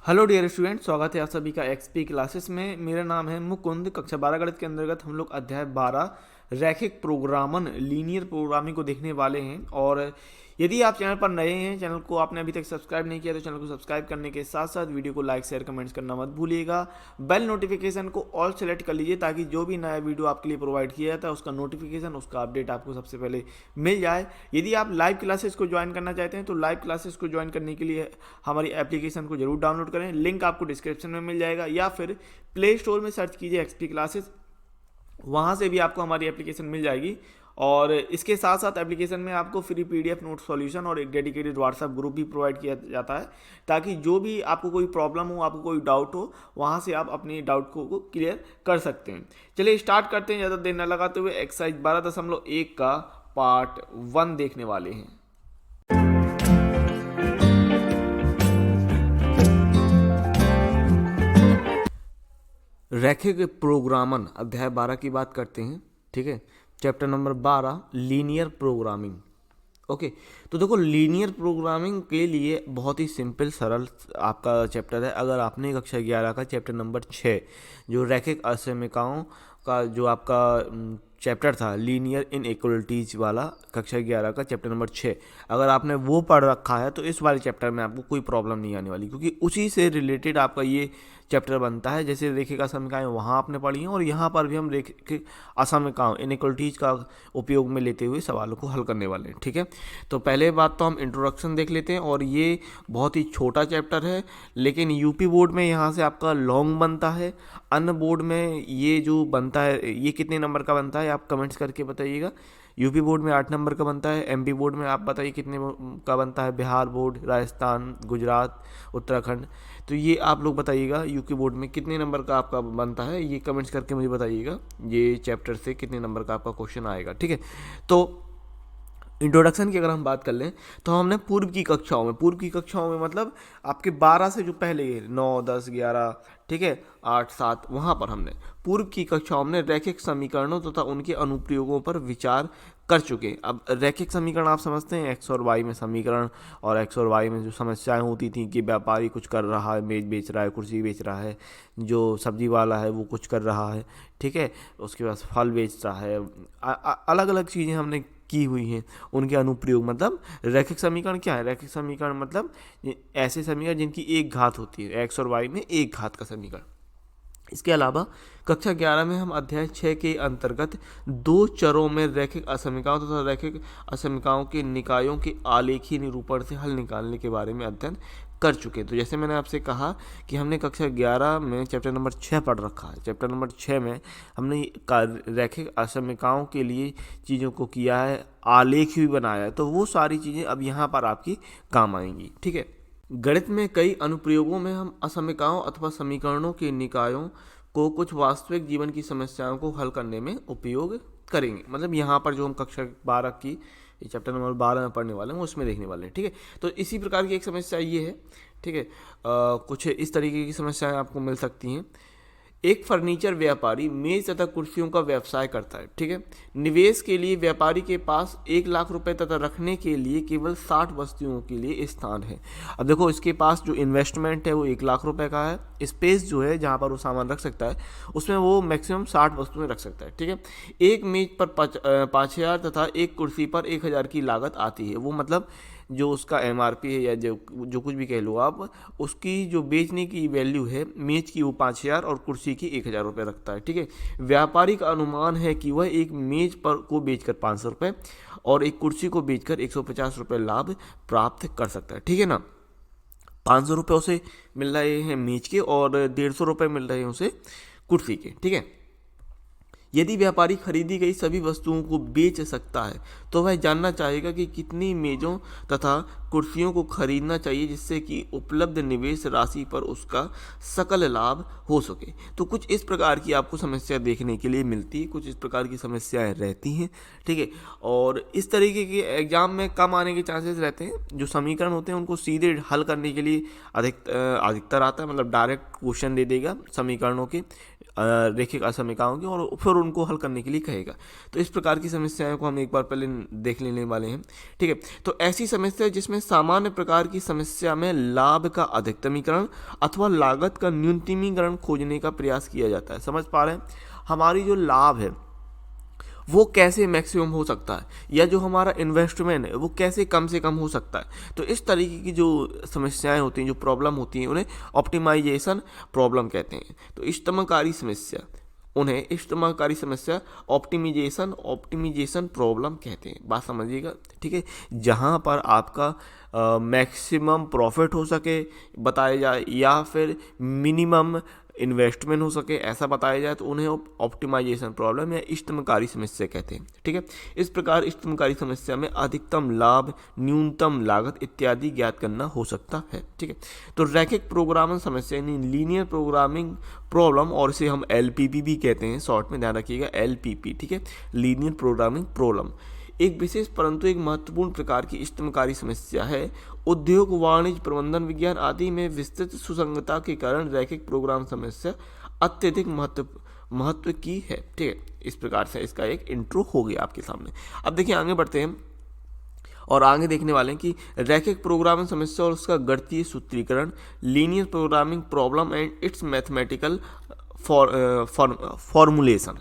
Hello dear student, स्वागत है आप सभी का एक्सपी क्लासेस में। मेरा नाम है मुकुंद। कक्षा 12 गणित के अंतर्गत हम लोग अध्याय 12 रैखिक प्रोग्रामन लीनियर प्रोग्रामिंग को देखने वाले हैं। और यदि आप चैनल पर नए हैं, चैनल को आपने अभी तक सब्सक्राइब नहीं किया तो चैनल को सब्सक्राइब करने के साथ साथ वीडियो को लाइक शेयर कमेंट्स करना मत भूलिएगा। बेल नोटिफिकेशन को ऑल सेलेक्ट कर लीजिए ताकि जो भी नया वीडियो आपके लिए प्रोवाइड किया जाता है उसका नोटिफिकेशन, उसका अपडेट आपको सबसे पहले मिल जाए। यदि आप लाइव क्लासेस को ज्वाइन करना चाहते हैं तो लाइव क्लासेस को ज्वाइन करने के लिए हमारी एप्लीकेशन को जरूर डाउनलोड करें। लिंक आपको डिस्क्रिप्शन में मिल जाएगा या फिर प्ले स्टोर में सर्च कीजिए एक्सपी क्लासेस, वहाँ से भी आपको हमारी एप्लीकेशन मिल जाएगी। और इसके साथ साथ एप्लीकेशन में आपको फ्री पीडीएफ नोट सॉल्यूशन और एक डेडिकेटेड व्हाट्सएप ग्रुप भी प्रोवाइड किया जाता है ताकि जो भी आपको कोई प्रॉब्लम हो, आपको कोई डाउट हो, वहाँ से आप अपने डाउट को क्लियर कर सकते हैं। चलिए स्टार्ट करते हैं, ज़्यादा देर न लगाते हुए। एक्सरसाइज 12.1 का पार्ट 1 देखने वाले हैं। रैखिक प्रोग्रामन अध्याय 12 की बात करते हैं। ठीक है, chapter number 12 linear programming. Okay, तो देखो लीनियर प्रोग्रामिंग के लिए बहुत ही सिंपल सरल आपका चैप्टर है। अगर आपने कक्षा 11 का चैप्टर नंबर 6 जो रैखिक असमीकरणों का जो आपका चैप्टर था लीनियर इनइक्वालिटीज वाला, कक्षा 11 का चैप्टर नंबर 6, अगर आपने वो पढ़ रखा है तो इस वाले चैप्टर में आपको कोई प्रॉब्लम नहीं आने वाली, क्योंकि उसी से रिलेटेड आपका ये चैप्टर बनता है। जैसे रेखिक असमीकरण वहाँ आपने पढ़ी हैं और यहाँ पर भी हम रेखिक असमीकरण इनइक्वालिटीज का उपयोग में लेते हुए सवालों को हल करने वाले हैं। ठीक है, तो पहले बात तो हम इंट्रोडक्शन देख लेते हैं। और ये बहुत ही छोटा चैप्टर है, लेकिन यूपी बोर्ड में यहाँ से आपका लॉन्ग बनता है। अन्य बोर्ड में ये जो बनता है ये कितने नंबर का बनता है आप कमेंट्स करके बताइएगा। यूपी बोर्ड में 8 नंबर का बनता है। एमपी बोर्ड में आप बताइए कितने का बनता है। बिहार बोर्ड, राजस्थान, गुजरात, उत्तराखंड, तो ये आप लोग बताइएगा यूपी बोर्ड में कितने नंबर का आपका बनता है, ये कमेंट्स करके मुझे बताइएगा। ये चैप्टर से कितने नंबर का आपका क्वेश्चन आएगा। ठीक है, तो इंट्रोडक्शन की अगर हम बात कर लें तो हमने पूर्व की कक्षाओं में मतलब आपके 12 से जो पहले 9, 10, 11, ठीक है, 8, 7, वहाँ पर हमने पूर्व की कक्षाओं में रैखिक समीकरणों तथा उनके अनुप्रयोगों पर विचार कर चुके। अब रैखिक समीकरण आप समझते हैं, एक्स और वाई में समीकरण, और एक्स और वाई में जो समस्याएं होती थी कि व्यापारी कुछ कर रहा है, मेज बेच रहा है, कुर्सी बेच रहा है, जो सब्जी वाला है वो कुछ कर रहा है, ठीक है, उसके बाद फल बेच रहा है, अलग अलग चीज़ें हमने की हुई हैं। उनके अनुप्रयोग मतलब रैखिक समीकरण क्या है? रैखिक समीकरण मतलब ऐसे समीकरण जिनकी एक घात होती है, एक्स और वाई में एक घात का समीकरण। इसके अलावा कक्षा 11 में हम अध्याय 6 के अंतर्गत 2 चरों में रैखिक असमीकरणों तथा रैखिक असमीकरणों के निकायों के आलेखीय निरूपण से हल निकालने के बारे में अध्ययन कर चुके। तो जैसे मैंने आपसे कहा कि हमने कक्षा 11 में चैप्टर नंबर 6 पढ़ रखा है। चैप्टर नंबर 6 में हमने रैखिक असमीकरणों के लिए चीज़ों को किया है, आलेख भी बनाया है, तो वो सारी चीज़ें अब यहाँ पर आपकी काम आएंगी। ठीक है, गणित में कई अनुप्रयोगों में हम असमीकरणों अथवा समीकरणों के निकायों को कुछ वास्तविक जीवन की समस्याओं को हल करने में उपयोग करेंगे। मतलब यहाँ पर जो हम कक्षा 12 की चैप्टर नंबर 12 में पढ़ने वाले हैं उसमें देखने वाले हैं। ठीक है, तो इसी प्रकार की एक समस्या ये है। ठीक है, कुछ इस तरीके की समस्याएं आपको मिल सकती हैं। एक फर्नीचर व्यापारी मेज तथा कुर्सियों का व्यवसाय करता है। ठीक है, निवेश के लिए व्यापारी के पास 1 लाख रुपए तथा रखने के लिए केवल 60 वस्तुओं के लिए स्थान है। अब देखो, इसके पास जो इन्वेस्टमेंट है वो 1 लाख रुपए का है। स्पेस जो है जहाँ पर वो सामान रख सकता है उसमें वो मैक्सिमम 60 वस्तुएं रख सकता है। ठीक है, एक मेज पर 5,000 तथा एक कुर्सी पर 1,000 की लागत आती है। वो मतलब जो उसका एमआरपी है या जो कुछ भी कह लो आप, उसकी जो बेचने की वैल्यू है मेज की वो 5,000 और कुर्सी की 1,000 रुपये रखता है। ठीक है, व्यापारी का अनुमान है कि वह एक मेज पर को बेचकर 500 रुपये और एक कुर्सी को बेचकर 150 रुपये लाभ प्राप्त कर सकता है। ठीक है ना, 500 रुपये उसे मिल रहे हैं मेज के और 150 रुपये मिल रहे हैं उसे कुर्सी के। ठीक है, यदि व्यापारी खरीदी गई सभी वस्तुओं को बेच सकता है तो वह जानना चाहेगा कि कितनी मेजों तथा कुर्सियों को खरीदना चाहिए जिससे कि उपलब्ध निवेश राशि पर उसका सकल लाभ हो सके। तो कुछ इस प्रकार की आपको समस्या देखने के लिए मिलती है, कुछ इस प्रकार की समस्याएं रहती हैं। ठीक है, और इस तरीके के एग्जाम में कम आने के चांसेस रहते हैं। जो समीकरण होते हैं उनको सीधे हल करने के लिए अधिकतर आता है, मतलब डायरेक्ट क्वेश्चन दे देगा समीकरणों के रैखिक असमीकाओं की, और फिर उनको हल करने के लिए कहेगा। तो इस प्रकार की समस्याओं को हम एक बार पहले देख लेने वाले हैं। ठीक है, तो ऐसी समस्या जिसमें सामान्य प्रकार की समस्या में लाभ का अधिकतमीकरण अथवा लागत का न्यूनतमीकरण खोजने का प्रयास किया जाता है। समझ पा रहे हैं, हमारी जो लाभ है वो कैसे मैक्सिमम हो सकता है, या जो हमारा इन्वेस्टमेंट है वो कैसे कम से कम हो सकता है। तो इस तरीके की जो समस्याएं होती हैं, जो प्रॉब्लम होती हैं, उन्हें ऑप्टिमाइजेशन प्रॉब्लम कहते हैं। तो इज्तमाकारी समस्या, उन्हें इज्तमाकारी समस्या ऑप्टिमाइजेशन प्रॉब्लम कहते हैं। बात समझिएगा, ठीक है। जहाँ पर आपका मैक्सिमम प्रॉफिट हो सके बताया जाए, या फिर मिनिमम इन्वेस्टमेंट हो सके ऐसा बताया जाए, तो उन्हें ऑप्टिमाइजेशन प्रॉब्लम या इज्तमाकारी समस्या कहते हैं। ठीक है, इस प्रकार इज्तमाकारी समस्या में अधिकतम लाभ, न्यूनतम लागत इत्यादि ज्ञात करना हो सकता है। ठीक है, तो रैखिक प्रोग्रामिंग समस्या यानी लीनियर प्रोग्रामिंग प्रॉब्लम, और इसे हम LPP भी कहते हैं, शॉर्ट में ध्यान रखिएगा, LPP। ठीक है, लीनियर प्रोग्रामिंग प्रॉब्लम एक विशेष परंतु एक महत्वपूर्ण प्रकार की इज्तमाकारी समस्या है। उद्योग, वाणिज्य, प्रबंधन विज्ञान आदि में विस्तृत सुसंगतता के कारण रैखिक प्रोग्राम समस्या अत्यधिक महत्व की है। ठीक है, इस प्रकार से इसका एक इंट्रो हो गया आपके सामने। अब देखिए आगे बढ़ते हैं और आगे देखने वाले हैं कि रैखिक प्रोग्रामिंग समस्या और उसका गणितीय सूत्रीकरण, linear programming problem and it's mathematical formulation.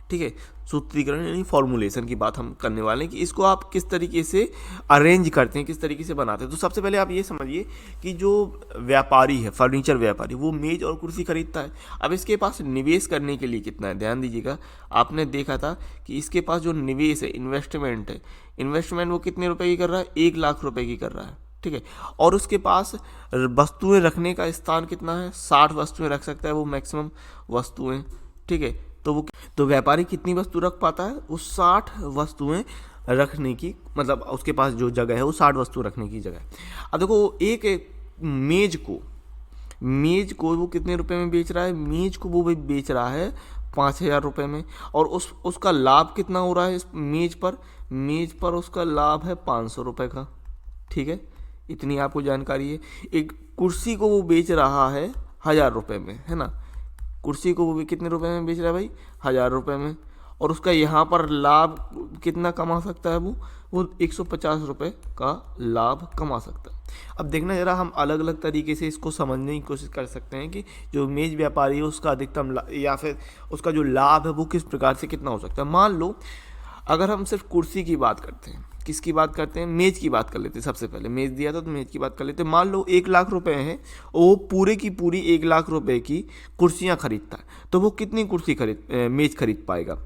ठीक है, सूत्रीकरण यानी फॉर्मुलेशन की बात हम करने वाले हैं कि इसको आप किस तरीके से अरेंज करते हैं, किस तरीके से बनाते हैं। तो सबसे पहले आप ये समझिए कि जो व्यापारी है, फर्नीचर व्यापारी, वो मेज और कुर्सी खरीदता है। अब इसके पास निवेश करने के लिए कितना है, ध्यान दीजिएगा, आपने देखा था कि इसके पास जो निवेश है, इन्वेस्टमेंट है, इन्वेस्टमेंट वो कितने रुपए की कर रहा है, 1 लाख रुपए की कर रहा है। ठीक है, और उसके पास वस्तुएं रखने का स्थान कितना है, 60 वस्तुएं रख सकता है वो मैक्सिमम वस्तुएं। ठीक है, तो व्यापारी कितनी वस्तु रख पाता है, वो 60 वस्तुएं रखने की, मतलब उसके पास जो जगह है वो 60 वस्तु रखने की जगह है। अब देखो एक मेज को वो कितने रुपए में बेच रहा है, मेज को वो बेच रहा है 5,000 रुपये में, और उसका लाभ कितना हो रहा है इस मेज पर उसका लाभ है 500 रुपये का। ठीक है, इतनी आपको जानकारी है। एक कुर्सी को वो बेच रहा है 1,000 रुपये में, है ना, कुर्सी को वो भी कितने रुपए में बेच रहा है भाई, 1,000 रुपये में, और उसका यहाँ पर लाभ कितना कमा सकता है, वो 150 रुपये का लाभ कमा सकता है। अब देखना जरा, हम अलग अलग तरीके से इसको समझने की कोशिश कर सकते हैं कि जो मेज व्यापारी है उसका अधिकतम या फिर उसका जो लाभ है वो किस प्रकार से कितना हो सकता है। मान लो अगर हम सिर्फ कुर्सी की बात करते हैं, किसकी बात करते हैं, मेज की बात कर लेते हैं। सबसे पहले मेज दिया था तो मेज की बात कर लेते हैं। मान लो 1 लाख रुपए है, वो पूरे की पूरी 1 लाख रुपए की कुर्सियां खरीदता है, तो वो कितनी मेज खरीद पाएगा,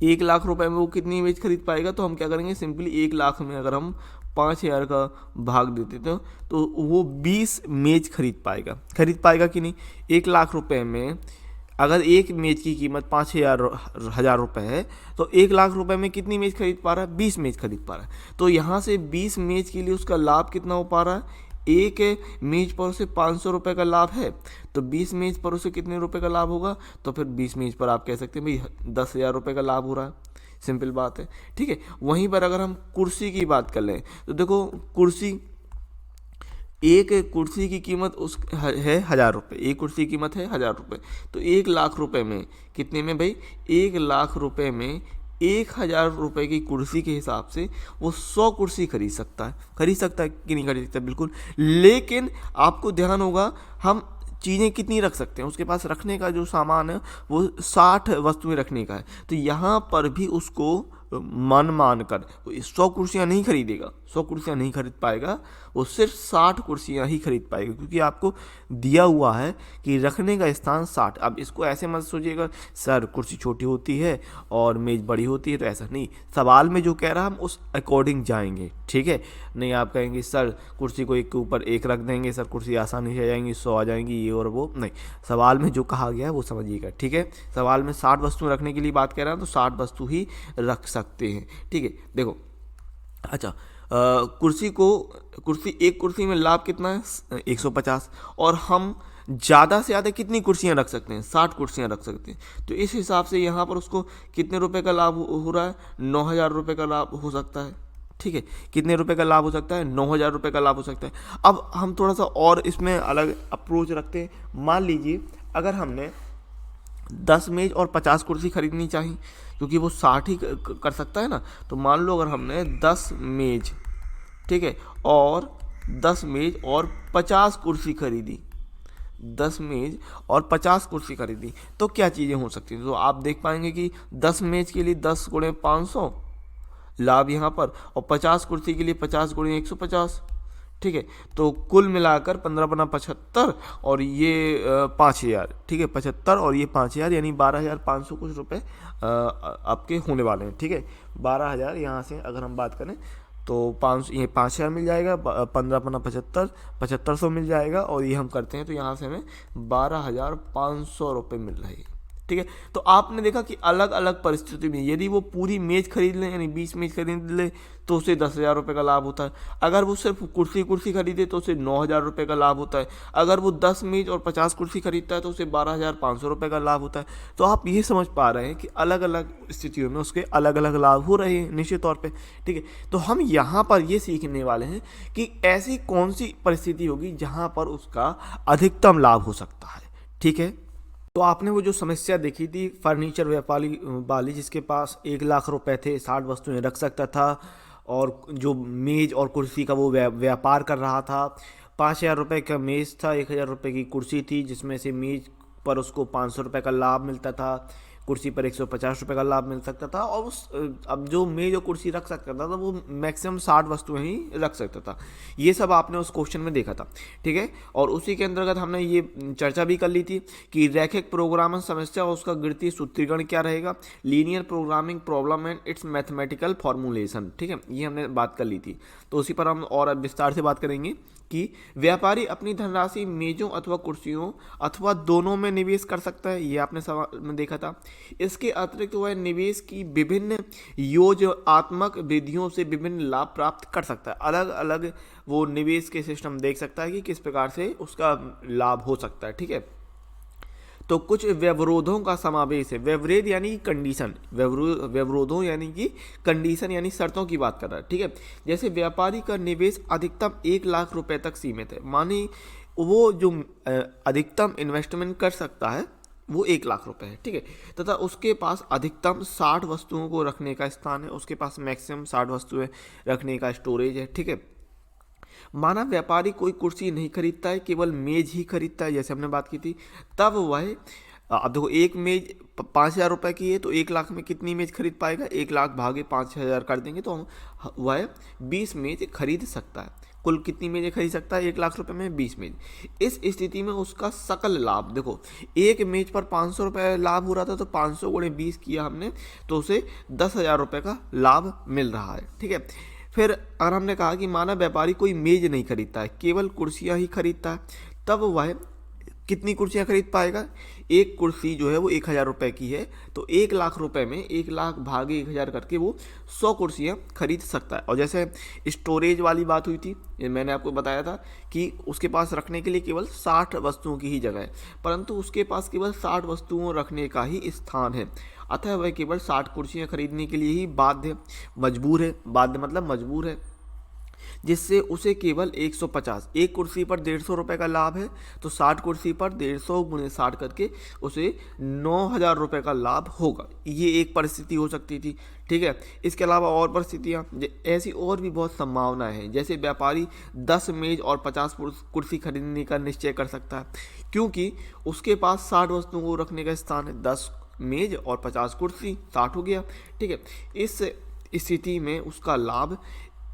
1 लाख रुपए में वो कितनी मेज खरीद पाएगा। तो हम क्या करेंगे, सिंपली 1 लाख में अगर हम 5,000 का भाग देते थे तो वो 20 मेज खरीद पाएगा कि नहीं। 1 लाख रुपए में अगर एक मेज की कीमत 5,000 रुपये है, तो 1 लाख रुपए में कितनी मेज खरीद पा रहा है, 20 मेज खरीद पा रहा है। तो यहाँ से 20 मेज के लिए उसका लाभ कितना हो पा रहा है, एक मेज पर उसे 500 रुपये का लाभ है, तो 20 मेज पर उसे कितने रुपए का लाभ होगा, तो फिर 20 मेज पर आप कह सकते हैं भाई 10,000 रुपये का लाभ हो रहा है। सिंपल बात है। ठीक है, वहीं पर अगर हम कुर्सी की बात कर लें तो देखो, एक कुर्सी की कीमत है 1,000 रुपये, एक कुर्सी की कीमत है 1,000 रुपये, तो 1 लाख रुपए में कितने में भाई, 1 लाख रुपए में 1,000 रुपये की कुर्सी के हिसाब से वो 100 कुर्सी खरीद सकता है कि नहीं खरीद सकता, बिल्कुल। लेकिन आपको ध्यान होगा, हम चीज़ें कितनी रख सकते हैं, उसके पास रखने का जो सामान है वो 60 वस्तुएं रखने का है। तो यहाँ पर भी उसको मान कर 100 कुर्सियाँ नहीं खरीदेगा, 100 कुर्सियाँ नहीं खरीद पाएगा, वो सिर्फ 60 कुर्सियाँ ही खरीद पाएगा, क्योंकि आपको दिया हुआ है कि रखने का स्थान 60। अब इसको ऐसे मत सोचिएगा सर कुर्सी छोटी होती है और मेज़ बड़ी होती है, तो ऐसा नहीं, सवाल में जो कह रहा हम उस अकॉर्डिंग जाएंगे। ठीक है, नहीं आप कहेंगे सर कुर्सी को एक के ऊपर एक रख देंगे, सर कुर्सी आसानी से आ जाएंगी, 100 आ जाएंगी, ये और वो नहीं, सवाल में जो कहा गया है वो समझिएगा। ठीक है, सवाल में 60 वस्तुएं रखने के लिए बात कर रहा है, तो 60 वस्तु ही रख सकते हैं। ठीक है, देखो अच्छा, एक कुर्सी में लाभ कितना है, 150, और हम ज़्यादा से ज़्यादा कितनी कुर्सियाँ रख सकते हैं, 60 कुर्सियाँ रख सकते हैं। तो इस हिसाब से यहाँ पर उसको कितने रुपए का लाभ हो रहा है, 9,000 रुपये का लाभ हो सकता है। ठीक है, कितने रुपए का लाभ हो सकता है, 9,000 रुपये का लाभ हो सकता है। अब हम थोड़ा सा और इसमें अलग अप्रोच रखते हैं। मान लीजिए अगर हमने 10 मेज और 50 कुर्सी खरीदनी चाहिए, क्योंकि वो 60 ही कर सकता है ना। तो मान लो अगर हमने 10 मेज, ठीक है, और 10 मेज और 50 कुर्सी खरीदी, 10 मेज और 50 कुर्सी खरीदी, तो क्या चीज़ें हो सकती हैं। तो आप देख पाएंगे कि 10 मेज के लिए 10 गुणे 500 लाभ यहाँ पर, और 50 कुर्सी के लिए 50 गुणे 150, ठीक है। तो कुल मिलाकर 15 बना 75 और ये 5000, ठीक है, 75 और ये 5000 यानी 12,500 कुछ रुपए आपके होने वाले हैं, ठीक है। 12,000 यहाँ से अगर हम बात करें तो 5 ये 5000 मिल जाएगा, 15 बना 75, 7500 मिल जाएगा, और ये हम करते हैं तो यहाँ से हमें 12,500 रुपये मिल रहे हैं, ठीक है। तो आपने देखा कि अलग अलग परिस्थिति में यदि वो पूरी मेज खरीद ले, यानी 20 मेज खरीद ले, तो उसे 10,000 रुपये का लाभ होता है। अगर वो सिर्फ कुर्सी खरीदे तो उसे 9,000 रुपये का लाभ होता है। अगर वो 10 मेज और 50 कुर्सी खरीदता है तो उसे 12,500 रुपये का लाभ होता है। तो आप ये समझ पा रहे हैं कि अलग अलग स्थितियों में उसके अलग अलग लाभ हो रहे हैं निश्चित तौर पर, ठीक है। तो हम यहाँ पर ये सीखने वाले हैं कि ऐसी कौन सी परिस्थिति होगी जहाँ पर उसका अधिकतम लाभ हो सकता है, ठीक है। तो आपने वो जो समस्या देखी थी फर्नीचर व्यापारी वाली, जिसके पास 1,00,000 रुपए थे, 60 वस्तुएं रख सकता था, और जो मेज़ और कुर्सी का वो व्यापार कर रहा था। 5,000 रुपये का मेज़ था, 1,000 रुपये की कुर्सी थी, जिसमें से मेज़ पर उसको 500 रुपये का लाभ मिलता था, कुर्सी पर 150 रुपये का लाभ मिल सकता था, और उस अब जो मेज और कुर्सी रख सकता था तो वो मैक्सिमम 60 वस्तुएं ही रख सकता था। ये सब आपने उस क्वेश्चन में देखा था, ठीक है। और उसी के अंतर्गत हमने ये चर्चा भी कर ली थी कि रैखिक प्रोग्रामिंग समस्या और उसका गणितीय सूत्रीकरण क्या रहेगा, linear programming problem and it's mathematical formulation, ठीक है, ये हमने बात कर ली थी। तो उसी पर हम और विस्तार से बात करेंगे कि व्यापारी अपनी धनराशि मेजों अथवा कुर्सियों अथवा दोनों में निवेश कर सकता है, ये आपने सवाल में देखा था। इसके अतिरिक्त वह निवेश की विभिन्न योजनात्मक विधियों से विभिन्न लाभ प्राप्त कर सकता है। अलग अलग वो निवेश के सिस्टम देख सकता है कि किस प्रकार से उसका लाभ हो सकता है, ठीक है। तो कुछ व्यवरोधों का समावेश है। व्यवरोध यानी कि कंडीशन, व्यवरोधों यानी कि कंडीशन यानी शर्तों की बात कर रहा है, ठीक है। जैसे व्यापारी का निवेश अधिकतम 1,00,000 रुपए तक सीमित है, मानी वो जो अधिकतम इन्वेस्टमेंट कर सकता है वो 1,00,000 रुपए है, ठीक है। तथा उसके पास अधिकतम 60 वस्तुओं को रखने का स्थान है, उसके पास मैक्सिमम 60 वस्तुएं रखने का स्टोरेज है, ठीक है। माना व्यापारी कोई कुर्सी नहीं खरीदता है, केवल मेज ही खरीदता है, जैसे हमने बात की थी, तब वह अब देखो एक मेज 5,000 रुपये की है तो 1,00,000 में कितनी मेज खरीद पाएगा, 1,00,000 भागे 5,000 कर देंगे तो वह 20 मेज खरीद सकता है। कुल कितनी मेजें खरीद सकता है 1,00,000 रुपये में, 20 मेज। इस स्थिति में उसका सकल लाभ देखो, एक मेज पर 500 रुपये लाभ हो रहा था, तो 500 गुणे 20 किया हमने तो उसे 10,000 रुपये का लाभ मिल रहा है, ठीक है। फिर अगर हमने कहा कि माना व्यापारी कोई मेज नहीं खरीदता है, केवल कुर्सियां ही खरीदता है, तब वह कितनी कुर्सियां खरीद पाएगा, एक कुर्सी जो है वो 1,000 रुपये की है, तो 1,00,000 रुपये में 1,00,000 भागे 1,000 करके वो 100 कुर्सियां खरीद सकता है। और जैसे स्टोरेज वाली बात हुई थी, मैंने आपको बताया था कि उसके पास रखने के लिए केवल 60 वस्तुओं की ही जगह है, परंतु उसके पास केवल 60 वस्तुओं रखने का ही स्थान है, अतः वह केवल 60 कुर्सियां खरीदने के लिए ही मजबूर है, जिससे उसे केवल 150, एक कुर्सी पर 150 रुपये का लाभ है, तो 60 कुर्सी पर 150 गुणे 60 करके उसे 9,000 रुपये का लाभ होगा। ये एक परिस्थिति हो सकती थी, ठीक है। इसके अलावा और परिस्थितियाँ ऐसी और भी बहुत संभावनाएं हैं, जैसे व्यापारी 10 मेज और 50 कुर्सी खरीदने का निश्चय कर सकता है, क्योंकि उसके पास 60 वस्तुओं को रखने का स्थान है, 10 मेज और 50 कुर्सी, 60 हो गया, ठीक है। इस स्थिति में उसका लाभ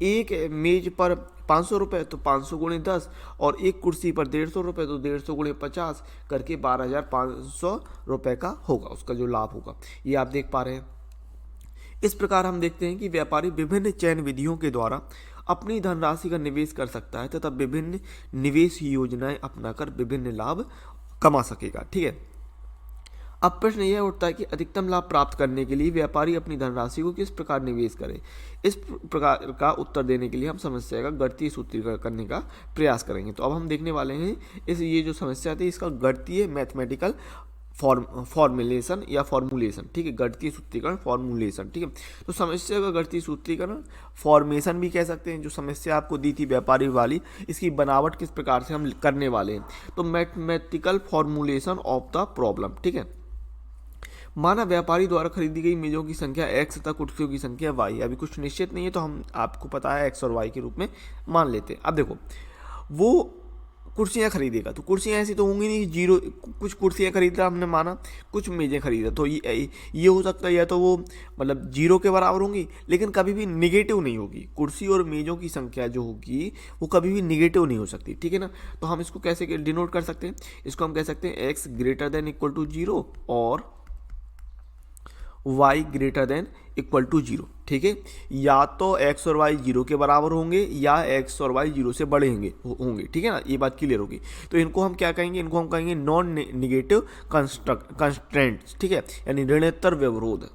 एक मेज पर 500 रुपये तो 500 गुणे 10, और एक कुर्सी पर 150 रुपये तो 150 गुणे 50 करके 12,500 रुपये का होगा उसका जो लाभ होगा, ये आप देख पा रहे हैं। इस प्रकार हम देखते हैं कि व्यापारी विभिन्न चयन विधियों के द्वारा अपनी धनराशि का निवेश कर सकता है तथा विभिन्न निवेश योजनाएं अपनाकर विभिन्न लाभ कमा सकेगा, ठीक है। अब प्रश्न यह उठता है कि अधिकतम लाभ प्राप्त करने के लिए व्यापारी अपनी धनराशि को किस प्रकार निवेश करे। इस प्रकार का उत्तर देने के लिए हम समस्या का गणितीय सूत्रीकरण करने का प्रयास करेंगे। तो अब हम देखने वाले हैं ये जो समस्या थी इसका गणितीय मैथमेटिकल फॉर्मुलेशन या फॉर्मुलेशन, ठीक है, गणितीय सूत्रीकरण फॉर्मुलेशन, ठीक है। तो समस्या का गणितीय सूत्रीकरण फॉर्मेशन भी कह सकते हैं। जो समस्या आपको दी थी व्यापारी वाली, इसकी बनावट किस प्रकार से हम करने वाले हैं, तो mathematical formulation of the problem, ठीक है। माना व्यापारी द्वारा खरीदी गई मेजों की संख्या x तथा कुर्सियों की संख्या y, अभी कुछ निश्चित नहीं है तो हम आपको पता है x और y के रूप में मान लेते हैं। अब देखो वो कुर्सियाँ खरीदेगा तो कुर्सियाँ ऐसी तो होंगी नहीं, जीरो कुछ कुर्सियाँ खरीदा हमने माना, कुछ मेजें खरीदा, तो ये हो सकता है या तो वो मतलब जीरो के बराबर होंगी लेकिन कभी भी निगेटिव नहीं होगी। कुर्सी और मेजों की संख्या जो होगी वो कभी भी निगेटिव नहीं हो सकती, ठीक है ना। तो हम इसको कैसे डिनोट कर सकते हैं, इसको हम कह सकते हैं x greater than equal to zero और y greater than equal to zero, ठीक है। या तो x और y जीरो के बराबर होंगे या x और y जीरो से बड़े होंगे, ठीक है ना, ये बात क्लियर होगी। तो इनको हम क्या कहेंगे, इनको हम कहेंगे नॉन निगेटिव कंस्ट्रेंट्स, ठीक है, यानी ऋणोत्तर व्यवरोध,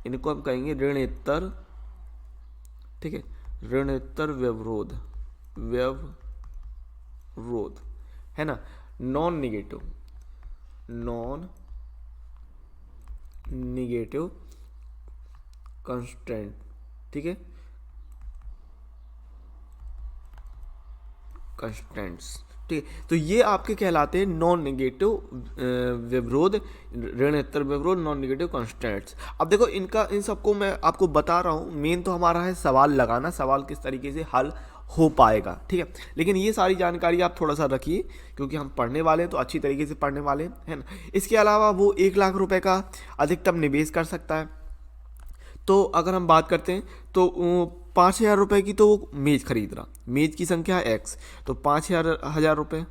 इनको हम कहेंगे ऋणोत्तर, ठीक है, ऋणोत्तर व्यवरोध है ना, नॉन निगेटिव कंस्टेंट, ठीक है, कंस्टेंट्स, ठीक है। तो ये आपके कहलाते हैं नॉन नेगेटिव व्यवरोध, ऋणोत्तर व्यवरोध, नॉन नेगेटिव कंस्टेंट्स। अब देखो इनका, इन सबको मैं आपको बता रहा हूँ, मेन तो हमारा है सवाल लगाना, सवाल किस तरीके से हल हो पाएगा, ठीक है। लेकिन ये सारी जानकारी आप थोड़ा सा रखिए क्योंकि हम पढ़ने वाले हैं तो अच्छी तरीके से पढ़ने वाले हैं, है ना। इसके अलावा वो 1 लाख रुपए का अधिकतम निवेश कर सकता है। तो अगर हम बात करते हैं तो 5,000 रुपये की तो वो मेज खरीद रहा, मेज की संख्या x, तो 5,000 रुपये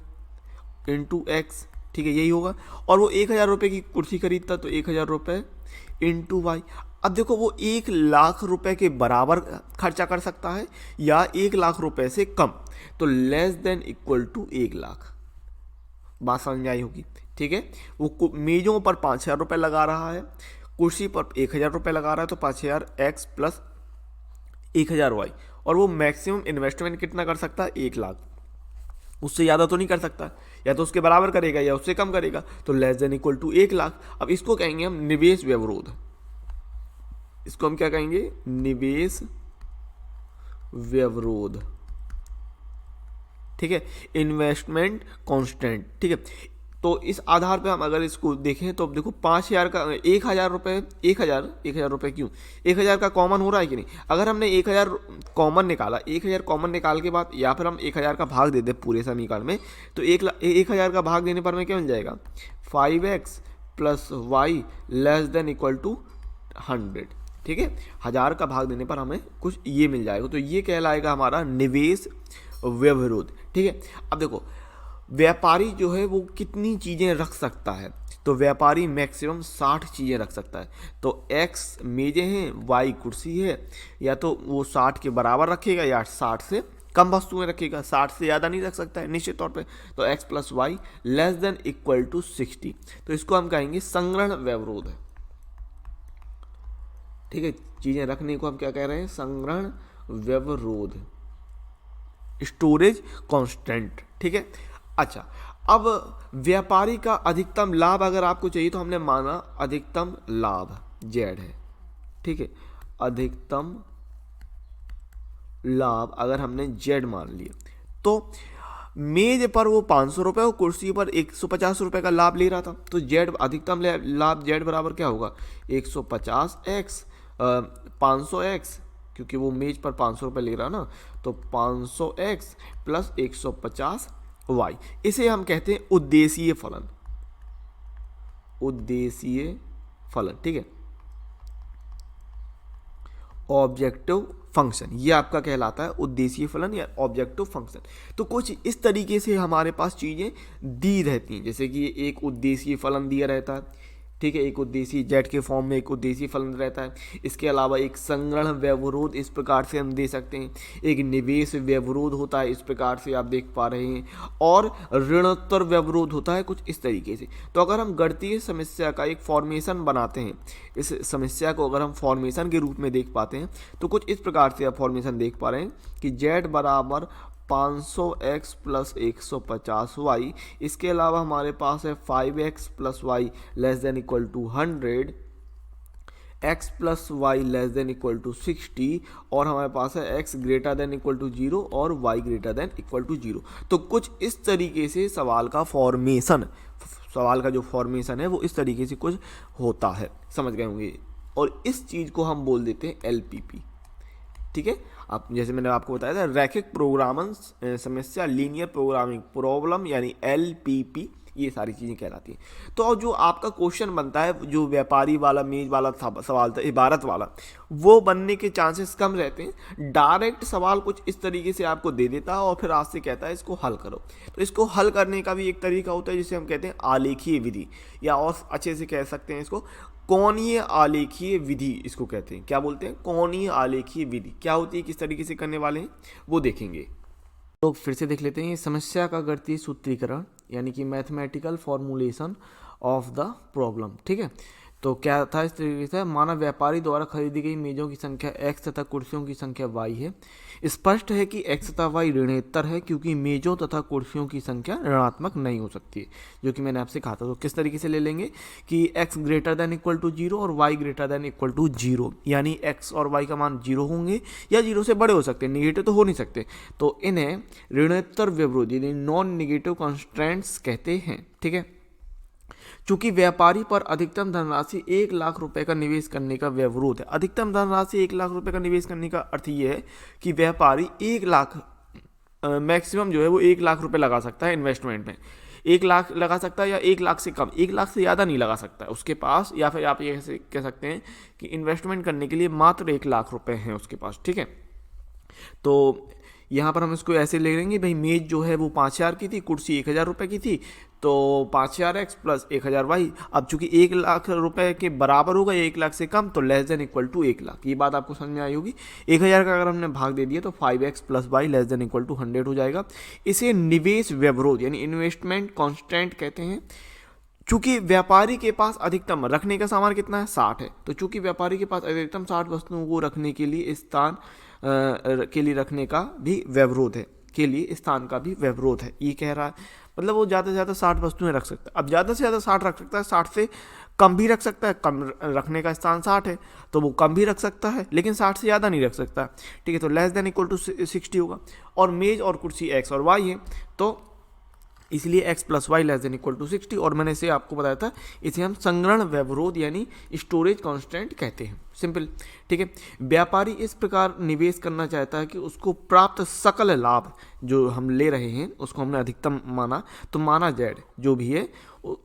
इंटू एक्स, ठीक है, यही होगा। और वो 1,000 रुपये की कुर्सी खरीदता तो 1,000 रुपये इंटू वाई। अब देखो वो 1 लाख रुपए के बराबर खर्चा कर सकता है या 1 लाख रुपए से कम, तो less than equal to 1 lakh, बात समझ में आई होगी, ठीक है। वो मेजों पर 5,000 रुपये लगा रहा है, कुर्सी पर 1,000 रुपये लगा रहा है, तो 5,000 एक्स प्लस 1,000 वाई, और वो मैक्सिमम इन्वेस्टमेंट कितना कर सकता है, 1 लाख, उससे ज़्यादा तो नहीं कर सकता, या तो उसके बराबर करेगा या उससे कम करेगा, तो less than equal to 1 lakh. अब इसको कहेंगे हम निवेश व्यवरोध, इसको हम क्या कहेंगे, निवेश व्यवरोध, ठीक है, इन्वेस्टमेंट कांस्टेंट, ठीक है। तो इस आधार पे हम अगर इसको देखें तो अब देखो 5,000 का 1,000 रुपये, 1,000 रुपये क्यों, 1,000 का कॉमन हो रहा है कि नहीं। अगर हमने 1,000 कॉमन निकाला, 1,000 कॉमन निकाल के बाद या फिर हम 1,000 का भाग दे दें पूरे समीकरण में, तो 1,000 का भाग देने पर हमें क्या मिल जाएगा, 5x plus Y less than equal to 100, ठीक है। 1,000 का भाग देने पर हमें कुछ ये मिल जाएगा, तो ये कहलाएगा हमारा निवेश व्यवरोध, ठीक है। अब देखो व्यापारी जो है वो कितनी चीज़ें रख सकता है, तो व्यापारी मैक्सिमम 60 चीज़ें रख सकता है। तो x मेजें हैं, y कुर्सी है, या तो वो 60 के बराबर रखेगा या 60 से कम वस्तुएं रखेगा, 60 से ज़्यादा नहीं रख सकता है निश्चित तौर पे। तो x plus Y less than equal to 60, तो इसको हम कहेंगे संग्रहण व्यवरोध, ठीक है। चीज़ें रखने को हम क्या कह रहे हैं, संग्रहण व्यवरोध, स्टोरेज कांस्टेंट, ठीक है। अच्छा, अब व्यापारी का अधिकतम लाभ अगर आपको चाहिए तो हमने माना अधिकतम लाभ जेड है, ठीक है, अधिकतम लाभ अगर हमने जेड मान लिया, तो मेज पर वो 500 रुपये और कुर्सी पर 150 रुपये का लाभ ले रहा था, तो जेड अधिकतम लाभ जेड बराबर क्या होगा, 150x 500x, क्योंकि वो मेज पर 500 रुपये ले रहा ना, तो 500x प्लस 150 वाई, इसे हम कहते हैं उद्देशीय फलन, उद्देशीय फलन, ठीक है, ऑब्जेक्टिव फंक्शन, ये आपका कहलाता है उद्देशीय फलन या ऑब्जेक्टिव फंक्शन। तो कुछ इस तरीके से हमारे पास चीज़ें दी रहती हैं, जैसे कि एक उद्देशीय फलन दिया रहता है, ठीक है, एक उद्देशीय जेड के फॉर्म में एक उद्देशीय फलन रहता है। इसके अलावा एक संग्रहण व्यवरोध इस प्रकार से हम दे सकते हैं, एक निवेश व्यवरोध होता है इस प्रकार से आप देख पा रहे हैं, और ऋणोत्तर व्यवरोध होता है कुछ इस तरीके से। तो अगर हम गणितीय समस्या का एक फॉर्मेशन बनाते हैं, इस समस्या को अगर हम फॉर्मेशन के रूप में देख पाते हैं, तो कुछ इस प्रकार से आप फॉर्मेशन देख पा रहे हैं कि जेड बराबर 500x प्लस 150y, इसके अलावा हमारे पास है 5x plus Y less than equal to 100, x plus Y less than equal to 60 और हमारे पास है x greater than equal to 0 और y greater than equal to 0। तो कुछ इस तरीके से सवाल का जो फॉर्मेशन है वो इस तरीके से कुछ होता है, समझ गए होंगे। और इस चीज़ को हम बोल देते हैं LPP, ठीक है। अब जैसे मैंने आपको बताया था रैखिक प्रोग्रामन समस्या, लीनियर प्रोग्रामिंग प्रॉब्लम यानी LPP, ये सारी चीज़ें कहलाती हैं। तो जो आपका क्वेश्चन बनता है, जो व्यापारी वाला मेज वाला सवाल था, इबारत वाला, वो बनने के चांसेस कम रहते हैं। डायरेक्ट सवाल कुछ इस तरीके से आपको दे देता है और फिर आज से कहता है इसको हल करो। तो इसको हल करने का भी एक तरीका होता है जिसे हम कहते हैं आलेखीय विधि, या और अच्छे से कह सकते हैं इसको कोणीय आलेखीय विधि, इसको कहते हैं। क्या बोलते हैं? कोणीय आलेखीय विधि। क्या होती है, किस तरीके से करने वाले हैं वो देखेंगे। तो फिर से देख लेते हैं। समस्या का गणितीय सूत्रीकरण यानी कि mathematical formulation of the problem, ठीक है। तो क्या था इस तरीके से, माना व्यापारी द्वारा खरीदी गई मेजों की संख्या x तथा कुर्सियों की संख्या y है। स्पष्ट है कि x तथा y ऋणेतर है क्योंकि मेजों तथा कुर्सियों की संख्या ऋणात्मक नहीं हो सकती है, जो कि मैंने आपसे कहा था। तो किस तरीके से ले लेंगे कि x greater than equal to 0 और y greater than equal to 0, यानी x और y का मान 0 होंगे या 0 से बड़े हो सकते हैं, निगेटिव तो हो नहीं सकते। तो इन्हें ऋणोत्तर व्यवरोध यानी नॉन निगेटिव कॉन्स्ट्रेंट्स कहते हैं, ठीक है। चूंकि व्यापारी पर अधिकतम धनराशि 1 लाख रुपए का निवेश करने का व्यवरोध है। अधिकतम धनराशि 1 लाख रुपए का निवेश करने का अर्थ ये है कि व्यापारी 1 लाख मैक्सिमम जो है वो 1 लाख रुपए लगा सकता है इन्वेस्टमेंट में। 1 लाख लगा सकता है या 1 लाख से कम, 1 लाख से ज़्यादा नहीं लगा सकता है उसके पास। या फिर आप ये कह सकते हैं कि इन्वेस्टमेंट करने के लिए मात्र 1 लाख रुपए हैं उसके पास, ठीक है। तो यहाँ पर हम इसको ऐसे ले लेंगे, भाई मेज जो है वो 5000 की थी, कुर्सी 1000 रुपये की थी, तो 5000x प्लस 1000y। अब चूंकि 1 लाख रुपए के बराबर होगा, 1 लाख से कम, तो less than equal to 1 lakh. ये बात आपको समझ में आई होगी। 1000 का अगर हमने भाग दे दिया तो 5x plus y less than equal to 100 हो जाएगा। इसे निवेश व्यवरोध यानी इन्वेस्टमेंट कॉन्स्टेंट कहते हैं। चूंकि व्यापारी के पास अधिकतम रखने का सामान कितना है, 60 है। तो चूंकि व्यापारी के पास अधिकतम 60 वस्तुओं को रखने के लिए स्थान के लिए रखने का भी व्यवरोध है, के लिए स्थान का भी व्यवरोध है, ये कह रहा है। मतलब वो ज़्यादा से ज़्यादा 60 वस्तुएं रख सकता है। अब ज़्यादा से ज़्यादा 60 रख सकता है, 60 से कम भी रख सकता है। कम रखने का स्थान 60 है तो वो कम भी रख सकता है, लेकिन 60 से ज़्यादा नहीं रख सकता, ठीक है। तो लेस देन इक्वल टू 60 होगा। और मेज और कुर्सी x और y है, तो इसलिए x plus Y less than equal to 60। और मैंने इसे आपको बताया था, इसे हम संग्रहण व्यवरोध यानी स्टोरेज कांस्टेंट कहते हैं, सिंपल, ठीक है। व्यापारी इस प्रकार निवेश करना चाहता है कि उसको प्राप्त सकल लाभ जो हम ले रहे हैं उसको हमने अधिकतम माना, तो माना z जो भी है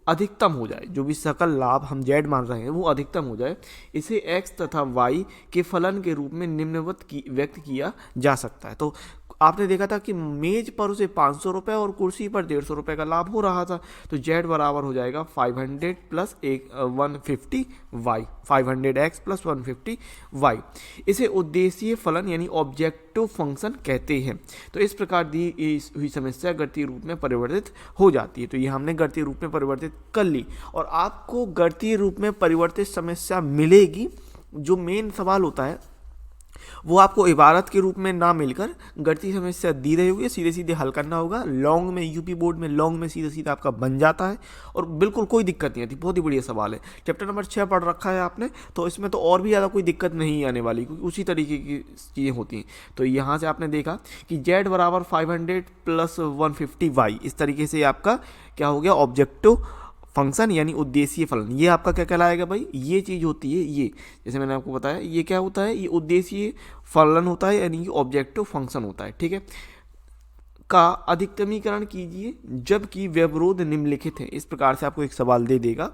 अधिकतम हो जाए, जो भी सकल लाभ हम z मान रहे हैं वो अधिकतम हो जाए। इसे x तथा y के फलन के रूप में निम्नवत व्यक्त किया जा सकता है। तो आपने देखा था कि मेज पर उसे 500 रुपये और कुर्सी पर 150 रुपये का लाभ हो रहा था, तो z बराबर हो जाएगा 500 plus 150 y, 500x plus 150 y। इसे उद्देश्य फलन यानी ऑब्जेक्टिव फंक्शन कहते हैं। तो इस प्रकार दी हुई समस्या गणितीय रूप में परिवर्तित हो जाती है। तो ये हमने गणितीय रूप में परिवर्तित कर ली, और आपको गणितीय रूप में परिवर्तित समस्या मिलेगी। जो मेन सवाल होता है वो आपको इबारत के रूप में ना मिलकर गणितीय समस्या दी रही होगी, सीधे सीधे हल करना होगा। लॉन्ग में यूपी बोर्ड में लॉन्ग में सीधे सीधे आपका बन जाता है और बिल्कुल कोई दिक्कत नहीं आती। बहुत ही बढ़िया सवाल है। चैप्टर नंबर 6 पढ़ रखा है आपने, तो इसमें तो और भी ज़्यादा कोई दिक्कत नहीं आने वाली, क्योंकि उसी तरीके की चीज़ें होती हैं। तो यहाँ से आपने देखा कि z बराबर 500 प्लस 150y, इस तरीके से आपका क्या हो गया, ऑब्जेक्टिव फंक्शन यानी उद्देश्य फलन। ये आपका क्या कहलाएगा भाई, ये चीज़ होती है, ये जैसे मैंने आपको बताया ये क्या होता है, ये उद्देश्य फलन होता है यानी कि ऑब्जेक्टिव फंक्शन होता है, ठीक है। का अधिकतमीकरण कीजिए जबकि व्यवरोध निम्नलिखित है। इस प्रकार से आपको एक सवाल दे देगा,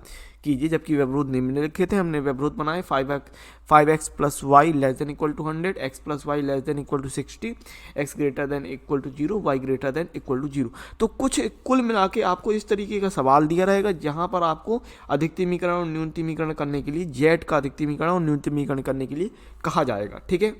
कीजिए जबकि व्यवरोध निम्नलिखित है। हमने व्यवरोध बनाए 5x plus Y less than equal to 100, x plus Y less than equal to 60, x greater than equal to 0, y greater than equal to 0। तो कुछ कुल मिला के आपको इस तरीके का सवाल दिया रहेगा, जहां पर आपको अधिकतमीकरण और न्यूनतमीकरण करने के लिए z का अधिकतमीकरण और न्यूनतमीकरण करने के लिए कहा जाएगा, ठीक है।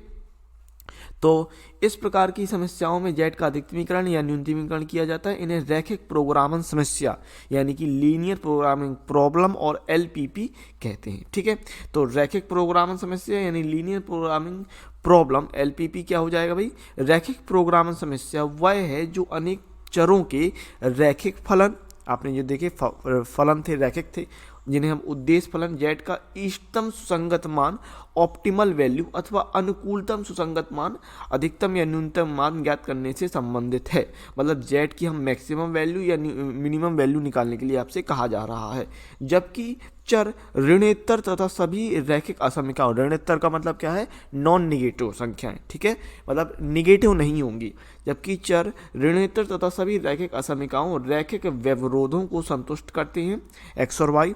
तो इस प्रकार की समस्याओं में z का अधिकतमीकरण या न्यूनतमीकरण किया जाता है। इन्हें रैखिक प्रोग्रामन समस्या यानी कि लीनियर प्रोग्रामिंग प्रॉब्लम और LPP कहते हैं, ठीक है। तो रैखिक प्रोग्रामन समस्या यानी लीनियर प्रोग्रामिंग प्रॉब्लम LPP क्या हो जाएगा भाई, रैखिक प्रोग्रामन समस्या वह है जो अनेक चरों के रैखिक फलन, आपने जो देखे फलन थे रैखिक थे, जिन्हें हम उद्देश्य फलन z का इष्टतम सुसंगत मान, ऑप्टिमल वैल्यू अथवा अनुकूलतम सुसंगत मान, अधिकतम या न्यूनतम मान ज्ञात करने से संबंधित है। मतलब z की हम मैक्सिमम वैल्यू या मिनिमम वैल्यू निकालने के लिए आपसे कहा जा रहा है। जबकि चर ऋणोत्तर तथा सभी रैखिक असमीकाओं, ऋणोत्तर का मतलब क्या है, नॉन निगेटिव संख्याएं, ठीक है, मतलब निगेटिव नहीं होंगी। जबकि चर ऋणोत्तर तथा सभी रैखिक असमीकाओं, रैखिक व्यवरोधों को संतुष्ट करते हैं, एक्स और वाई।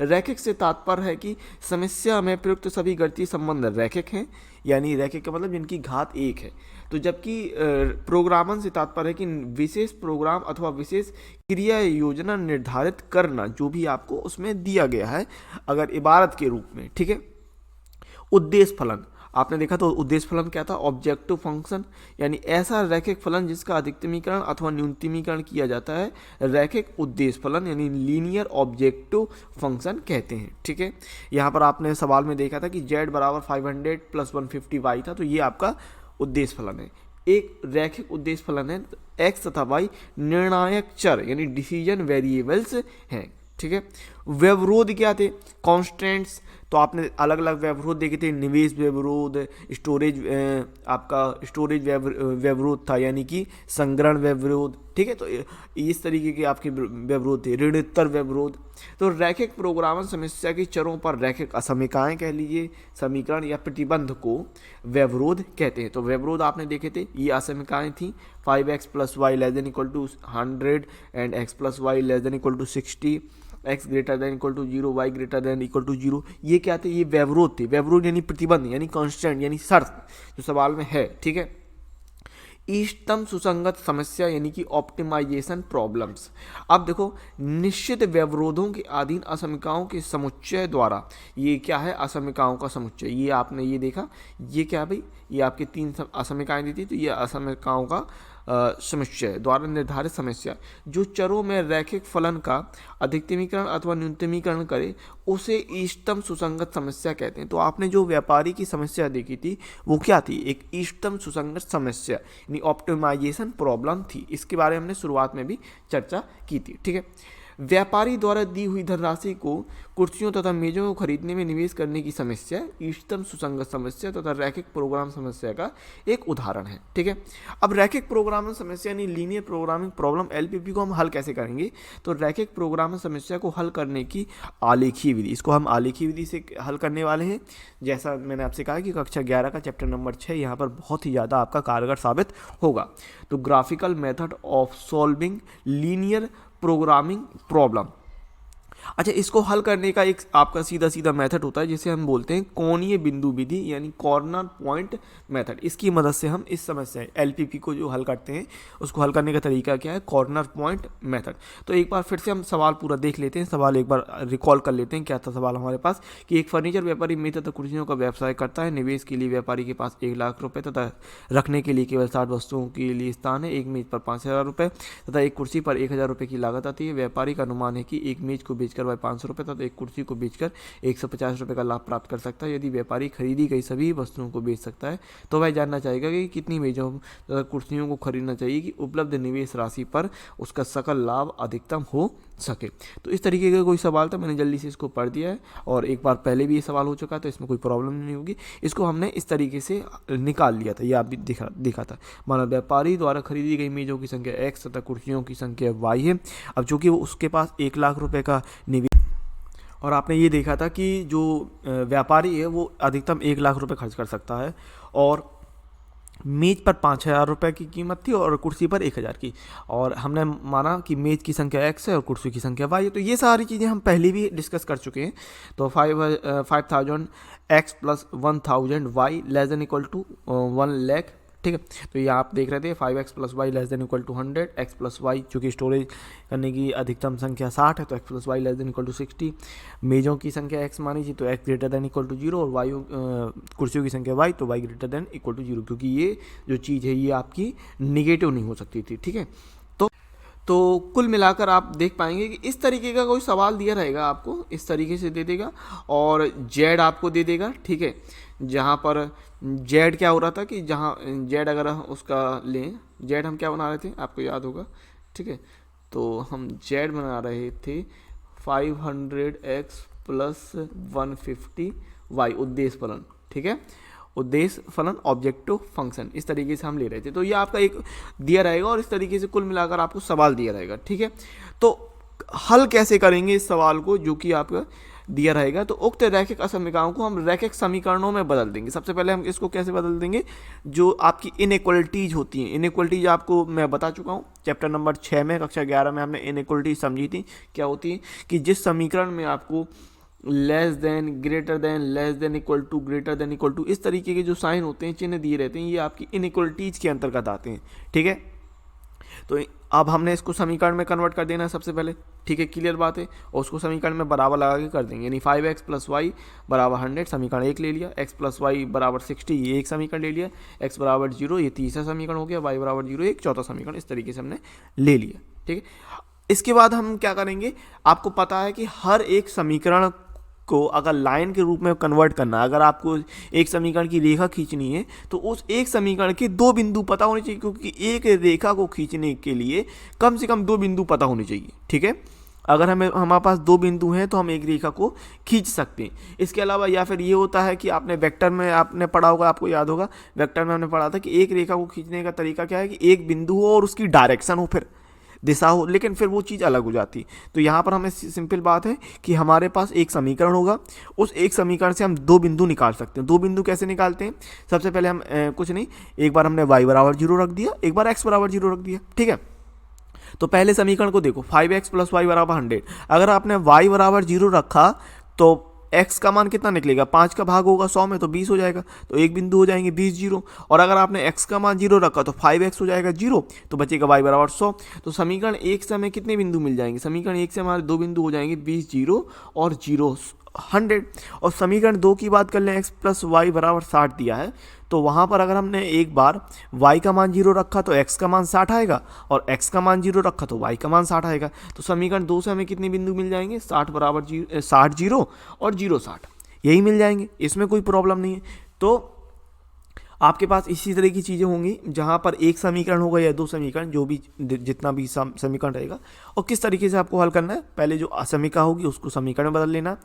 रैखिक से तात्पर्य है कि समस्या में प्रयुक्त सभी गणितीय संबंध रैखिक हैं, यानी रैखिक का मतलब जिनकी घात एक है। तो जबकि प्रोग्रामन से तात्पर्य है कि विशेष प्रोग्राम अथवा विशेष क्रिया योजना निर्धारित करना जो भी आपको उसमें दिया गया है, अगर इबारत के रूप में, ठीक है। उद्देश्य फलन आपने देखा तो उद्देश्य फलन क्या था, ऑब्जेक्टिव फंक्शन, यानी ऐसा रैखिक फलन जिसका अधिकतमीकरण अथवा न्यूनतमीकरण किया जाता है, रैखिक उद्देश्य फलन यानी लीनियर ऑब्जेक्टिव फंक्शन कहते हैं, ठीक है। यहाँ पर आपने सवाल में देखा था कि z बराबर 500 + 150y था, तो ये आपका उद्देश्य फलन है। एक रैखिक उद्देश्य फलन है, x तथा y निर्णायक चर यानी डिसीजन वेरिएबल्स हैं, ठीक है। व्यवरोध क्या थे, कॉन्स्टेंट्स, तो आपने अलग अलग व्यवरोध देखे थे, निवेश व्यवरोध, स्टोरेज आपका स्टोरेज व्यवरोध था, यानी कि संग्रहण व्यवरोध, ठीक है। तो इस तरीके के आपके व्यवरोध थे, ऋणोत्तर व्यवरोध। तो रैखिक प्रोग्रामन समस्या की चरों पर रैखिक असमीकाएं कह लीजिए, समीकरण या प्रतिबंध को व्यवरोध कहते हैं। तो व्यवरोध आपने देखे थे, ये असमीकाएं थी, 5x + y ≤ 100 and x + y ≤ 60, x > 0, y > 0। ये क्या थे, ये व्यवरोध थे। व्यवरोध यानी प्रतिबंध, यानी कांस्टेंट, यानी शर्त जो सवाल में है, ठीक है। इष्टतम सुसंगत समस्या यानी कि ऑप्टिमाइजेशन प्रॉब्लम्स। अब देखो, निश्चित व्यवरोधों के अधीन असमीकाओं के समुच्चय द्वारा, ये क्या है, असमीकाओं का समुच्चय, ये आपने ये देखा, ये क्या भाई, ये आपके 3 असमीकाएं दी थी, तो ये असमीकाओं का समुच्चय द्वारा निर्धारित समस्या जो चरों में रैखिक फलन का अधिकतमीकरण अथवा न्यूनतमीकरण करे उसे इष्टतम सुसंगत समस्या कहते हैं। तो आपने जो व्यापारी की समस्या देखी थी वो क्या थी, एक इष्टतम सुसंगत समस्या यानी ऑप्टिमाइजेशन प्रॉब्लम थी। इसके बारे में हमने शुरुआत में भी चर्चा की थी, ठीक है। व्यापारी द्वारा दी हुई धनराशि को कुर्सियों तथा मेजों को खरीदने में निवेश करने की समस्या इष्टतम सुसंगत समस्या तथा रैखिक प्रोग्राम समस्या का एक उदाहरण है, ठीक है। अब रैखिक प्रोग्राम समस्या यानी लीनियर प्रोग्रामिंग प्रॉब्लम एलपीपी को हम हल कैसे करेंगे, तो रैखिक प्रोग्राम समस्या को हल करने की आलेखीय विधि, इसको हम आलेखीय विधि से हल करने वाले हैं। जैसा मैंने आपसे कहा कि कक्षा 11 का चैप्टर नंबर 6 यहाँ पर बहुत ही ज़्यादा आपका कारगर साबित होगा। तो graphical method of solving linear programming problem. अच्छा, इसको हल करने का एक आपका सीधा सीधा मेथड होता है जिसे हम बोलते हैं कोणीय बिंदु विधि यानी कॉर्नर पॉइंट मेथड। इसकी मदद से हम इस समस्या एलपीपी को जो हल करते हैं उसको हल करने का तरीका क्या है, कॉर्नर पॉइंट मेथड। तो एक बार फिर से हम सवाल पूरा देख लेते हैं, सवाल एक बार रिकॉल कर लेते हैं। क्या था सवाल हमारे पास कि एक फर्नीचर व्यापारी मेज तथा कुर्सियों का व्यवसाय करता है। निवेश के लिए व्यापारी के पास 1 लाख रुपये तथा रखने के लिए केवल 60 वस्तुओं के लिए स्थान है। एक मेज पर 5,000 रुपये तथा एक कुर्सी पर 1,000 रुपये की लागत आती है। व्यापारी का अनुमान है कि एक मेज को बेचकर वह 500 रुपये तथा एक कुर्सी को बेचकर 150 रुपये का लाभ प्राप्त कर सकता है। यदि व्यापारी खरीदी गई सभी वस्तुओं को बेच सकता है तो वह जानना चाहेगा कि कितनी मेजों तथा कुर्सियों को खरीदना चाहिए कि उपलब्ध निवेश राशि पर उसका सकल लाभ अधिकतम हो सके। तो इस तरीके का कोई सवाल था, मैंने जल्दी से इसको पढ़ दिया है और एक बार पहले भी ये सवाल हो चुका है तो इसमें कोई प्रॉब्लम नहीं होगी। इसको हमने इस तरीके से निकाल लिया था, ये आप भी दिखा था। माना व्यापारी द्वारा खरीदी गई मेजों की संख्या x तथा कुर्सियों की संख्या y है। अब चूंकि वो उसके पास 1 लाख रुपए का निवेश और आपने ये देखा था कि जो व्यापारी है वो अधिकतम 1 लाख रुपए खर्च कर सकता है और मेज़ पर 5,000 रुपये की कीमत थी और कुर्सी पर 1,000 की, और हमने माना कि मेज़ की संख्या x है और कुर्सी की संख्या y है। तो ये सारी चीज़ें हम पहले भी डिस्कस कर चुके हैं। तो 5,000 x + 1,000 y ≤ 1 लाख, ठीक है। तो ये आप देख रहे थे 5x + y ≤ 100, x + y चूँकि स्टोरेज करने की अधिकतम संख्या 60 है तो x + y ≤ 60। मेजों की संख्या x मानी थी तो x > 0 और y कुर्सियों की संख्या y तो y > 0, क्योंकि ये जो चीज़ है ये आपकी निगेटिव नहीं हो सकती थी, ठीक है। तो कुल मिलाकर आप देख पाएंगे कि इस तरीके का कोई सवाल दिया रहेगा आपको, इस तरीके से दे देगा और z आपको दे देगा, ठीक है। जहाँ पर z क्या हो रहा था कि जहाँ z अगर उसका लें, z हम क्या बना रहे थे आपको याद होगा, ठीक है। तो हम z बना रहे थे 500x प्लस 150y उद्देश्य फलन, ठीक है, उद्देश्य फलन ऑब्जेक्टिव फंक्शन, इस तरीके से हम ले रहे थे। तो ये आपका एक दिया रहेगा और इस तरीके से कुल मिलाकर आपको सवाल दिया रहेगा, ठीक है। तो हल कैसे करेंगे इस सवाल को जो कि आपका दिया रहेगा, तो उक्त रैखिक असमीकरणों को हम रैखिक समीकरणों में बदल देंगे। सबसे पहले हम इसको कैसे बदल देंगे, जो आपकी इनइक्वलिटीज होती हैं, इनइक्वलिटीज आपको मैं बता चुका हूँ चैप्टर नंबर 6 में, कक्षा 11 में हमने इनइक्वलिटीज समझी थी। क्या होती है कि जिस समीकरण में आपको less than, greater than, less than equal to, greater than equal to, इस तरीके के जो साइन होते हैं, चिन्ह दिए रहते हैं, ये आपकी इनइक्वलिटीज के अंतर्गत आते हैं, ठीक है। तो अब हमने इसको समीकरण में कन्वर्ट कर देना है सबसे पहले, ठीक है, क्लियर बात है। और उसको समीकरण में बराबर लगा के कर देंगे, यानी 5x प्लस वाई बराबर 100, समीकरण 1 ले लिया, x प्लस वाई बराबर 60, ये एक समीकरण ले लिया, x बराबर 0, ये तीसरा समीकरण हो गया, y बराबर 0, एक चौथा समीकरण, इस तरीके से हमने ले लिया, ठीक है। इसके बाद हम क्या करेंगे, आपको पता है कि हर एक समीकरण को अगर लाइन के रूप में कन्वर्ट करना है, अगर आपको एक समीकरण की रेखा खींचनी है तो उस एक समीकरण के दो बिंदु पता होने चाहिए, क्योंकि एक रेखा को खींचने के लिए कम से कम दो बिंदु पता होने चाहिए, ठीक है। अगर हमारे पास दो बिंदु हैं तो हम एक रेखा को खींच सकते हैं। इसके अलावा या फिर ये होता है कि आपने वेक्टर में आपने पढ़ा होगा, आपको याद होगा, वेक्टर में हमने पढ़ा था कि एक रेखा को खींचने का तरीका क्या है कि एक बिंदु हो और उसकी डायरेक्शन हो, फिर दिशा हो, लेकिन फिर वो चीज़ अलग हो जाती। तो यहाँ पर हमें सिंपल बात है कि हमारे पास एक समीकरण होगा, उस एक समीकरण से हम दो बिंदु निकाल सकते हैं। दो बिंदु कैसे निकालते हैं, सबसे पहले हम कुछ नहीं, एक बार हमने y बराबर 0 रख दिया, एक बार x बराबर 0 रख दिया, ठीक है। तो पहले समीकरण को देखो, 5x प्लस वाई बराबर 100, अगर आपने y बराबर 0 रखा तो x का मान कितना निकलेगा, 5 का भाग होगा 100 में तो 20 हो जाएगा, तो एक बिंदु हो जाएंगे 20 0। और अगर आपने x का मान 0 रखा तो 5x हो जाएगा 0, तो बचेगा y बराबर 100। तो समीकरण 1 से हमें कितने बिंदु मिल जाएंगे, समीकरण 1 से हमारे दो बिंदु हो जाएंगे 20 0 और 0 100। और समीकरण 2 की बात कर लें, x प्लस वाई बराबर 60 दिया है, तो वहाँ पर अगर हमने एक बार y का मान 0 रखा तो x का मान 60 आएगा, और x का मान 0 रखा तो y का मान 60 आएगा। तो समीकरण 2 से हमें कितने बिंदु मिल जाएंगे, 60 बराबर 60 0 और 0 60, यही मिल जाएंगे, इसमें कोई प्रॉब्लम नहीं है। तो आपके पास इसी तरह की चीज़ें होंगी जहाँ पर एक समीकरण होगा या दो समीकरण, जो भी जितना भी समीकरण रहेगा, और किस तरीके से आपको हल करना है, पहले जो असमीका होगी उसको समीकरण में बदल लेना,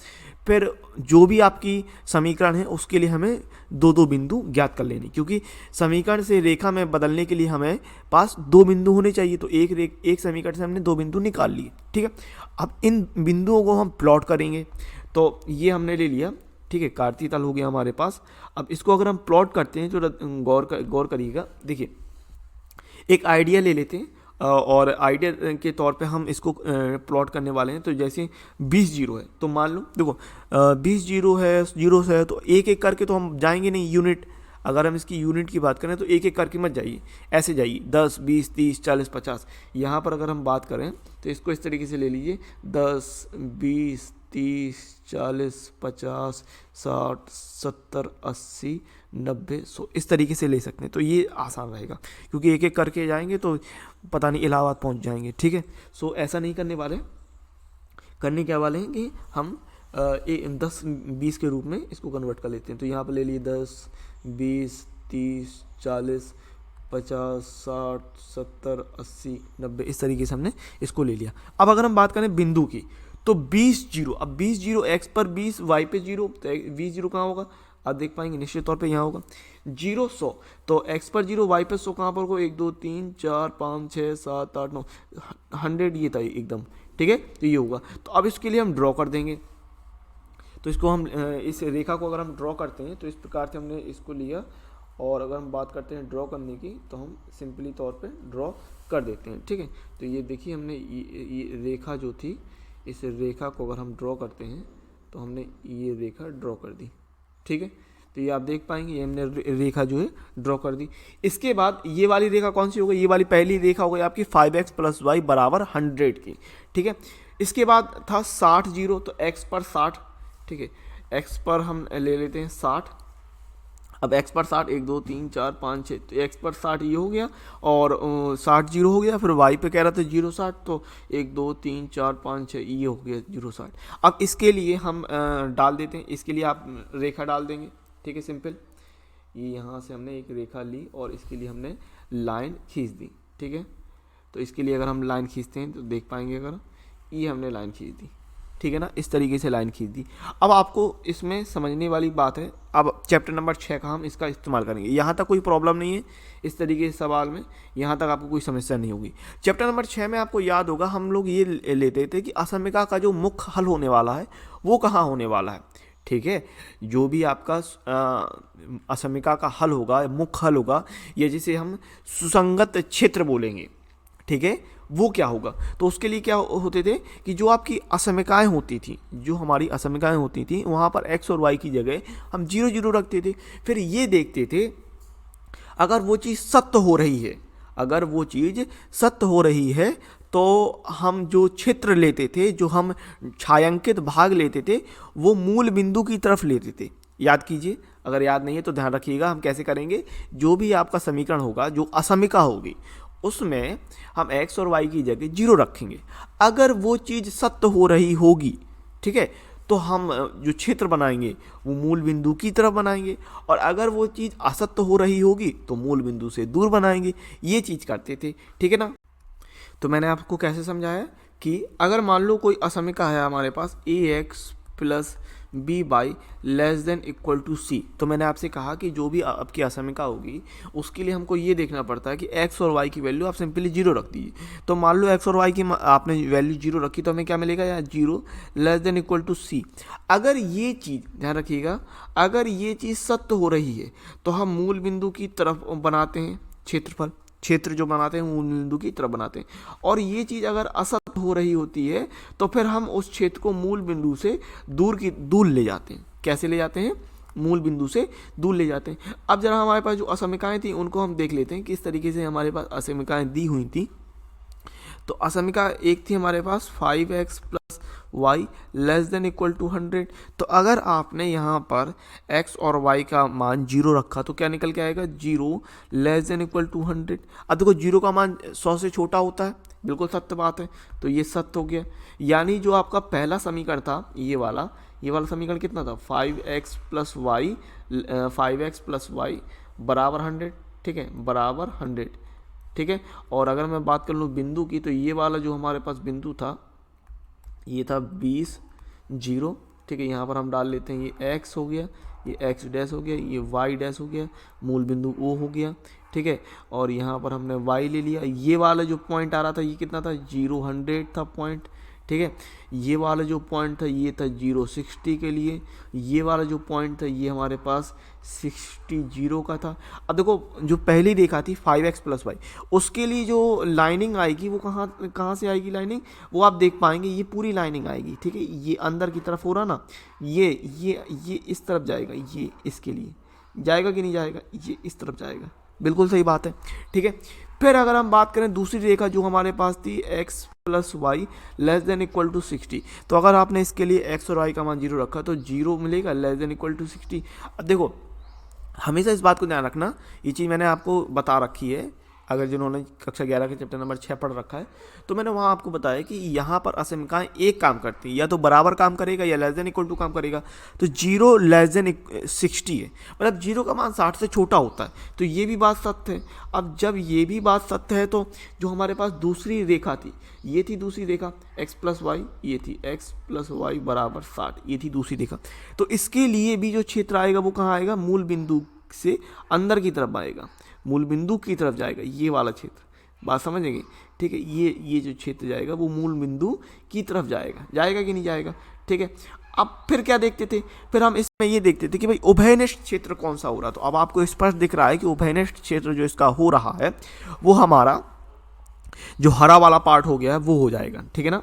फिर जो भी आपकी समीकरण है उसके लिए हमें दो दो बिंदु ज्ञात कर लेनी, क्योंकि समीकरण से रेखा में बदलने के लिए हमें पास दो बिंदु होने चाहिए। तो एक समीकरण से हमने दो बिंदु निकाल लिए, ठीक है। अब इन बिंदुओं को हम प्लॉट करेंगे, तो ये हमने ले लिया, ठीक है, कार्तीय तल हो गया हमारे पास। अब इसको अगर हम प्लॉट करते हैं तो गौर करिएगा, देखिए एक आइडिया ले लेते हैं और आइडिया के तौर पे हम इसको प्लॉट करने वाले हैं। तो जैसे 20 0 है, तो मान लो देखो 20 0 है, 0 से है, तो एक एक करके तो हम जाएंगे नहीं यूनिट। अगर हम इसकी यूनिट की बात करें तो एक एक करके मत जाइए, ऐसे जाइए 10 20 30 40 50। यहाँ पर अगर हम बात करें तो इसको इस तरीके से ले लीजिए, 10 20 30 40 50 60 70 80 90 100, इस तरीके से ले सकते हैं। तो ये आसान रहेगा, क्योंकि एक एक करके जाएंगे तो पता नहीं इलाहाबाद पहुंच जाएंगे, ठीक है। सो ऐसा नहीं करने वाले, करने क्या वाले हैं कि हम 10 20 के रूप में इसको कन्वर्ट कर लेते हैं। तो यहाँ पर ले लिए 10 20 30 40 50 60 70 80 90, इस तरीके से हमने इसको ले लिया। अब अगर हम बात करें बिंदु की, तो 20 0, अब 20 0 x पर 20 y पे 0, तो 20 0 कहाँ होगा, आप देख पाएंगे निश्चित तौर पे यहाँ होगा। 0 100, तो x पर 0 y पर 100 कहाँ पर होगा, 1 2 3 4 5 6 7 8 9 100, ये था एकदम, ठीक है। तो ये होगा। तो अब इसके लिए हम ड्रॉ कर देंगे, तो इसको हम इस रेखा को अगर हम ड्रॉ करते हैं तो इस प्रकार से हमने इसको लिया। और अगर हम बात करते हैं ड्रॉ करने की, तो हम सिंपली तौर पे ड्रॉ कर देते हैं, ठीक है। तो ये देखिए हमने ये रेखा जो थी, इस रेखा को अगर हम ड्रॉ करते हैं तो हमने ये रेखा ड्रॉ कर दी, ठीक है। तो ये आप देख पाएंगे, ये हमने रेखा जो है ड्रॉ कर दी। इसके बाद ये वाली रेखा कौन सी हो गई, ये वाली पहली रेखा हो गई आपकी 5x प्लस वाई बराबर 100 की, ठीक है। इसके बाद था 60 0, तो x पर 60, ठीक है, x पर हम ले लेते हैं 60। अब x पर 60, 1 2 3 4 5 6, तो x पर 60 ये हो गया, और 60 0 हो गया। फिर y पे कह रहा था 0 60, तो 1 2 3 4 5 6 ये हो गया 0 60। अब इसके लिए हम डाल देते हैं, इसके लिए आप रेखा डाल देंगे, ठीक है, सिंपल। ये यहाँ से हमने एक रेखा ली और इसके लिए हमने लाइन खींच दी, ठीक है। तो इसके लिए अगर हम लाइन खींचते हैं तो देख पाएंगे, अगर ये हमने लाइन खींच दी, ठीक है ना, इस तरीके से लाइन खींच दी। अब आपको इसमें समझने वाली बात है, अब चैप्टर नंबर 6 का हम इसका इस्तेमाल करेंगे। यहाँ तक कोई प्रॉब्लम नहीं है इस तरीके से सवाल में, यहाँ तक आपको कोई समस्या नहीं होगी। चैप्टर नंबर 6 में आपको याद होगा हम लोग ये लेते थे कि असमिका का जो मुख्य हल होने वाला है वो कहाँ होने वाला है, ठीक है। जो भी आपका असमिका का हल होगा, मुख्य हल होगा, या जिसे हम सुसंगत क्षेत्र बोलेंगे, ठीक है, वो क्या होगा। तो उसके लिए क्या होते थे कि जो आपकी असमिकाएं होती थी, जो हमारी असमिकाएं होती थी, वहाँ पर एक्स और वाई की जगह हम 0 0 रखते थे। फिर ये देखते थे अगर वो चीज़ सत्य हो रही है, अगर वो चीज़ सत्य हो रही है तो हम जो क्षेत्र लेते थे, जो हम छायांकित भाग लेते थे, वो मूल बिंदु की तरफ लेते थे। याद कीजिए, अगर याद नहीं है तो ध्यान रखिएगा हम कैसे करेंगे। जो भी आपका समीकरण होगा, जो असमिका होगी, उसमें हम x और y की जगह 0 रखेंगे। अगर वो चीज़ सत्य हो रही होगी, ठीक है, तो हम जो क्षेत्र बनाएंगे वो मूल बिंदु की तरफ बनाएंगे, और अगर वो चीज़ असत्य हो रही होगी तो मूल बिंदु से दूर बनाएंगे। ये चीज़ करते थे, ठीक है ना। तो मैंने आपको कैसे समझाया कि अगर मान लो कोई असमिका है हमारे पास ax plus B by less than equal to C, तो मैंने आपसे कहा कि जो भी आपकी असमिका होगी उसके लिए हमको ये देखना पड़ता है कि x और y की वैल्यू आप सिंपली 0 रख दीजिए। तो मान लो x और y की आपने वैल्यू 0 रखी तो हमें क्या मिलेगा यार, 0 लेस देन इक्वल टू सी। अगर ये चीज़, ध्यान रखिएगा, अगर ये चीज़ सत्य हो रही है तो हम मूल बिंदु की तरफ बनाते हैं क्षेत्रफल, क्षेत्र जो बनाते हैं मूल बिंदु की तरफ बनाते हैं। और ये चीज़ अगर असत्य हो रही होती है तो फिर हम उस क्षेत्र को मूल बिंदु से दूर ले जाते हैं। कैसे ले जाते हैं, मूल बिंदु से दूर ले जाते हैं। अब जरा हमारे पास जो असमिकाएं थी उनको हम देख लेते हैं किस तरीके से हमारे पास असमिकाएं दी हुई थी। तो असमिका एक थी हमारे पास 5x plus Y less than equal to 100। तो अगर आपने यहाँ पर x और y का मान 0 रखा तो क्या निकल के आएगा, 0 लेस देन इक्वल टू 100। अब देखो 0 का मान 100 से छोटा होता है, बिल्कुल सत्य बात है, तो ये सत्य हो गया। यानी जो आपका पहला समीकरण था ये वाला समीकरण कितना था, 5x प्लस वाई बराबर 100, ठीक है, बराबर 100, ठीक है। और अगर मैं बात कर लूँ बिंदु की, तो ये वाला जो हमारे पास बिंदु था ये था 20 0, ठीक है। यहाँ पर हम डाल लेते हैं ये x हो गया, ये x डैश हो गया, ये y डैश हो गया, मूल बिंदु O हो गया, ठीक है। और यहाँ पर हमने y ले लिया। ये वाला जो पॉइंट आ रहा था ये कितना था, 0 100 था पॉइंट, ठीक है। ये वाला जो पॉइंट था ये था 0 60 के लिए, ये वाला जो पॉइंट था ये हमारे पास 60 0 का था। अब देखो जो पहली रेखा थी 5x प्लस वाई, उसके लिए जो लाइनिंग आएगी वो कहाँ से आएगी लाइनिंग, वो आप देख पाएंगे, ये पूरी लाइनिंग आएगी, ठीक है। ये अंदर की तरफ हो रहा ना, ये इस तरफ जाएगा, ये इसके लिए जाएगा कि नहीं जाएगा, ये इस तरफ जाएगा, बिल्कुल सही बात है, ठीक है। फिर अगर हम बात करें दूसरी रेखा जो हमारे पास थी x plus Y less than equal to 60, तो अगर आपने इसके लिए x और y का मान 0 रखा तो 0 मिलेगा लेस देन इक्वल टू 60। अब देखो हमेशा इस बात को ध्यान रखना, ये चीज़ मैंने आपको बता रखी है, अगर जिन्होंने कक्षा 11 के चैप्टर नंबर 6 पढ़ रखा है तो मैंने वहाँ आपको बताया कि यहाँ पर असमिकाएं एक काम करती है, या तो बराबर काम करेगा या लेस देन इक्वल टू काम करेगा। तो 0 लेस देन 60 है, मतलब 0 का मान 60 से छोटा होता है, तो ये भी बात सत्य है। अब जब ये भी बात सत्य है तो जो हमारे पास दूसरी रेखा थी, ये थी दूसरी रेखा x प्लस वाई, ये थी x प्लस वाई बराबर 60, ये थी दूसरी रेखा। तो इसके लिए भी जो क्षेत्र आएगा वो कहाँ आएगा, मूल बिंदु से अंदर की तरफ आएगा, मूल बिंदु की तरफ जाएगा, ये वाला क्षेत्र, बात समझेंगे, ठीक है। ये जो क्षेत्र जाएगा वो मूल बिंदु की तरफ जाएगा कि नहीं जाएगा, ठीक है। अब फिर क्या देखते थे, फिर हम इसमें ये देखते थे कि भाई उभयनिष्ठ क्षेत्र कौन सा हो रहा। तो अब आपको स्पष्ट दिख रहा है कि उभयनिष्ठ क्षेत्र जो इसका हो रहा है वो हमारा जो हरा वाला पार्ट हो गया है वो हो जाएगा, ठीक है ना,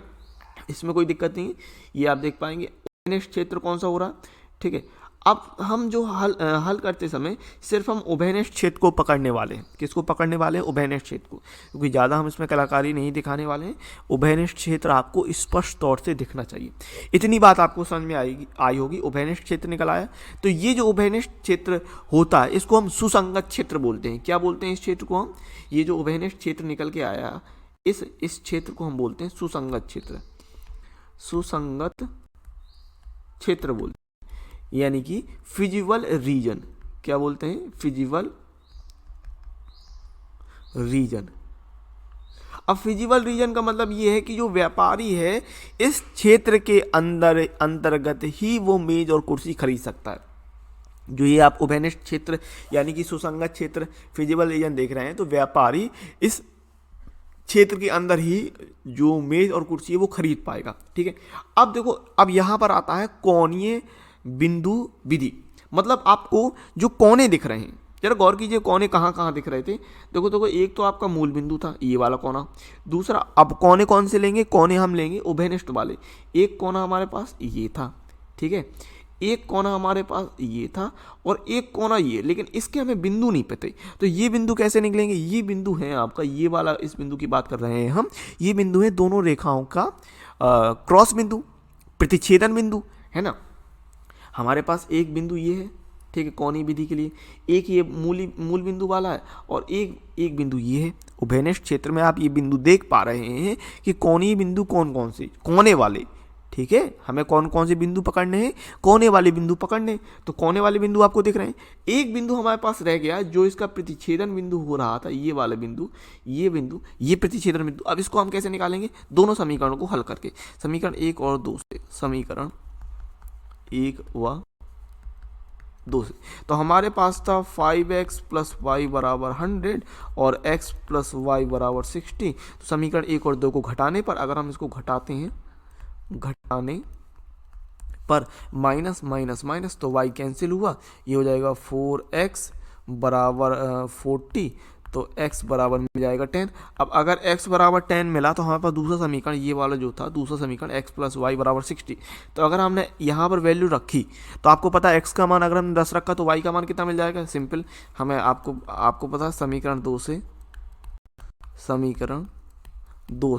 इसमें कोई दिक्कत नहीं है, ये आप देख पाएंगे उभयनिष्ठ क्षेत्र कौन सा हो रहा है, ठीक है। अब हम जो हल करते समय सिर्फ हम उभयनिष्ठ क्षेत्र को पकड़ने वाले हैं। किसको पकड़ने वाले हैं, उभयनिष्ठ क्षेत्र को, क्योंकि ज़्यादा हम इसमें कलाकारी नहीं दिखाने वाले हैं। उभयनिष्ठ क्षेत्र आपको स्पष्ट तौर से दिखना चाहिए, इतनी बात आपको समझ में आई होगी। उभयनिष्ठ क्षेत्र निकल आया, तो ये जो उभयनिष्ठ क्षेत्र होता है इसको हम सुसंगत क्षेत्र बोलते हैं। क्या बोलते हैं इस क्षेत्र को हम, ये जो उभयनिष्ठ क्षेत्र निकल के आया इस क्षेत्र को हम बोलते हैं सुसंगत क्षेत्र, सुसंगत क्षेत्र बोलते हैं, यानी कि फिजिबल रीजन। क्या बोलते हैं, फिजिबल रीजन। अब फिजिबल रीजन का मतलब ये है कि जो व्यापारी है इस क्षेत्र के अंदर अंतर्गत ही वो मेज और कुर्सी खरीद सकता है। जो ये आप उभयनिष्ठ क्षेत्र यानी कि सुसंगत क्षेत्र फिजिबल रीजन देख रहे हैं, तो व्यापारी इस क्षेत्र के अंदर ही जो मेज और कुर्सी है वो खरीद पाएगा। ठीक है, अब देखो, अब यहाँ पर आता है कोणीय बिंदु विधि। मतलब आपको जो कोने दिख रहे हैं, जरा गौर कीजिए कोने कहाँ कहाँ दिख रहे थे। देखो देखो, एक तो आपका मूल बिंदु था ये वाला कोना, दूसरा अब कोने कौन से लेंगे, कोने हम लेंगे उभयनिष्ठ वाले। एक कोना हमारे पास ये था, ठीक है, एक कोना हमारे पास ये था और एक कोना ये, लेकिन इसके हमें बिंदु नहीं पते। तो ये बिंदु कैसे निकलेंगे, ये बिंदु है आपका ये वाला, इस बिंदु की बात कर रहे हैं हम, ये बिंदु है दोनों रेखाओं का क्रॉस बिंदु, प्रतिच्छेदन बिंदु, है ना। हमारे पास एक बिंदु ये है, ठीक है, कोणीय विधि के लिए एक ये मूल बिंदु वाला है और एक बिंदु ये है। उभयनिष्ठ क्षेत्र में आप ये बिंदु देख पा रहे हैं कि कोणीय बिंदु कौन कौन से, कोने वाले, ठीक है, हमें कौन कौन से बिंदु पकड़ने हैं, कोने वाले बिंदु पकड़ने। तो कोने वाले बिंदु आपको दिख रहे हैं। एक बिंदु हमारे पास रह गया जो इसका प्रतिच्छेदन बिंदु हो रहा था, ये वाला बिंदु, ये प्रतिच्छेदन बिंदु। अब इसको हम कैसे निकालेंगे, दोनों समीकरणों को हल करके, समीकरण 1 और 2 से, समीकरण 1 व 2 से। तो हमारे पास था 5x + y = 100 और x + y = 60। तो समीकरण 1 और 2 को घटाने पर, अगर हम इसको घटाते हैं, घटाने पर माइनस माइनस माइनस तो y कैंसिल हुआ, ये हो जाएगा 4x = 40, तो x बराबर मिल जाएगा 10। अब अगर x बराबर 10 मिला तो हमारे पास दूसरा समीकरण ये वाला जो था, दूसरा समीकरण x + y = 60। तो अगर हमने यहाँ पर वैल्यू रखी तो आपको पता है x का मान अगर हमने 10 रखा तो y का मान कितना मिल जाएगा, सिंपल, हमें आपको पता है समीकरण 2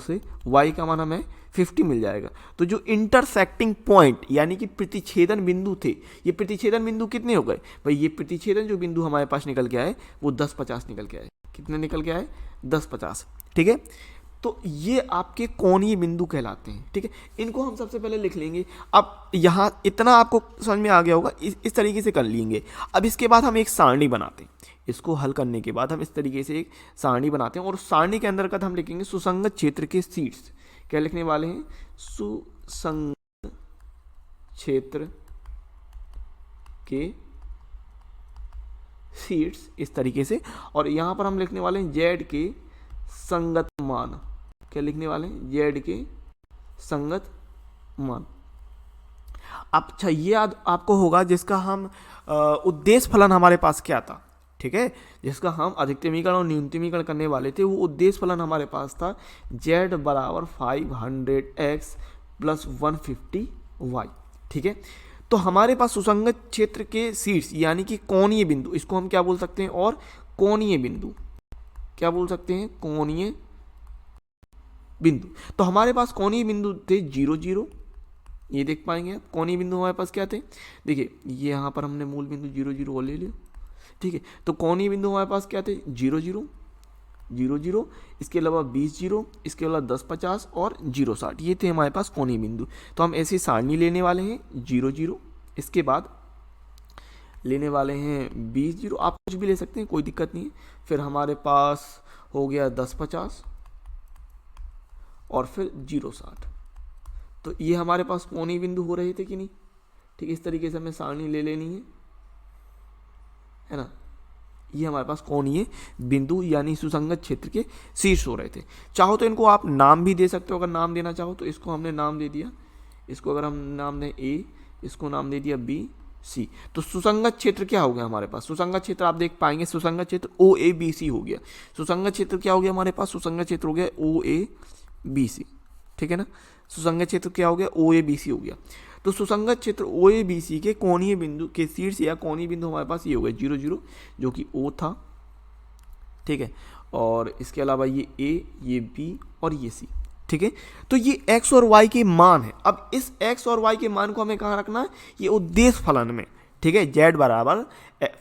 से y का मान हमें 50 मिल जाएगा। तो जो इंटरसेक्टिंग पॉइंट यानी कि प्रतिच्छेदन बिंदु थे, ये प्रतिच्छेदन बिंदु कितने हो गए भाई, ये प्रतिच्छेदन जो बिंदु हमारे पास निकल के आए वो 10-50 निकल के आए। कितने निकल के आए, 10-50, ठीक है। तो ये आपके कोणीय बिंदु कहलाते हैं, ठीक है। इनको हम सबसे पहले लिख लेंगे। अब यहाँ इतना आपको समझ में आ गया होगा, इस तरीके से कर लेंगे। अब इसके बाद हम एक सारणी बनाते हैं, इसको हल करने के बाद हम इस तरीके से एक सारणी बनाते हैं और सारणी के अंतर्गत हम लिखेंगे सुसंगत क्षेत्र के शीर्ष। क्या लिखने वाले हैं, सुसंगत क्षेत्र के शीर्ष, इस तरीके से। और यहाँ पर हम लिखने वाले हैं z के संगत मान। क्या लिखने वाले हैं, z के संगत मान। अब अच्छा, ये याद आपको होगा जिसका हम उद्देश्य फलन हमारे पास क्या था, ठीक है, जिसका हम अधिकतमीकरण और न्यूनतमीकरण करने वाले थे, वो उद्देश्य फलन हमारे पास था z = 500x + 150y, ठीक है। तो हमारे पास सुसंगत क्षेत्र के शीर्ष यानी कि कोणीय बिंदु, इसको हम क्या बोल सकते हैं, और कोणीय बिंदु क्या बोल सकते हैं, कोणीय बिंदु। तो हमारे पास कोणीय बिंदु थे 0 0, ये देख पाएंगे आप। कोणीय बिंदु हमारे पास क्या थे, देखिए ये यहाँ पर हमने मूल बिंदु 0 0 ले लिया, ठीक है। तो कोणीय बिंदु हमारे पास क्या थे, 0 0 0 0, इसके अलावा 20 0, इसके अलावा 10 50 और 0 60, ये थे हमारे पास कोणीय बिंदु। तो हम ऐसी सारणी लेने वाले हैं 0 0, इसके बाद लेने वाले हैं 20 0, आप कुछ भी ले सकते हैं, कोई दिक्कत नहीं है। फिर हमारे पास हो गया 10 50 और फिर 0 60। तो ये हमारे पास कोणीय बिंदु हो रहे थे कि नहीं, ठीक, इस तरीके से हमें सारणी ले लेनी है ना। ये हमारे पास कोणीय बिंदु यानी सुसंगत क्षेत्र के शीर्ष हो रहे थे। चाहो तो इनको आप नाम भी दे सकते हो, अगर नाम देना चाहो तो। इसको हमने नाम दे दिया, इसको अगर हम नाम दें A, इसको नाम दे दिया B C। तो सुसंगत क्षेत्र क्या हो गया हमारे पास, सुसंगत क्षेत्र आप देख पाएंगे, सुसंगत क्षेत्र OABC हो गया। सुसंगत क्षेत्र क्या हो गया हमारे पास, सुसंगत क्षेत्र हो गया OABC, ठीक है ना। सुसंगत क्षेत्र क्या हो गया, OABC हो गया। तो सुसंगत क्षेत्र OABC के कोणीय बिंदु के शीर्ष या कोणीय बिंदु हमारे पास ये हो गए 0 0, जो कि O था, ठीक है। और इसके अलावा ये A, ये B और ये C, ठीक है। तो ये x और y के मान है। अब इस x और y के मान को हमें कहाँ रखना है, ये उद्देश्य फलन में, ठीक है। z =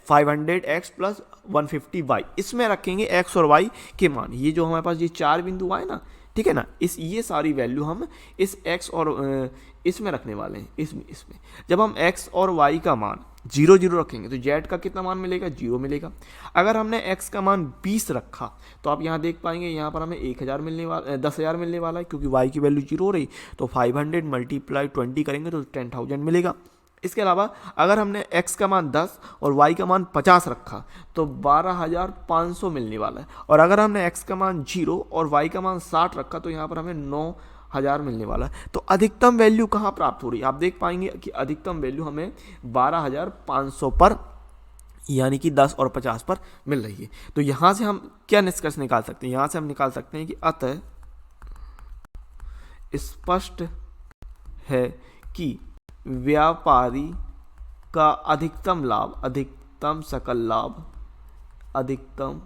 500x + 150y, इसमें रखेंगे x और y के मान। ये जो हमारे पास ये 4 बिंदु आए ना, ठीक है ना, ये सारी वैल्यू हम इस x और इसमें रखने वाले हैं, इसमें जब हम x और y का मान जीरो जीरो रखेंगे तो जेड का कितना मान मिलेगा, जीरो मिलेगा। अगर हमने एक्स का मान 20 रखा तो आप यहाँ देख पाएंगे यहाँ पर हमें 1000 मिलने वाला 10,000 मिलने वाला है, क्योंकि वाई की वैल्यू जीरो हो रही। तो 500 मल्टीप्लाई 20 करेंगे तो 10,000 मिलेगा। इसके अलावा अगर हमने x का मान 10 और y का मान 50 रखा तो 12,500 मिलने वाला है। और अगर हमने x का मान 0 और y का मान 60 रखा तो यहाँ पर हमें 9,000 मिलने वाला है। तो अधिकतम वैल्यू कहाँ प्राप्त हो रही है, आप देख पाएंगे कि अधिकतम वैल्यू हमें 12,500 पर, यानी कि 10 और 50 पर मिल रही है। तो यहाँ से हम क्या निष्कर्ष निकाल सकते हैं, यहाँ से हम निकाल सकते हैं कि अतः स्पष्ट है कि व्यापारी का अधिकतम लाभ, अधिकतम सकल लाभ, अधिकतम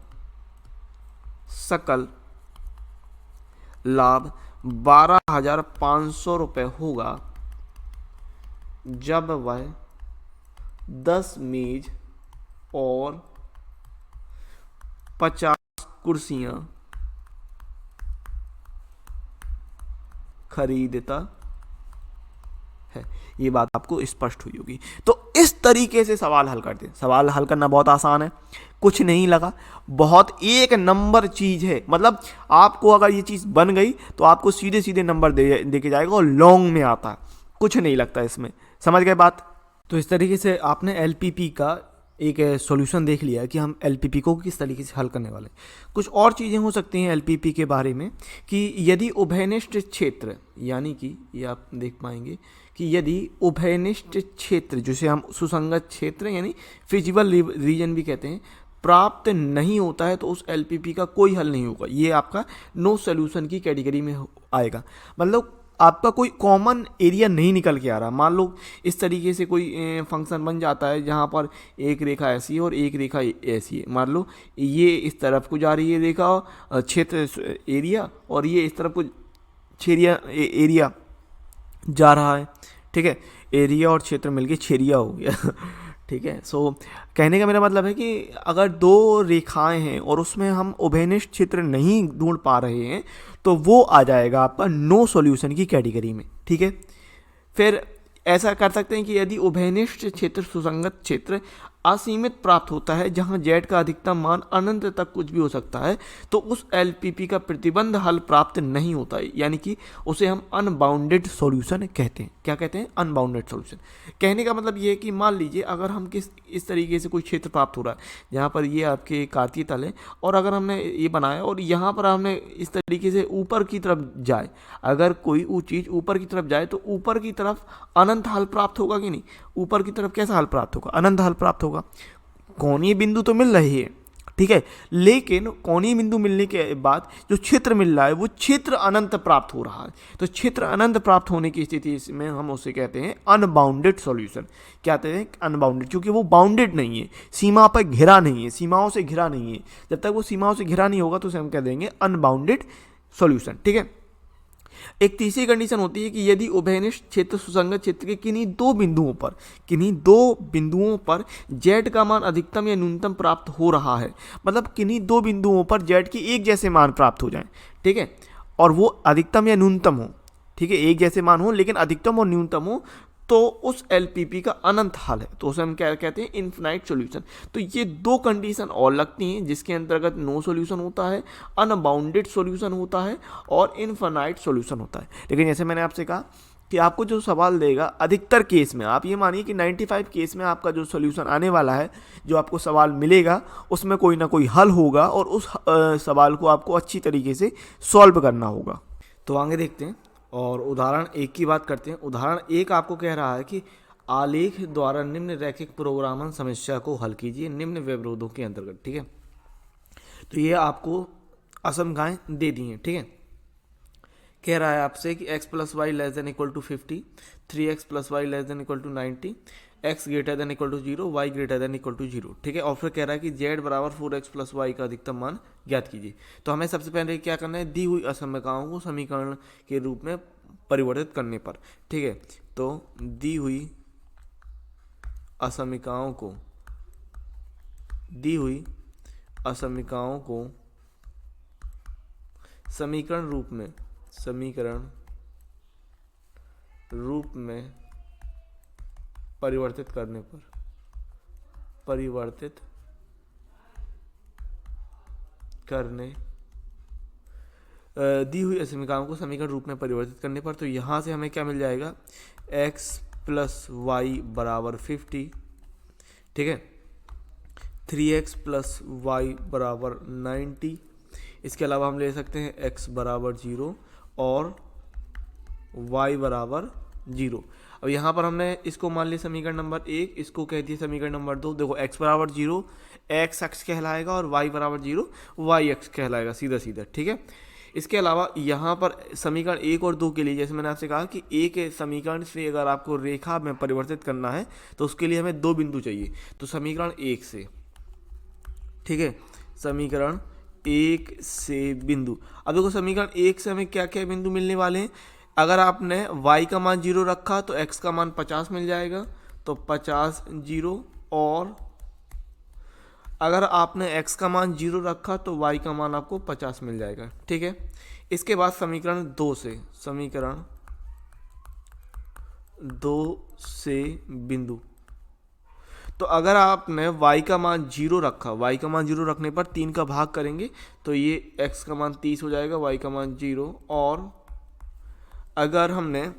सकल लाभ 12,500 रुपये होगा जब वह 10 मेज और 50 कुर्सियां खरीदता है। ये बात आपको स्पष्ट हुई होगी। तो इस तरीके से सवाल हल करते हैं। सवाल हल करना बहुत आसान है, कुछ नहीं लगा, बहुत एक नंबर चीज है। मतलब आपको अगर ये चीज बन गई तो आपको सीधे सीधे नंबर दे के जाएगा और लॉन्ग में आता है, कुछ नहीं लगता इसमें। समझ गए बात। तो इस तरीके से आपने एलपीपी का एक सॉल्यूशन देख लिया कि हम एलपीपी को किस तरीके से हल करने वाले। कुछ और चीज़ें हो सकती हैं एलपीपी के बारे में कि यदि उभयनिष्ठ क्षेत्र, यानी कि ये आप देख पाएंगे कि यदि उभयनिष्ठ क्षेत्र, जिसे हम सुसंगत क्षेत्र यानी फिजिबल रीजन भी कहते हैं, प्राप्त नहीं होता है तो उस एलपीपी का कोई हल नहीं होगा। ये आपका नो सॉल्यूशन की कैटेगरी में आएगा। मतलब आपका कोई कॉमन एरिया नहीं निकल के आ रहा। मान लो इस तरीके से कोई फंक्शन बन जाता है जहाँ पर एक रेखा ऐसी है और एक रेखा ऐसी है। मान लो ये इस तरफ को जा रही है रेखा क्षेत्र एरिया, और ये इस तरफ को एरिया जा रहा है। ठीक है, एरिया और क्षेत्र मिलके छेरिया हो गया। ठीक है, सो कहने का मेरा मतलब है कि अगर दो रेखाएं हैं और उसमें हम उभयनिष्ठ क्षेत्र नहीं ढूंढ पा रहे हैं तो वो आ जाएगा आपका नो सॉल्यूशन की कैटेगरी में। ठीक है, फिर ऐसा कर सकते हैं कि यदि उभयनिष्ठ क्षेत्र सुसंगत क्षेत्र असीमित प्राप्त होता है, जहां जेड का अधिकतम मान अनंत तक कुछ भी हो सकता है, तो उस एलपीपी का प्रतिबंध हल प्राप्त नहीं होता है, यानी कि उसे हम अनबाउंडेड सॉल्यूशन कहते हैं। क्या कहते हैं? Unbounded solution. कहने का मतलब ये है कि मान लीजिए अगर हम इस तरीके से कोई क्षेत्र प्राप्त हो रहा है जहाँ पर ये आपके कार्तीय तल है, और अगर हमने ये बनाया और यहाँ पर हमने इस तरीके से ऊपर की तरफ जाए, अगर कोई चीज़ ऊपर की तरफ जाए तो ऊपर की तरफ अनंत हल प्राप्त होगा कि नहीं? ऊपर की तरफ कैसा हल प्राप्त होगा? अनंत हल प्राप्त होगा। कोणीय बिंदु तो मिल रही है, ठीक है, लेकिन कोणीय बिंदु मिलने के बाद जो क्षेत्र मिल रहा है वो क्षेत्र अनंत प्राप्त हो रहा है। तो क्षेत्र अनंत प्राप्त होने की स्थिति में हम उसे कहते हैं अनबाउंडेड सॉल्यूशन। क्या कहते हैं? अनबाउंडेड, क्योंकि वो बाउंडेड नहीं है, सीमा पर घिरा नहीं है, सीमाओं से घिरा नहीं है। जब तक वो सीमाओं से घिरा नहीं होगा तो उसे हम कह देंगे अनबाउंडेड सॉल्यूशन। ठीक है, एक तीसरी कंडीशन होती है कि यदि उभयनिष्ठ क्षेत्र सुसंगत क्षेत्र के किन्हीं दो बिंदुओं पर जेड का मान अधिकतम या न्यूनतम प्राप्त हो रहा है, मतलब किन्हीं दो बिंदुओं पर जेड के एक जैसे मान प्राप्त हो जाएं, ठीक है, और वो अधिकतम या न्यूनतम हो, ठीक है, एक जैसे मान हो लेकिन अधिकतम और न्यूनतम हो, तो उस एलपीपी का अनंत हल है, तो उसे हम क्या कहते हैं? Infinite solution. तो ये दो कंडीशन और लगती हैं जिसके अंतर्गत नो सॉल्यूशन होता है, अनबाउंडेड सॉल्यूशन होता है और इन्फिनाइट सॉल्यूशन होता है। लेकिन जैसे मैंने आपसे कहा कि आपको जो सवाल देगा अधिकतर केस में, आप ये मानिए कि 95 केस में आपका जो सॉल्यूशन आने वाला है, जो आपको सवाल मिलेगा उसमें कोई ना कोई हल होगा और उस सवाल को आपको अच्छी तरीके से सॉल्व करना होगा। तो आगे देखते हैं और उदाहरण एक की बात करते हैं। उदाहरण एक आपको कह रहा है कि आलेख द्वारा निम्न रैखिक प्रोग्रामन समस्या को हल कीजिए निम्न व्यवरोधों के अंतर्गत। ठीक है, तो ये आपको असमगाएं दे दी हैं। ठीक है, कह रहा है आपसे कि x plus Y less than equal to 50, 3x plus Y less than equal to 90, x greater than equal to 0, y greater than equal to 0। ठीक है, और फिर कह रहा है कि z बराबर 4x प्लस वाई का अधिकतम मान ज्ञात कीजिए। तो हमें सबसे पहले क्या करना है? दी हुई असमगाओं को समीकरण के रूप में परिवर्तित करने पर। ठीक है, तो दी हुई असमीकरणों को समीकरण रूप में परिवर्तित करने पर परिवर्तित करने दी हुई समीकरणों को समीकरण रूप में परिवर्तित करने पर, तो यहाँ से हमें क्या मिल जाएगा, x प्लस वाई बराबर 50, ठीक है, 3x प्लस वाई बराबर 90। इसके अलावा हम ले सकते हैं x बराबर 0 और y बराबर 0। अब यहाँ पर हमने इसको मान लिया समीकरण नंबर 1, इसको कह दिया समीकरण नंबर 2। देखो x बराबर 0 x अक्ष कहलाएगा और y बराबर 0 y अक्ष कहलाएगा, सीधा सीधा, ठीक है। इसके अलावा यहाँ पर समीकरण 1 और 2 के लिए, जैसे मैंने आपसे कहा कि एक समीकरण से अगर आपको रेखा में परिवर्तित करना है तो उसके लिए हमें 2 बिंदु चाहिए। तो समीकरण 1 से, ठीक है, समीकरण 1 से बिंदु। अब देखो समीकरण 1 से हमें क्या क्या बिंदु मिलने वाले हैं। अगर आपने y का मान 0 रखा तो x का मान 50 मिल जाएगा, तो 50 0, और अगर आपने x का मान 0 रखा तो y का मान आपको 50 मिल जाएगा, ठीक है। इसके बाद समीकरण 2 से, समीकरण 2 से बिंदु। तो अगर आपने y का मान 0 रखा, y का मान 0 रखने पर 3 का भाग करेंगे तो ये x का मान 30 हो जाएगा, y का मान 0, और अगर हमने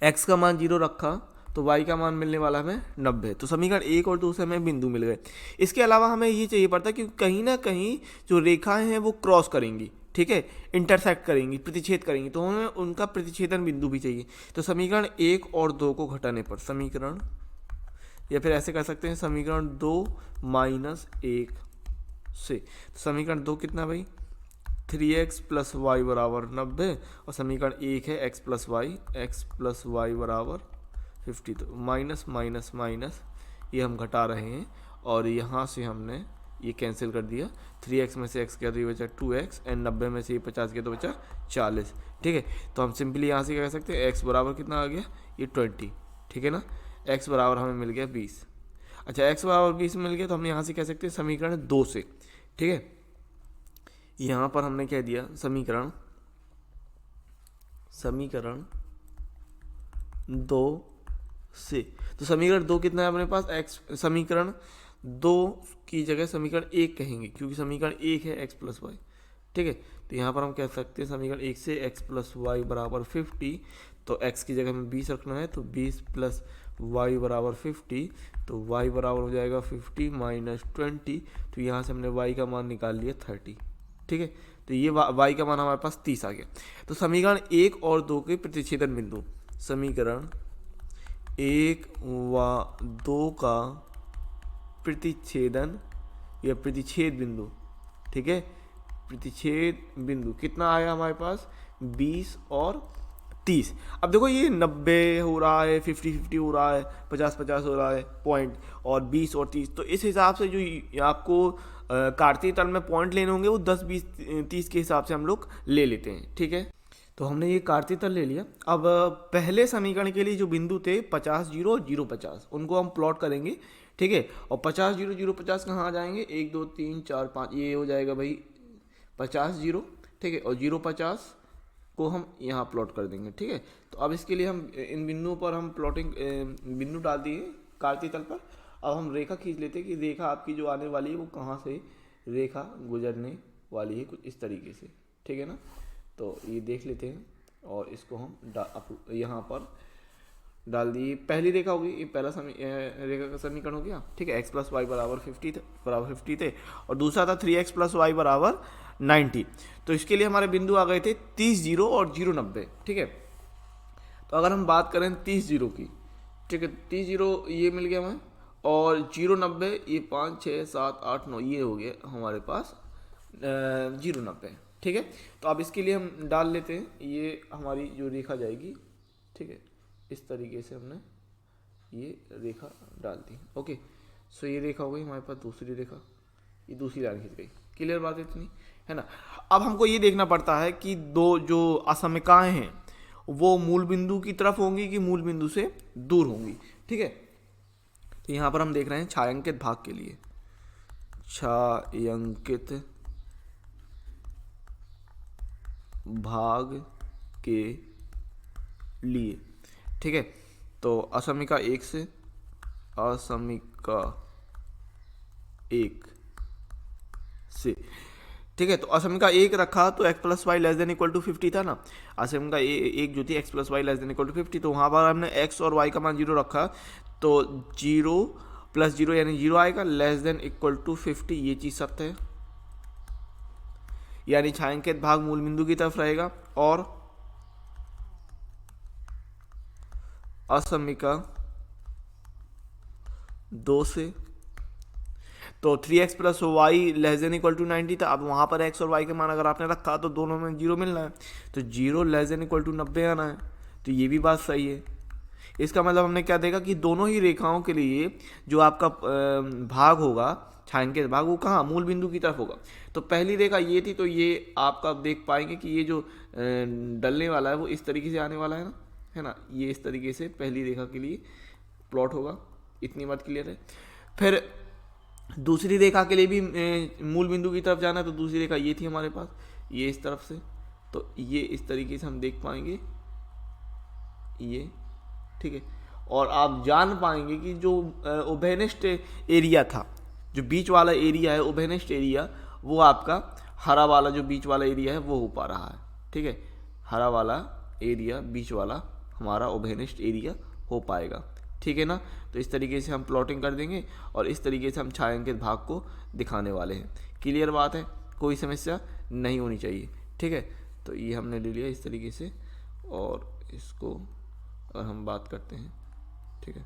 x का मान 0 रखा तो y का मान मिलने वाला हमें 90। तो समीकरण 1 और 2 से हमें बिंदु मिल गए। इसके अलावा हमें ये चाहिए पड़ता है कि कहीं ना कहीं जो रेखाएं हैं वो क्रॉस करेंगी, ठीक है, इंटरसेक्ट करेंगी, प्रतिच्छेद करेंगी, तो हमें उनका प्रतिच्छेदन बिंदु भी चाहिए। तो समीकरण 1 और 2 को घटाने पर समीकरण, या फिर ऐसे कर सकते हैं समीकरण 2 माइनस 1 से, तो समीकरण 2 कितना भाई, 3x प्लस वाई बराबर 90, और समीकरण 1 है x प्लस वाई बराबर 50। तो माइनस माइनस माइनस ये हम घटा रहे हैं, और यहाँ से हमने ये कैंसिल कर दिया। 3x में से x गया तो ये बचा 2x, एंड 90 में से ये 50 गया तो बचा 40, ठीक है। तो हम सिंपली यहाँ से क्या कह सकते हैं, x बराबर कितना आ गया, ये 20, ठीक है ना। x बराबर हमें मिल गया 20। अच्छा, x बराबर 20 मिल गया तो हम यहाँ से कह सकते हैं समीकरण 2 से, ठीक है। यहाँ पर हमने क्या दिया, समीकरण 2 से, तो समीकरण 2 कितना है अपने पास, x, समीकरण 2 की जगह समीकरण 1 कहेंगे क्योंकि समीकरण 1 है x प्लस वाई, ठीक है। तो यहाँ पर हम कह सकते हैं समीकरण 1 से x प्लस वाई बराबर 50, तो x की जगह में 20 रखना है, तो 20 प्लस वाई बराबर 50, तो y बराबर हो जाएगा 50 माइनस 20, तो यहाँ से हमने y का मान निकाल लिया 30, ठीक है। तो ये y का मान हमारे पास 30 आ गया। तो समीकरण 1 और 2 के प्रतिच्छेदन बिंदु, समीकरण 1 व 2 का प्रतिच्छेदन या प्रतिच्छेद बिंदु, ठीक है, प्रतिच्छेद बिंदु कितना आया हमारे पास, 20 और 30। अब देखो ये 90 हो रहा है, 50-50 हो रहा है, 50-50 हो रहा है पॉइंट, और 20 और 30, तो इस हिसाब से जो आपको कार्तीय तल में पॉइंट लेने होंगे वो 10, 20, 30 के हिसाब से हम लोग ले लेते हैं, ठीक है। तो हमने ये कार्तीय तल ले लिया। अब पहले समीकरण के लिए जो बिंदु थे 50 0 और 0 50, उनको हम प्लॉट करेंगे, ठीक है। और 50 0 0 50 कहाँ आ जाएंगे, 1 2 3 4 5, ये हो जाएगा भाई 50 0, ठीक है, और 0 50 को हम यहाँ प्लॉट कर देंगे, ठीक है। तो अब इसके लिए हम इन बिंदुओं पर हम प्लॉटिंग बिंदु डाल दिए कार्तीय तल पर। अब हम रेखा खींच लेते हैं कि रेखा आपकी जो आने वाली है वो कहाँ से रेखा गुजरने वाली है, कुछ इस तरीके से, ठीक है ना। तो ये देख लेते हैं, और इसको हम यहाँ पर डाल दिए। पहली रेखा होगी, ये पहला रेखा का समीकरण हो गया, ठीक है। x प्लस वाई बराबर 50 थे, और दूसरा था 3x प्लस वाई बराबर 90। तो इसके लिए हमारे बिंदु आ गए थे 30 0 और 0 90, ठीक है। तो अगर हम बात करें 30 0 की, ठीक है, 30 0 ये मिल गया हमें, और 0 90 ये 5 6 7 8 9 ये हो गया हमारे पास 0 90, ठीक है। तो अब इसके लिए हम डाल लेते हैं, ये हमारी जो रेखा जाएगी, ठीक है, इस तरीके से हमने ये रेखा डाल दी, ओके। सो ये रेखा हो गई हमारे पास दूसरी रेखा, ये दूसरी लाइन खींच गई, क्लियर बात है इतनी, है ना। अब हमको ये देखना पड़ता है कि दो जो असमिकाएं हैं वो मूल बिंदु की तरफ होंगी कि मूल बिंदु से दूर होंगी, ठीक है। तो यहाँ पर हम देख रहे हैं छायांकित भाग के लिए, छायांकित भाग के लिए, ठीक है। तो असमिका 1 से, असमिका 1 से, ठीक है। तो असमीका 1 रखा तो x plus Y less than equal to 50 था ना, असमीका एक जो थी x plus Y less than equal to 50, तो वहाँ पर हमने x और y का मान 0 रखा, तो 0 प्लस 0 यानी 0 आएगा, लेस देन इक्वल टू 50, ये चीज़ सत्य है, यानी छायांकित भाग मूल बिंदु की तरफ रहेगा और असमीका 2 से। तो 3x plus Y less than equal to 90 था, अब वहाँ पर x और y के मान अगर आपने रखा तो दोनों में 0 मिलना है, तो 0 लेस देन इक्वल टू 90 आना है, तो ये भी बात सही है। इसका मतलब हमने क्या देखा कि दोनों ही रेखाओं के लिए जो आपका भाग होगा, छायांकित भाग, वो कहाँ, मूल बिंदु की तरफ होगा। तो पहली रेखा ये थी, तो ये आपका देख पाएंगे कि ये जो डलने वाला है वो इस तरीके से आने वाला है ना, ये इस तरीके से पहली रेखा के लिए प्लॉट होगा, इतनी बात क्लियर है। फिर दूसरी रेखा के लिए भी मूल बिंदु की तरफ जाना है, तो दूसरी रेखा ये थी हमारे पास, ये इस तरफ से, तो ये इस तरीके से हम देख पाएंगे ये, ठीक है। और आप जान पाएंगे कि जो उभयनिष्ठ एरिया था, जो बीच वाला एरिया है उभयनिष्ठ एरिया, वो आपका हरा वाला जो बीच वाला एरिया है वो हो पा रहा है, ठीक है। हरा वाला एरिया बीच वाला हमारा उभयनिष्ठ एरिया हो पाएगा, ठीक है ना। तो इस तरीके से हम प्लॉटिंग कर देंगे और इस तरीके से हम छायांकित भाग को दिखाने वाले हैं। क्लियर बात है, कोई समस्या नहीं होनी चाहिए, ठीक है। तो ये हमने ले लिया इस तरीके से, और इसको और हम बात करते हैं, ठीक है,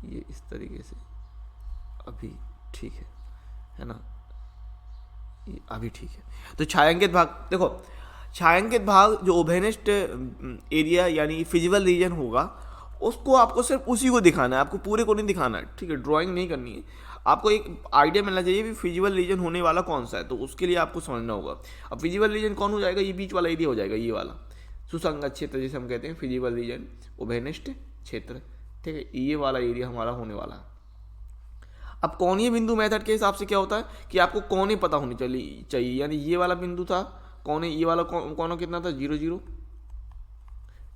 ये इस तरीके से अभी ठीक है ना, ये अभी ठीक है। तो छायांकित भाग देखो, छायांकित भाग जो उभयनिष्ठ एरिया यानी फिजिबल रीजन होगा, उसको आपको सिर्फ उसी को दिखाना है, आपको पूरे को नहीं दिखाना है, ठीक है। ड्राइंग नहीं करनी है, आपको एक आइडिया मिलना चाहिए कि फिजिबल रीजन होने वाला कौन सा है, तो उसके लिए आपको समझना होगा। अब फिजिबल रीजन कौन हो जाएगा, ये बीच वाला एरिया हो जाएगा, ये वाला सुसंगत क्षेत्र जिसे हम कहते हैं, फिजिबल रीजन उभयनिष्ठ क्षेत्र, ठीक है। ये वाला एरिया हमारा होने वाला है। अब कोणीय बिंदु मेथड के हिसाब से क्या होता है कि आपको कोने पता होनी चाहिए, यानी ये वाला बिंदु था कोने, ये वाला कोना कितना था, 0 0,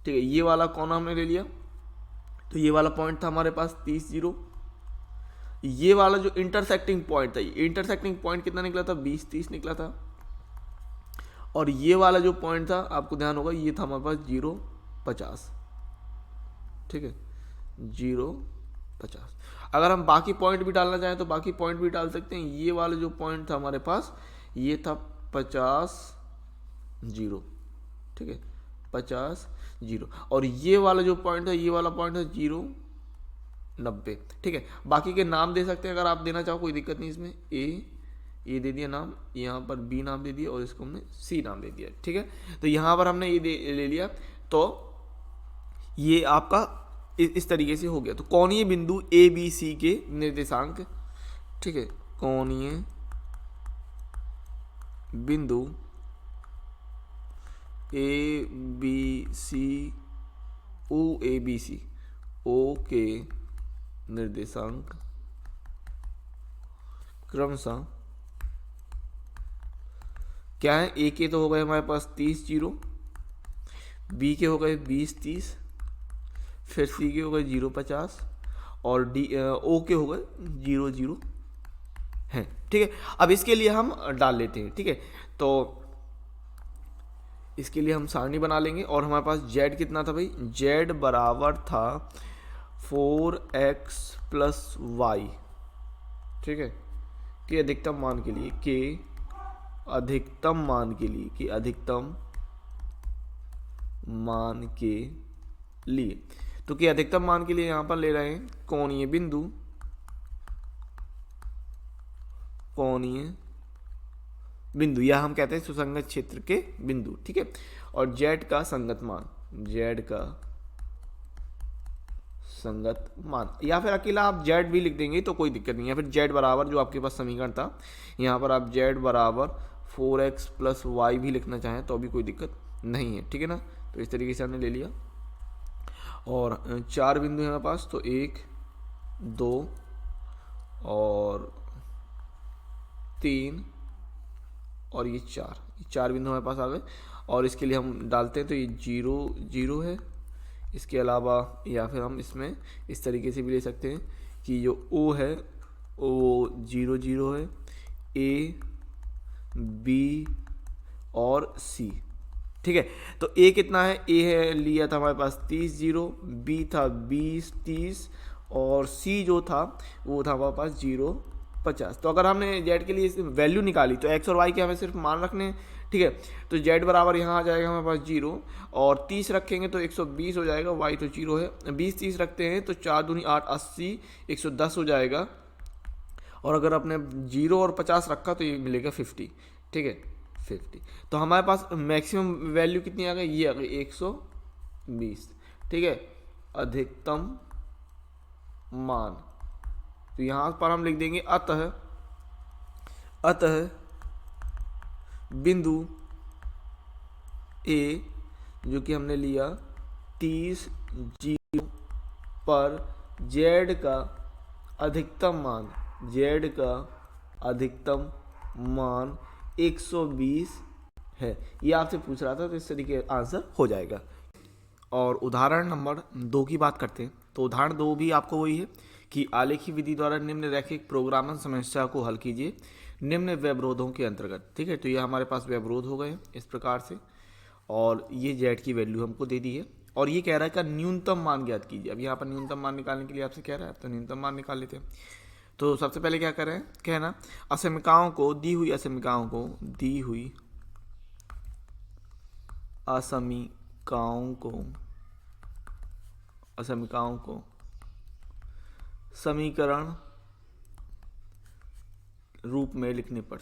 ठीक है। ये वाला कोना हमने ले लिया, तो ये वाला पॉइंट था हमारे पास 30 0। ये वाला जो इंटरसेक्टिंग पॉइंट था, इंटरसेक्टिंग पॉइंट कितना निकला था, 20 30 निकला था। और ये वाला जो पॉइंट था, आपको ध्यान होगा, ये था हमारे पास 0 50, ठीक है, 0 50। अगर हम बाकी पॉइंट भी डालना चाहें तो बाकी पॉइंट भी डाल सकते हैं। ये वाला जो पॉइंट था हमारे पास, ये था 50 0, ठीक है, 50 0। और ये वाला जो पॉइंट था, ये वाला पॉइंट था 0 90, ठीक है। बाकी के नाम दे सकते हैं अगर आप देना चाहो, कोई दिक्कत नहीं इसमें। ये दे दिया नाम, यहाँ पर बी नाम दे दिया और इसको हमने सी नाम दे दिया, ठीक है। तो यहाँ पर हमने ये ले लिया, तो ये आपका इस तरीके से हो गया। तो कोणीय बिंदु ए बी सी के निर्देशांक, ठीक है, कोणीय बिंदु A B C, O A B C, ओ के निर्देशांक क्रमशः क्या है, ए के तो हो गए हमारे पास 30 0, बी के हो गए 20 30, फिर सी के हो गए 0 50, और डी ओ के हो गए 0 0 है, ठीक है। अब इसके लिए हम डाल लेते हैं, ठीक है। तो इसके लिए हम सारणी बना लेंगे, और हमारे पास z कितना था भाई, z बराबर था 4x प्लस वाई, ठीक है, के अधिकतम मान के लिए, के अधिकतम मान के लिए, कि अधिकतम मान के लिए, तो कि अधिकतम मान के लिए यहां पर ले रहे हैं कोणीय बिंदु, कोणीय बिंदु, या हम कहते हैं सुसंगत क्षेत्र के बिंदु, ठीक है। और z का संगत मान, z का संगत मान, या फिर अकेला आप z भी लिख देंगे तो कोई दिक्कत नहीं है। फिर z बराबर जो आपके पास समीकरण था, यहाँ पर आप z बराबर 4x प्लस वाई भी लिखना चाहें तो भी कोई दिक्कत नहीं है, ठीक है ना। तो इस तरीके से हमने ले लिया, और 4 बिंदु है हमारे पास, तो 1 2 और 3 और ये 4 बिंदु हमारे पास आ गए। और इसके लिए हम डालते हैं तो ये 0 0 है। इसके अलावा या फिर हम इसमें इस तरीके से भी ले सकते हैं कि जो O है, वो 0 0 है, ए बी और सी। ठीक है, तो ए कितना है, ए है लिया था हमारे पास 30 0, बी था 20 30 और सी जो था वो था हमारे पास 0 50। तो अगर हमने जेड के लिए वैल्यू निकाली तो एक्स और वाई के हमें सिर्फ मान रखने हैं। ठीक है, तो जेड बराबर यहाँ आ जाएगा हमारे पास 0 और 30 रखेंगे तो 120 हो जाएगा, वाई तो 0 है। 20 30 रखते हैं तो 4 दूनी 8 80 110 हो जाएगा। और अगर आपने 0 और 50 रखा तो ये मिलेगा 50। ठीक है 50। तो हमारे पास मैक्सिमम वैल्यू कितनी आ गई, ये आ गई 120। ठीक है, अधिकतम मान। तो यहाँ पर हम लिख देंगे अतः बिंदु ए जो कि हमने लिया 30 0 पर जेड का अधिकतम मान 120 है। ये आपसे पूछ रहा था तो इस तरीके आंसर हो जाएगा। और उदाहरण नंबर 2 की बात करते हैं। तो उदाहरण 2 भी आपको वही है कि आलेखी विधि द्वारा निम्न रैखिक प्रोग्रामन समस्या को हल कीजिए निम्न व्यवरोधों के अंतर्गत। ठीक है, तो ये हमारे पास व्यवरोध हो गए इस प्रकार से और ये जेड की वैल्यू हमको दे दी है और ये कह रहा है कि न्यूनतम मान ज्ञात कीजिए। अब यहाँ पर न्यूनतम मान निकालने के लिए आपसे कह रहा है, तो न्यूनतम मान निकाल लेते हैं। तो सबसे पहले क्या करें, कहना असमीकाओं को दी हुई असमीकाओं को समीकरण रूप में लिखने पर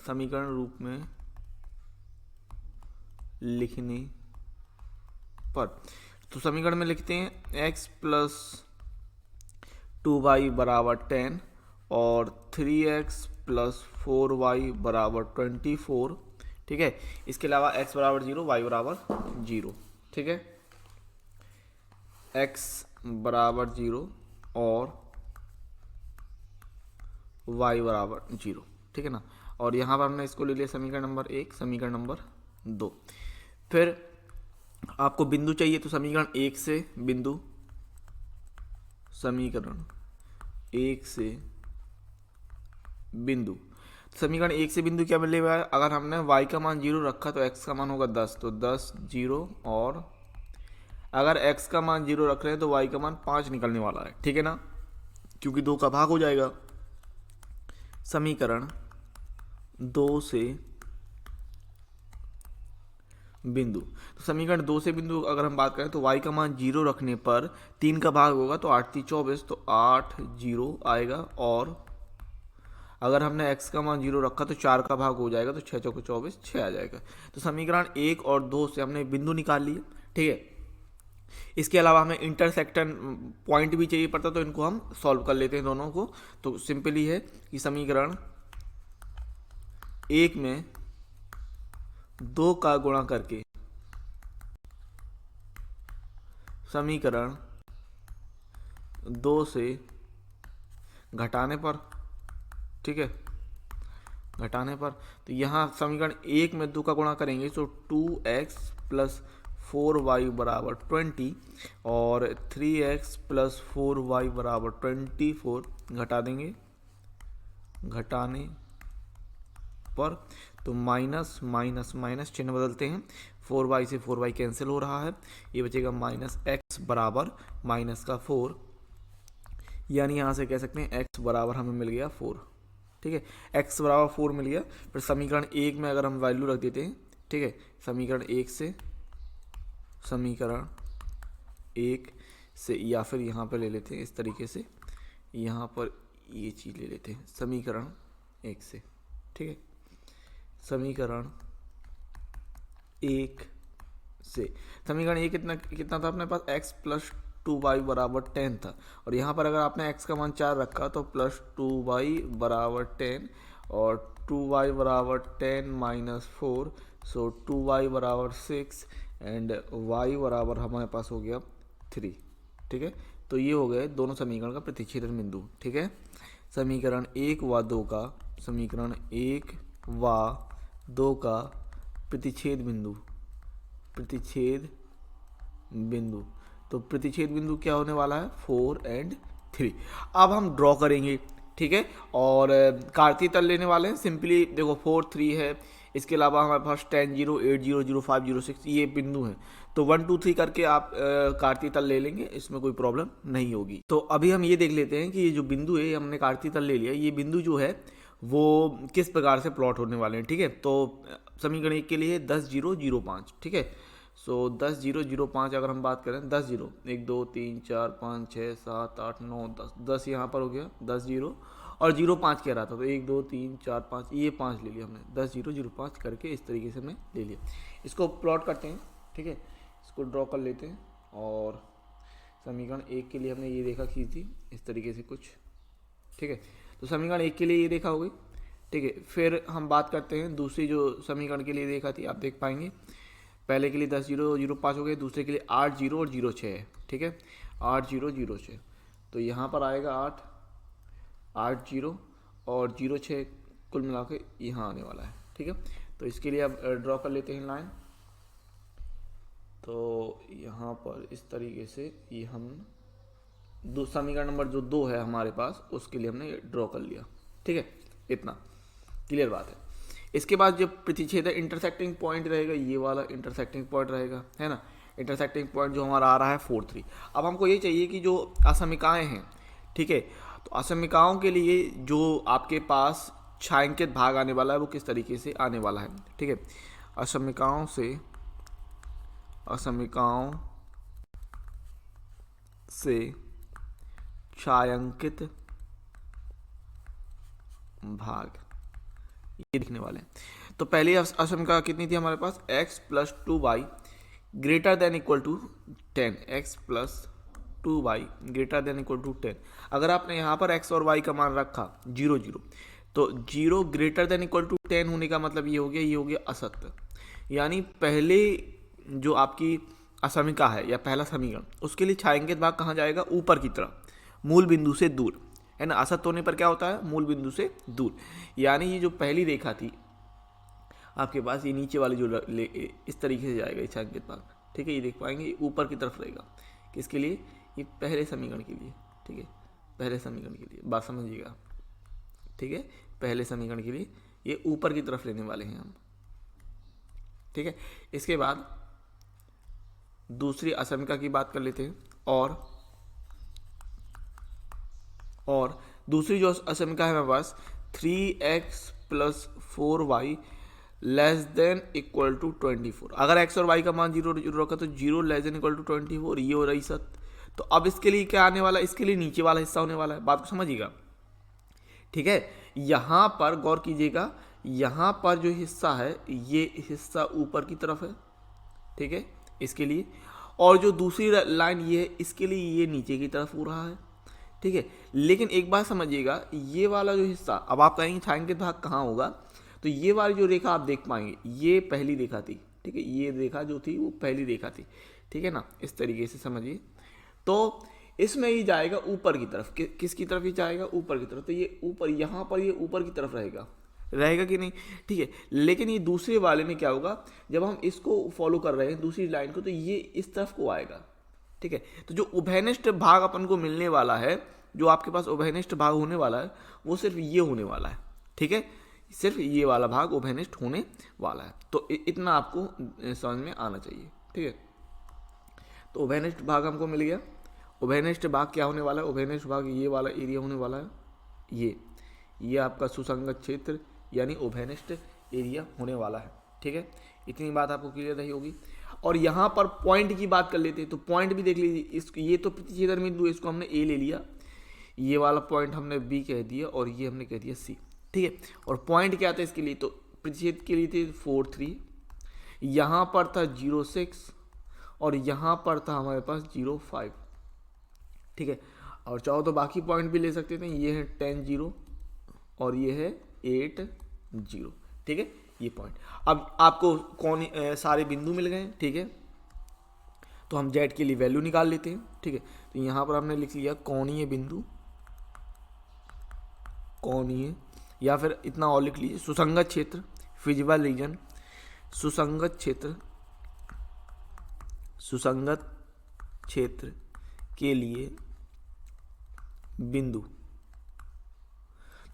तो समीकरण में लिखते हैं x प्लस 2y बराबर 10 और 3x प्लस 4y बराबर 24। ठीक है, इसके अलावा x बराबर 0 y बराबर 0। ठीक है, x बराबर 0 और y बराबर 0। ठीक है ना, और यहाँ पर हमने इसको ले लिया समीकरण नंबर 1, समीकरण नंबर 2। फिर आपको बिंदु चाहिए तो समीकरण 1 से बिंदु समीकरण 1 से बिंदु क्या मिलेगा, अगर हमने y का मान 0 रखा तो x का मान होगा 10, तो 10 0 और अगर x का मान 0 रख रहे हैं तो y का मान 5 निकलने वाला है। ठीक है ना, क्योंकि 2 का भाग हो जाएगा। समीकरण 2 से बिंदु, तो समीकरण 2 से बिंदु अगर हम बात करें तो y का मान 0 रखने पर 3 का भाग होगा तो 8 3 24, तो 8 0 आएगा। और अगर हमने x का मान 0 रखा तो 4 का भाग हो जाएगा तो 6 चौके 24 6 आ जाएगा। तो समीकरण 1 और 2 से हमने बिंदु निकाल लिए। ठीक है, इसके अलावा हमें इंटरसेक्शन पॉइंट भी चाहिए पड़ता तो इनको हम सॉल्व कर लेते हैं दोनों को। तो सिंपली है कि समीकरण 1 में 2 का गुणा करके समीकरण 2 से घटाने पर, ठीक है, घटाने पर तो यहाँ समीकरण 1 में 2 का गुणा करेंगे तो 2x प्लस 4y बराबर 20 और 3x प्लस 4y बराबर 24 घटा देंगे, घटाने पर तो माइनस माइनस माइनस चिन्ह बदलते हैं, 4y से 4y कैंसिल हो रहा है, ये बचेगा माइनस x बराबर माइनस का 4, यानी यहाँ से कह सकते हैं x बराबर हमें मिल गया 4। ठीक है, x बराबर 4 मिल गया। फिर समीकरण 1 में अगर हम वैल्यू रख देते हैं, ठीक है, समीकरण 1 से या फिर यहाँ पर ले लेते हैं इस तरीके से, यहाँ पर ये चीज़ ले लेते हैं समीकरण 1 से। ठीक है, समीकरण 1 से समीकरण 1 कितना था अपने पास, x प्लस 2y बराबर 10 था और यहाँ पर अगर आपने x का मान 4 रखा तो प्लस 2y बराबर 10 और 2y बराबर 10 माइनस 4, सो 2y बराबर 6 एंड y बराबर हमारे पास हो गया 3। ठीक है, तो ये हो गए दोनों समीकरण का प्रतिच्छेदन बिंदु। ठीक है, समीकरण 1 व 2 का प्रतिच्छेद बिंदु। तो प्रतिच्छेद बिंदु क्या होने वाला है, 4 और 3। अब हम ड्रॉ करेंगे ठीक है। और कार्तीय तल लेने वाले हैं सिंपली, देखो 4 3 है, इसके अलावा हमारे पास 10 0 8 0 0 5 0 6 ये बिंदु हैं। तो 1 2 3 करके आप कार्तीय तल ले लेंगे, इसमें कोई प्रॉब्लम नहीं होगी। तो अभी हम ये देख लेते हैं कि ये जो बिंदु है, हमने कार्तीय तल ले लिया, ये बिंदु जो है वो किस प्रकार से प्लॉट होने वाले हैं। ठीक है, तो समीकरण 1 के लिए 10 0 0 5, ठीक है। सो 10 0 0 5 अगर हम बात करें, 10 0 1 2 3 4 5 6 7 8 9 10 10 यहाँ पर हो गया, 10 0 और 0 5 कह रहा था, तो 1 2 3 4 5 ये 5 ले लिया हमने, 10 0 0 5 करके इस तरीके से हमने ले लिया। इसको प्लॉट करते हैं, ठीक है, इसको ड्रॉ कर लेते हैं। और समीकरण 1 के लिए हमने ये रेखा खींच दी इस तरीके से कुछ, ठीक है। तो समीकरण 1 के लिए ये रेखा हो गई, ठीक है। फिर हम बात करते हैं दूसरी जो समीकरण के लिए रेखा थी, आप देख पाएंगे पहले के लिए 10 0 0 5 हो गए, दूसरे के लिए 8 0 और 0 6 है, ठीक है, 8 0 0 6। तो यहाँ पर आएगा 8 0 और 0 6 कुल मिला के यहाँ आने वाला है, ठीक है। तो इसके लिए अब ड्रॉ कर लेते हैं लाइन। तो यहाँ पर इस तरीके से ये हम समीकरण नंबर जो 2 है हमारे पास, उसके लिए हमने ड्रॉ कर लिया, ठीक है। इतना क्लियर बात है। इसके बाद जब प्रतिच्छेद इंटरसेक्टिंग पॉइंट रहेगा, ये वाला इंटरसेक्टिंग पॉइंट रहेगा, है ना। इंटरसेक्टिंग पॉइंट जो हमारा आ रहा है 4 3। अब हमको ये चाहिए कि जो असमिकाएँ हैं, ठीक है, तो असमिकाओं के लिए जो आपके पास छायांकित भाग आने वाला है वो किस तरीके से आने वाला है, ठीक है। असमिकाओं से छायांकित भाग ये दिखने वाले हैं। तो पहली असमिका कितनी थी हमारे पास, x + 2y greater than equal to 10, x + 2y greater than equal to 10। अगर आपने यहाँ पर x और y का मान रखा 0 0, तो 0 ग्रेटर देन इक्वल टू 10 होने का मतलब ये हो गया असत्य। यानी पहले जो आपकी असमिका है या पहला समीकरण, उसके लिए छायांकित भाग कहाँ जाएगा, ऊपर की तरफ, मूल बिंदु से दूर, है ना। असत होने पर क्या होता है, मूल बिंदु से दूर। यानी ये जो पहली रेखा थी आपके पास, ये नीचे वाली जो इस तरीके से जाएगा ये छायांकित भाग, ठीक है। ये देख पाएंगे ऊपर की तरफ रहेगा, किसके लिए, ये पहले समीकरण के लिए, ठीक है, पहले समीकरण के लिए, बात समझिएगा, ठीक है। पहले समीकरण के लिए ये ऊपर की तरफ लेने वाले हैं हम, ठीक है। इसके बाद दूसरी असमिका की बात कर लेते हैं। और दूसरी जो असमिका है हमारे पास 3x + 4y < 24। अगर x और y का मान 0 0 रखा तो 0 < 24, ये हो रही सत्य। तो अब इसके लिए क्या आने वाला है, इसके लिए नीचे वाला हिस्सा होने वाला है, बात को समझिएगा, ठीक है। यहाँ पर गौर कीजिएगा, यहाँ पर जो हिस्सा है ये हिस्सा ऊपर की तरफ है, ठीक है, इसके लिए। और जो दूसरी लाइन ये है, इसके लिए ये नीचे की तरफ हो रहा है, ठीक है। लेकिन एक बात समझिएगा, ये वाला जो हिस्सा, अब आप कहेंगे छायांकित भाग कहाँ होगा, तो ये वाली जो रेखा आप देख पाएंगे, ये पहली रेखा थी, ठीक है, ये रेखा जो थी वो पहली रेखा थी, ठीक है ना। इस तरीके से समझिए। तो इसमें ही जाएगा ऊपर की तरफ, किसकी तरफ ही जाएगा, ऊपर की तरफ। तो ये ऊपर, यहाँ पर ये ऊपर की तरफ रहेगा कि नहीं, ठीक है। लेकिन ये दूसरे वाले में क्या होगा, जब हम इसको फॉलो कर रहे हैं दूसरी लाइन को, तो ये इस तरफ को आएगा, ठीक है। तो जो उभयनिष्ठ भाग अपन को मिलने वाला है, जो आपके पास उभयनिष्ठ भाग होने वाला है, वो सिर्फ ये होने वाला है, ठीक है। सिर्फ ये वाला भाग उभयनिष्ठ होने वाला है। तो इतना आपको समझ में आना चाहिए, ठीक है। तो उभयनिष्ठ भाग हमको मिल गया। उभयनिष्ठ भाग क्या होने वाला है, उभयनिष्ठ भाग ये वाला एरिया होने वाला है, ये आपका सुसंगत क्षेत्र यानी उभयनिष्ठ एरिया होने वाला है, ठीक है। इतनी बात आपको क्लियर रही होगी। और यहाँ पर पॉइंट की बात कर लेते हैं, तो पॉइंट भी देख लीजिए। इसको, ये तो प्रतिच्छेदन बिंदु, इसको हमने ए ले लिया, ये वाला पॉइंट हमने बी कह दिया और ये हमने कह दिया सी, ठीक है। और पॉइंट क्या था इसके लिए, तो प्रतिच्छेद के लिए थे 4 3, यहाँ पर था 0 6 और यहाँ पर था हमारे पास 0 5, ठीक है। और चाहो तो बाकी पॉइंट भी ले सकते थे, ये है 10 0 और ये है 8 0, ठीक है, ये पॉइंट। अब आपको कौन सारे बिंदु मिल गए, ठीक है। तो हम जेड के लिए वैल्यू निकाल लेते हैं, ठीक है। तो यहाँ पर हमने लिख लिया कोणीय बिंदु, कोणीय, या फिर इतना और लिख लीजिए सुसंगत क्षेत्र, फिजिबल रीजन, सुसंगत क्षेत्र के लिए बिंदु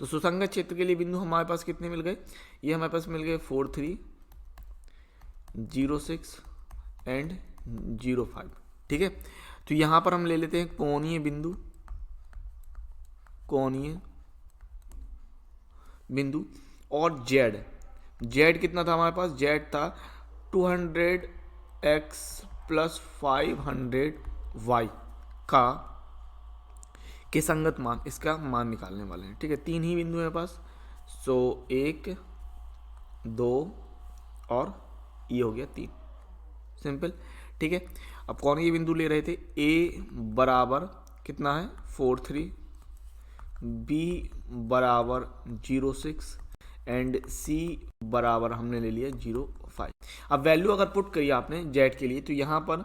तो सुसंगत क्षेत्र के लिए बिंदु हमारे पास कितने मिल गए, ये हमारे पास मिल गए 4 3 0 6 एंड 0 5। ठीक है, तो यहाँ पर हम ले लेते हैं कोणीय बिंदु, कोणीय बिंदु और जेड कितना था हमारे पास, जेड था 200x प्लस 500y का के संगत मान, इसका मान निकालने वाले हैं। ठीक है, तीन ही बिंदु है पास, सो 1 2 और ये हो गया 3, सिंपल। ठीक है, अब कौन ये बिंदु ले रहे थे, a बराबर कितना है 4 3, b बराबर 0 6 एंड c बराबर हमने ले लिया 0 5। अब वैल्यू अगर पुट करिए आपने जेड के लिए, तो यहाँ पर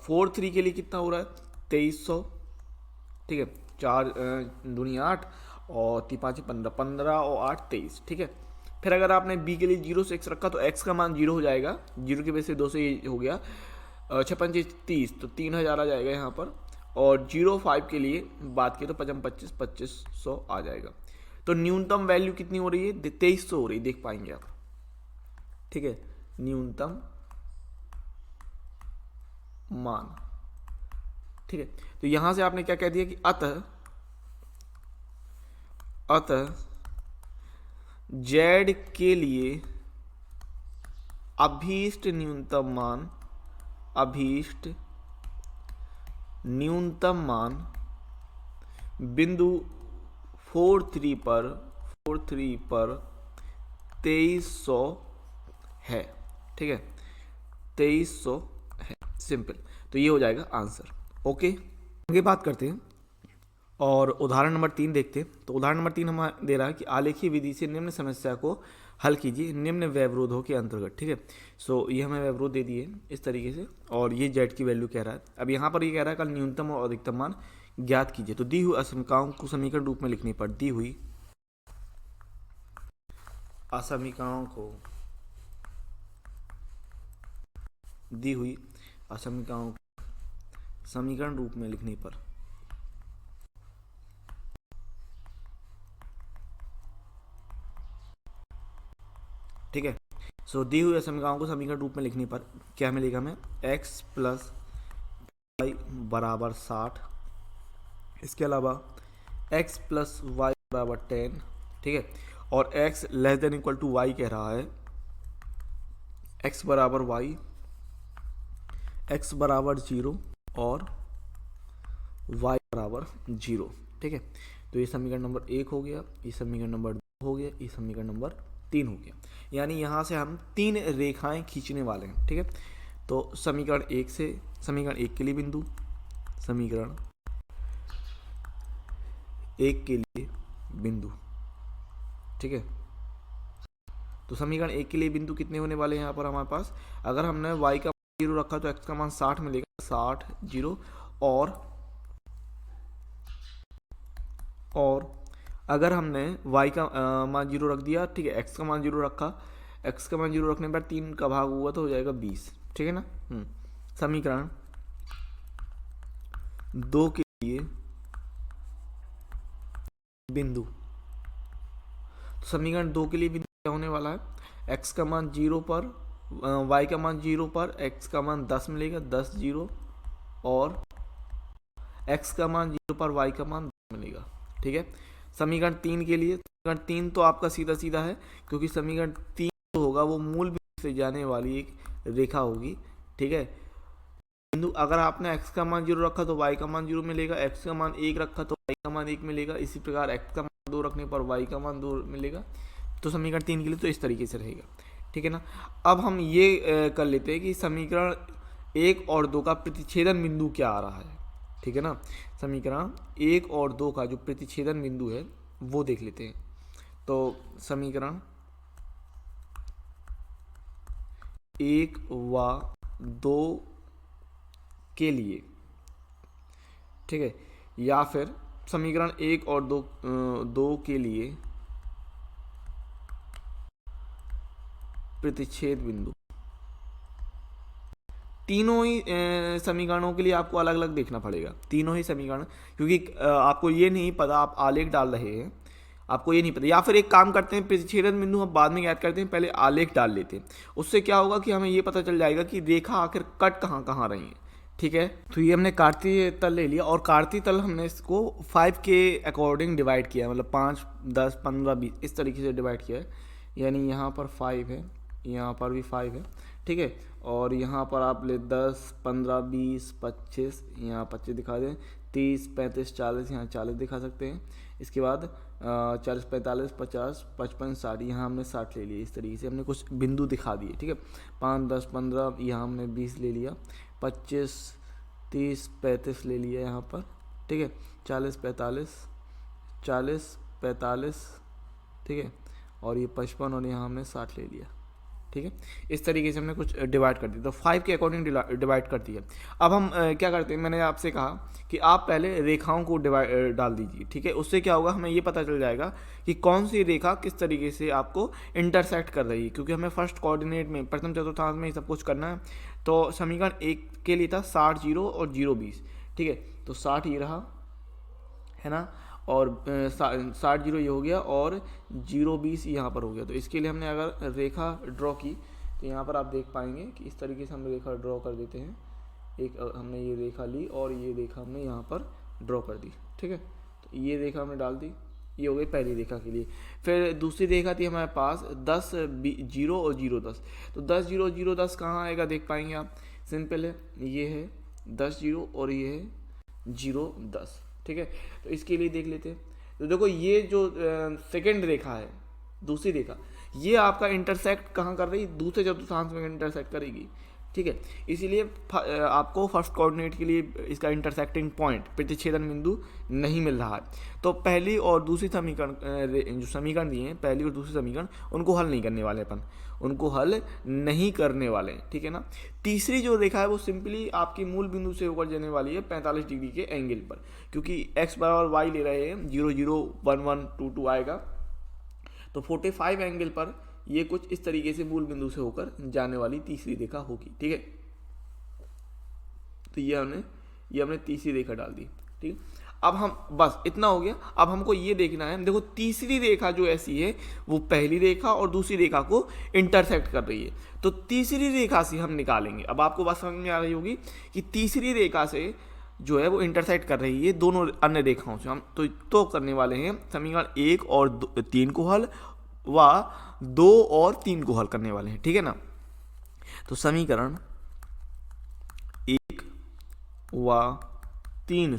4 3 के लिए कितना हो रहा है 2300। ठीक है, 4 दूनी 8 और 3 5 15, 15 और 8 23। ठीक है, फिर अगर आपने b के लिए 0 से x रखा तो x का मान 0 हो जाएगा, 0 की वजह से 2 से ये हो गया 6 5 30, तो 3000 आ जाएगा यहाँ पर। और 0 5 के लिए बात की तो 5 25 2500 आ जाएगा। तो न्यूनतम वैल्यू कितनी हो रही है 2300 हो रही है, देख पाएंगे आप। ठीक है, न्यूनतम मान। ठीक है, तो यहां से आपने क्या कह दिया कि अतः जेड के लिए अभीष्ट न्यूनतम मान बिंदु 4 3 पर 2300 है। ठीक है, 2300 है, सिंपल। तो ये हो जाएगा आंसर। ओके, आगे बात करते हैं और उदाहरण नंबर 3 देखते हैं। तो उदाहरण नंबर 3 हमें दे रहा है कि आलेखीय विधि से निम्न समस्या को हल कीजिए निम्न व्यवरोधों के अंतर्गत। ठीक है, सो ये हमें व्यवरोध दे दिए इस तरीके से, और ये जेड की वैल्यू कह रहा है। अब यहाँ पर ये कह रहा है कल न्यूनतम और अधिकतम मान ज्ञात कीजिए। तो दी हुई असमीकाओं को समीकरण रूप में लिखनी पड़, दी हुई असमीकाओं को समीकरण रूप में लिखने पर ठीक है, सो दी हुई असमीकाओं को समीकरण रूप में लिखने पर क्या मिलेगा हमें, x प्लस वाई बराबर 60, इसके अलावा x प्लस वाई बराबर 10। ठीक है, और x less than equal to Y कह रहा है, x बराबर y, x बराबर 0 और y बराबर 0। ठीक है, तो ये समीकरण नंबर 1 हो गया, ये समीकरण नंबर 2 हो गया, ये समीकरण नंबर 3 हो गया। यानी यहाँ से हम 3 रेखाएं खींचने वाले हैं। ठीक है, तो समीकरण 1 के लिए बिंदु, समीकरण 1 के लिए बिंदु। ठीक है, तो समीकरण 1 के लिए बिंदु कितने होने वाले हैं यहाँ पर हमारे पास, अगर हमने y का 0 रखा तो x का मान 60 मिलेगा, 60 0, और अगर हमने y का मान 0 रख दिया, ठीक है, x का मान 0 रखा, x का मान 0 रखने पर 3 का भाग हुआ तो हो जाएगा 20। ठीक है ना। समीकरण 2 के लिए बिंदु, तो समीकरण 2 के लिए बिंदु क्या होने वाला है, x का मान 0 पर, y का मान 0 पर x का मान 10 मिलेगा, 10 0, और x का मान 0 पर y का मान 10 मिलेगा। ठीक है, समीकरण 3 के लिए, समीकरण 3 तो आपका सीधा सीधा है, क्योंकि समीकरण 3 जो होगा वो मूल बिंदु से जाने वाली एक रेखा होगी। ठीक है, बिंदु अगर आपने x का मान 0 रखा तो y का मान 0 मिलेगा, x का मान 1 रखा तो y का मान 1 मिलेगा, इसी प्रकार x का मान 2 रखने पर y का मान 2 मिलेगा। तो समीकरण 3 के लिए तो इस तरीके से रहेगा। ठीक है ना। अब हम ये कर लेते हैं कि समीकरण 1 और 2 का प्रतिच्छेदन बिंदु क्या आ रहा है। ठीक है ना, समीकरण 1 और 2 का जो प्रतिच्छेदन बिंदु है वो देख लेते हैं। तो समीकरण 1 व 2 के लिए, ठीक है, या फिर समीकरण 1 और 2 के लिए प्रतिच्छेद बिंदु, तीनों ही समीकरणों के लिए आपको अलग अलग देखना पड़ेगा, तीनों ही समीकरण, क्योंकि आपको ये नहीं पता, आप आलेख डाल रहे हैं, आपको ये नहीं पता, या फिर एक काम करते हैं, प्रतिच्छेदन बिंदु हम बाद में याद करते हैं, पहले आलेख डाल लेते हैं। उससे क्या होगा कि हमें ये पता चल जाएगा कि रेखा आखिर कट कहाँ कहाँ रही है। ठीक है, तो ये हमने कार्तीय तल ले लिया, और कार्तीय तल हमने इसको 5 के अकॉर्डिंग डिवाइड किया है, मतलब 5, 10, 15, 20 इस तरीके से डिवाइड किया है। यानी यहाँ पर 5 है, यहाँ पर भी 5 है, ठीक है। और यहाँ पर आप ले 10, 15, 20, 25, यहाँ 25 दिखा दें, 30, 35, 40, यहाँ 40 दिखा सकते हैं। इसके बाद 40, 45, 50, 55, 60, यहाँ हमने 60 ले लिया। इस तरीके से हमने कुछ बिंदु दिखा दिए, ठीक है। 5, 10, 15, यहाँ हमने 20 ले लिया, 25, 30, 35 ले लिया यहाँ पर, ठीक है। 40, 45, 40, 45, ठीक है। और ये 55 और यहाँ हमने 60 ले लिया, ठीक है। इस तरीके से हमने कुछ डिवाइड कर दिया, तो 5 के अकॉर्डिंग डिवाइड कर दिया। अब हम क्या करते हैं, मैंने आपसे कहा कि आप पहले रेखाओं को डाल दीजिए, ठीक है। उससे क्या होगा, हमें ये पता चल जाएगा कि कौन सी रेखा किस तरीके से आपको इंटरसेक्ट कर रही है, क्योंकि हमें फर्स्ट कोऑर्डिनेट में, प्रथम चतुर्थांश में ये सब कुछ करना है। तो समीकरण 1 के लिए था 60, 0 और 0, 20, ठीक है। तो 60 ये रहा, है ना, और 60, 0 ये हो गया, और 0, 20 यहाँ पर हो गया। तो इसके लिए हमने अगर रेखा ड्रॉ की तो यहाँ पर आप देख पाएंगे कि इस तरीके से हम रेखा ड्रॉ कर देते हैं। एक हमने ये रेखा ली और ये रेखा हमने यहाँ पर ड्रॉ कर दी, ठीक है। तो ये रेखा हमने डाल दी, ये हो गई पहली रेखा के लिए। फिर दूसरी रेखा थी हमारे पास 10, 0 और 0, 10। तो 10, 0, 0, 10 कहाँ आएगा देख पाएंगे आप, सिंपल है, ये है 10, 0 और ये है 0, 10, ठीक है। तो इसके लिए देख लेते हैं। तो देखो ये जो सेकेंड रेखा है, दूसरी रेखा, ये आपका इंटरसेक्ट कहाँ कर रही है, दूसरे चतुर्थांश में इंटरसेक्ट करेगी, ठीक है। इसीलिए आपको फर्स्ट कोऑर्डिनेट के लिए इसका इंटरसेक्टिंग पॉइंट, प्रतिच्छेदन बिंदु नहीं मिल रहा है। तो पहली और दूसरी समीकरण, जो समीकरण दिए हैं, पहली और दूसरी समीकरण, उनको हल नहीं करने वाले अपन, उनको हल नहीं करने वाले हैं, ठीक है ना। तीसरी जो रेखा है वो सिंपली आपकी मूल बिंदु से होकर जाने वाली है 45 डिग्री के एंगल पर, क्योंकि x बराबर y ले रहे हैं, 0, 0, 1, 1, 2, 2 आएगा। तो 45 एंगल पर ये कुछ इस तरीके से मूल बिंदु से होकर जाने वाली तीसरी रेखा होगी, ठीक है। तो ये हमने तीसरी रेखा डाल दी, ठीक है। अब हम, बस इतना हो गया। अब हमको ये देखना है, देखो तीसरी रेखा जो ऐसी है वो पहली रेखा और दूसरी रेखा को इंटरसेक्ट कर रही है, तो तीसरी रेखा से हम निकालेंगे। अब आपको बात समझ में आ रही होगी कि तीसरी रेखा से जो है वो इंटरसेक्ट कर रही है दोनों अन्य रेखाओं से। हम तो करने वाले हैं समीकरण 1 और 3 को हल, व 2 और 3 को हल करने वाले हैं, ठीक है ना। तो समीकरण 1 व 3,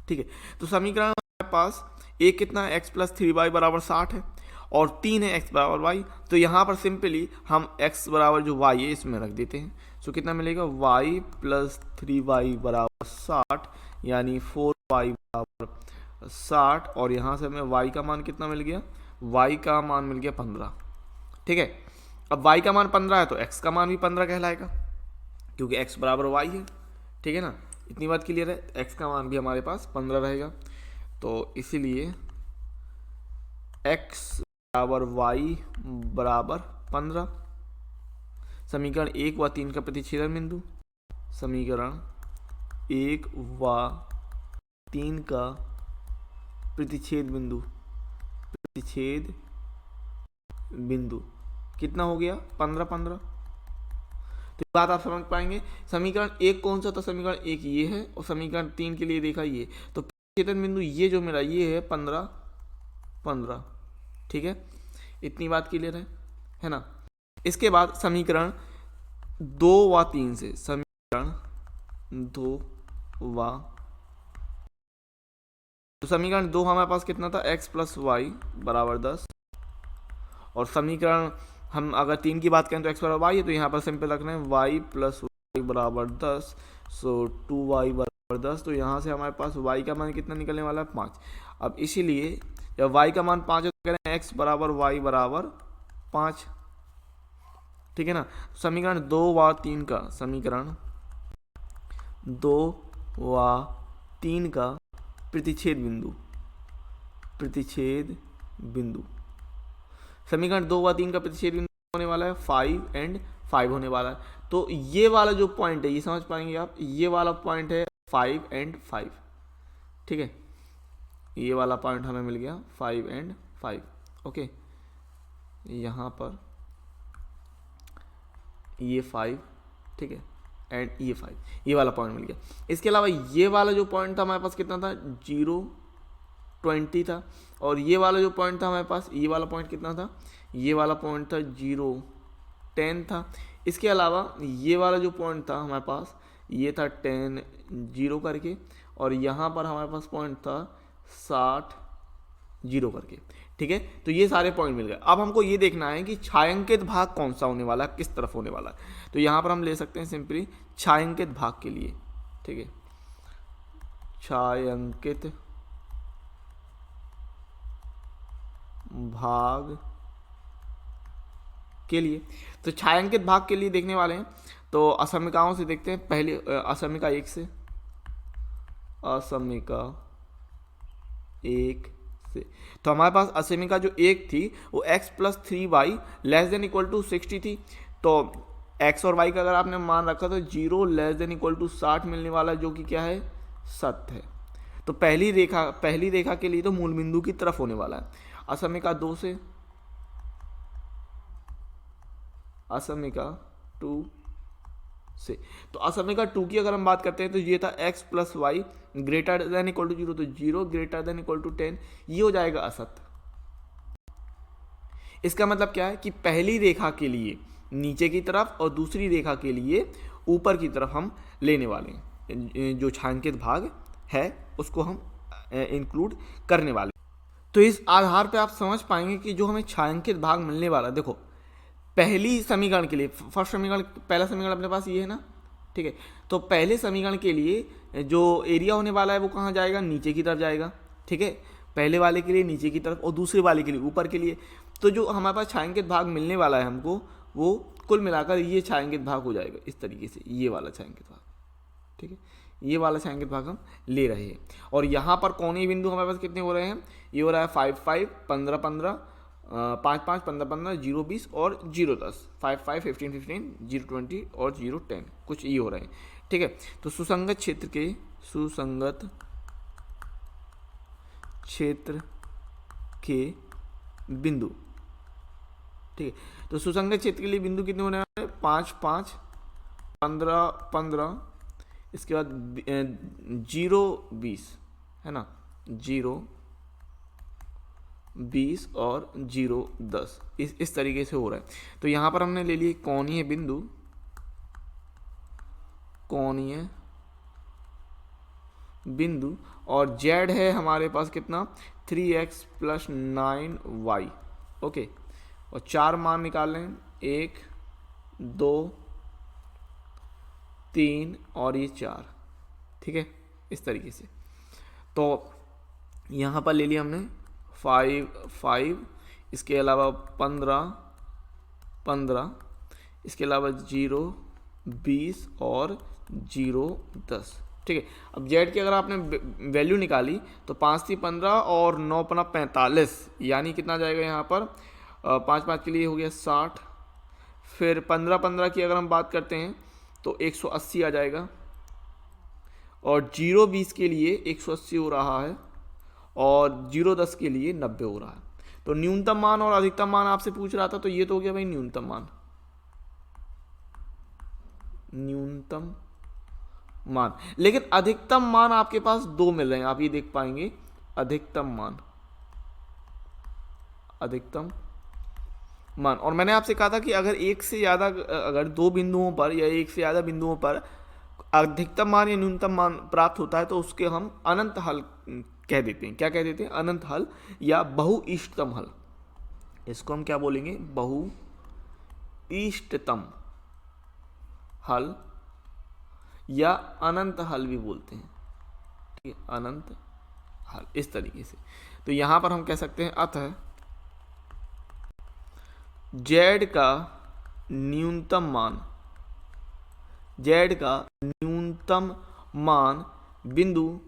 ठीक है। तो समीकरण हमारे पास एक कितना है, x + 3y बराबर 60 है, और 3 है x बराबर y। तो यहाँ पर सिंपली हम x बराबर जो y है इसमें रख देते हैं। सो कितना मिलेगा, y + 3y बराबर 60, यानी 4y बराबर 60। और यहाँ से हमें y का मान कितना मिल गया, y का मान मिल गया 15, ठीक है। अब y का मान 15 है तो x का मान भी 15 कहलाएगा, क्योंकि x बराबर y है, ठीक है ना। इतनी बात क्लियर है, x का मान भी हमारे पास 15 रहेगा। तो इसीलिए x बराबर y बराबर 15। समीकरण 1 व 3 का प्रतिच्छेदन बिंदु, समीकरण 1 व 3 का प्रतिच्छेद बिंदु कितना हो गया, 15, 15। तो बात आप समझ पाएंगे। समीकरण 1 कौन सा था, समीकरण 1 ये है, और समीकरण 3 के लिए देखा ये। तो प्रतिच्छेदन बिंदु ये जो मेरा ये है 15, 15, ठीक है। इतनी बात क्लियर है ना। इसके बाद समीकरण 2 व 3 से, समीकरण 2 व, तो समीकरण 2 हमारे पास कितना था, x + y बराबर 10। और समीकरण हम अगर 3 की बात करें तो x बराबर y है, तो यहाँ पर सिंपल रखना है y + y बराबर 10। सो 2y बराबर 10। तो यहाँ से हमारे पास y का मान कितना निकलने वाला है, 5। अब इसीलिए जब y का मान 5 है तो करें x बराबर y बराबर 5, ठीक है ना। समीकरण 2 व 3 का, समीकरण 2 व 3 का प्रतिच्छेद बिंदु, समीकरण 2 व 3 का प्रतिच्छेद बिंदु होने वाला है 5 और 5 होने वाला है। तो ये वाला जो पॉइंट है, ये समझ पाएंगे आप, ये वाला पॉइंट है 5 और 5, ठीक है। ये वाला पॉइंट हमें मिल गया 5 एंड 5। ओके, यहाँ पर ये 5, ठीक है, एंड ये 5, ये वाला पॉइंट मिल गया। इसके अलावा ये वाला जो पॉइंट था हमारे पास कितना था, 0 20 था। और ये वाला जो पॉइंट था हमारे पास, ये वाला पॉइंट कितना था, ये वाला पॉइंट था 0 10 था। इसके अलावा ये वाला जो पॉइंट था हमारे पास, ये था 10 0 करके, और यहाँ पर हमारे पास पॉइंट था 60 0 करके, ठीक है। तो ये सारे पॉइंट मिल गए। अब हमको ये देखना है कि छायांकित भाग कौन सा होने वाला है, किस तरफ होने वाला है। तो यहाँ पर हम ले सकते हैं सिंपली छायांकित भाग के लिए, ठीक है, छायांकित भाग के लिए। तो छायांकित भाग के लिए देखने वाले हैं, तो असमिकाओं से देखते हैं। पहले असमिका 1 से, असमिका 1 से, तो हमारे पास असमिका जो 1 थी वो x + 3y <= 60 थी। तो x और y का अगर आपने मान रखा तो 0 <= 60 मिलने वाला, जो कि क्या है, सत्य है। तो पहली रेखा के लिए तो मूल बिंदु की तरफ होने वाला है। असमिका 2 से, असमिका 2 से, तो असमिका 2 की अगर हम बात करते हैं तो ये था x + y > 0, तो 0 > 10, ये हो जाएगा असत्य। इसका मतलब क्या है कि पहली रेखा के लिए नीचे की तरफ और दूसरी रेखा के लिए ऊपर की तरफ हम लेने वाले हैं, जो छायांकित भाग है उसको हम इंक्लूड करने वाले। तो इस आधार पे आप समझ पाएंगे कि जो हमें छायांकित भाग मिलने वाला, देखो पहली समीकरण के लिए, फर्स्ट समीकरण, पहला समीकरण अपने पास ये है ना, ठीक है। तो पहले समीकरण के लिए जो एरिया होने वाला है वो कहाँ जाएगा, नीचे की तरफ जाएगा, ठीक है। पहले वाले के लिए नीचे की तरफ और दूसरे वाले के लिए ऊपर के लिए। तो जो हमारे पास छायांकित भाग मिलने वाला है हमको, वो कुल मिलाकर ये छायांकित भाग हो जाएगा इस तरीके से, ये वाला छायांकित भाग, ठीक है। ये वाला छायांकित भाग हम ले रहे हैं। और यहाँ पर कोणीय बिंदु हमारे पास कितने हो रहे हैं, ये हो रहा है 5 5 15 15 5 5 15 15 0 20 और 0 10, 5 5 15 15 0 20 और 0 10, कुछ ये हो रहे हैं, ठीक है। तो सुसंगत क्षेत्र के बिंदु, ठीक है। तो सुसंगत क्षेत्र के लिए बिंदु कितने होने वाले हैं, 5 5 15 15, इसके बाद 0 20 है ना, 0 20 और 0 10, इस तरीके से हो रहा है। तो यहाँ पर हमने ले लिए कोणीय बिंदु और z है हमारे पास कितना, 3x + 9y, ओके। और 4 मान निकाल लें, 1 2 3 और ये 4, ठीक है, इस तरीके से। तो यहाँ पर ले लिया हमने 5 5, इसके अलावा 15 15, इसके अलावा 0 20 और 0 10, ठीक है। अब जेड की अगर आपने वैल्यू निकाली तो 5 3 15 और 9 5 45, यानी कितना जाएगा यहाँ पर, 5 5 के लिए हो गया 60, फिर 15 15 की अगर हम बात करते हैं तो 180 आ जाएगा, और 0 20 के लिए 180 हो रहा है, और 0 10 के लिए 90 हो रहा है। तो न्यूनतम मान और अधिकतम मान आपसे पूछ रहा था, तो ये तो हो गया भाई न्यूनतम मान। लेकिन अधिकतम मान आपके पास 2 मिल रहे हैं, आप ये देख पाएंगे, अधिकतम मान। और मैंने आपसे कहा था कि अगर एक से ज़्यादा, अगर 2 बिंदुओं पर या एक से ज़्यादा बिंदुओं पर अधिकतम मान या न्यूनतम मान प्राप्त होता है तो उसके हम अनंत हल कह देते हैं। क्या कह देते हैं, अनंत हल या बहुइष्टतम हल। इसको हम क्या बोलेंगे, बहुइष्टतम हल या अनंत हल भी बोलते हैं, ठीक है, अनंत हल, इस तरीके से। तो यहां पर हम कह सकते हैं, अतः z का न्यूनतम मान बिंदु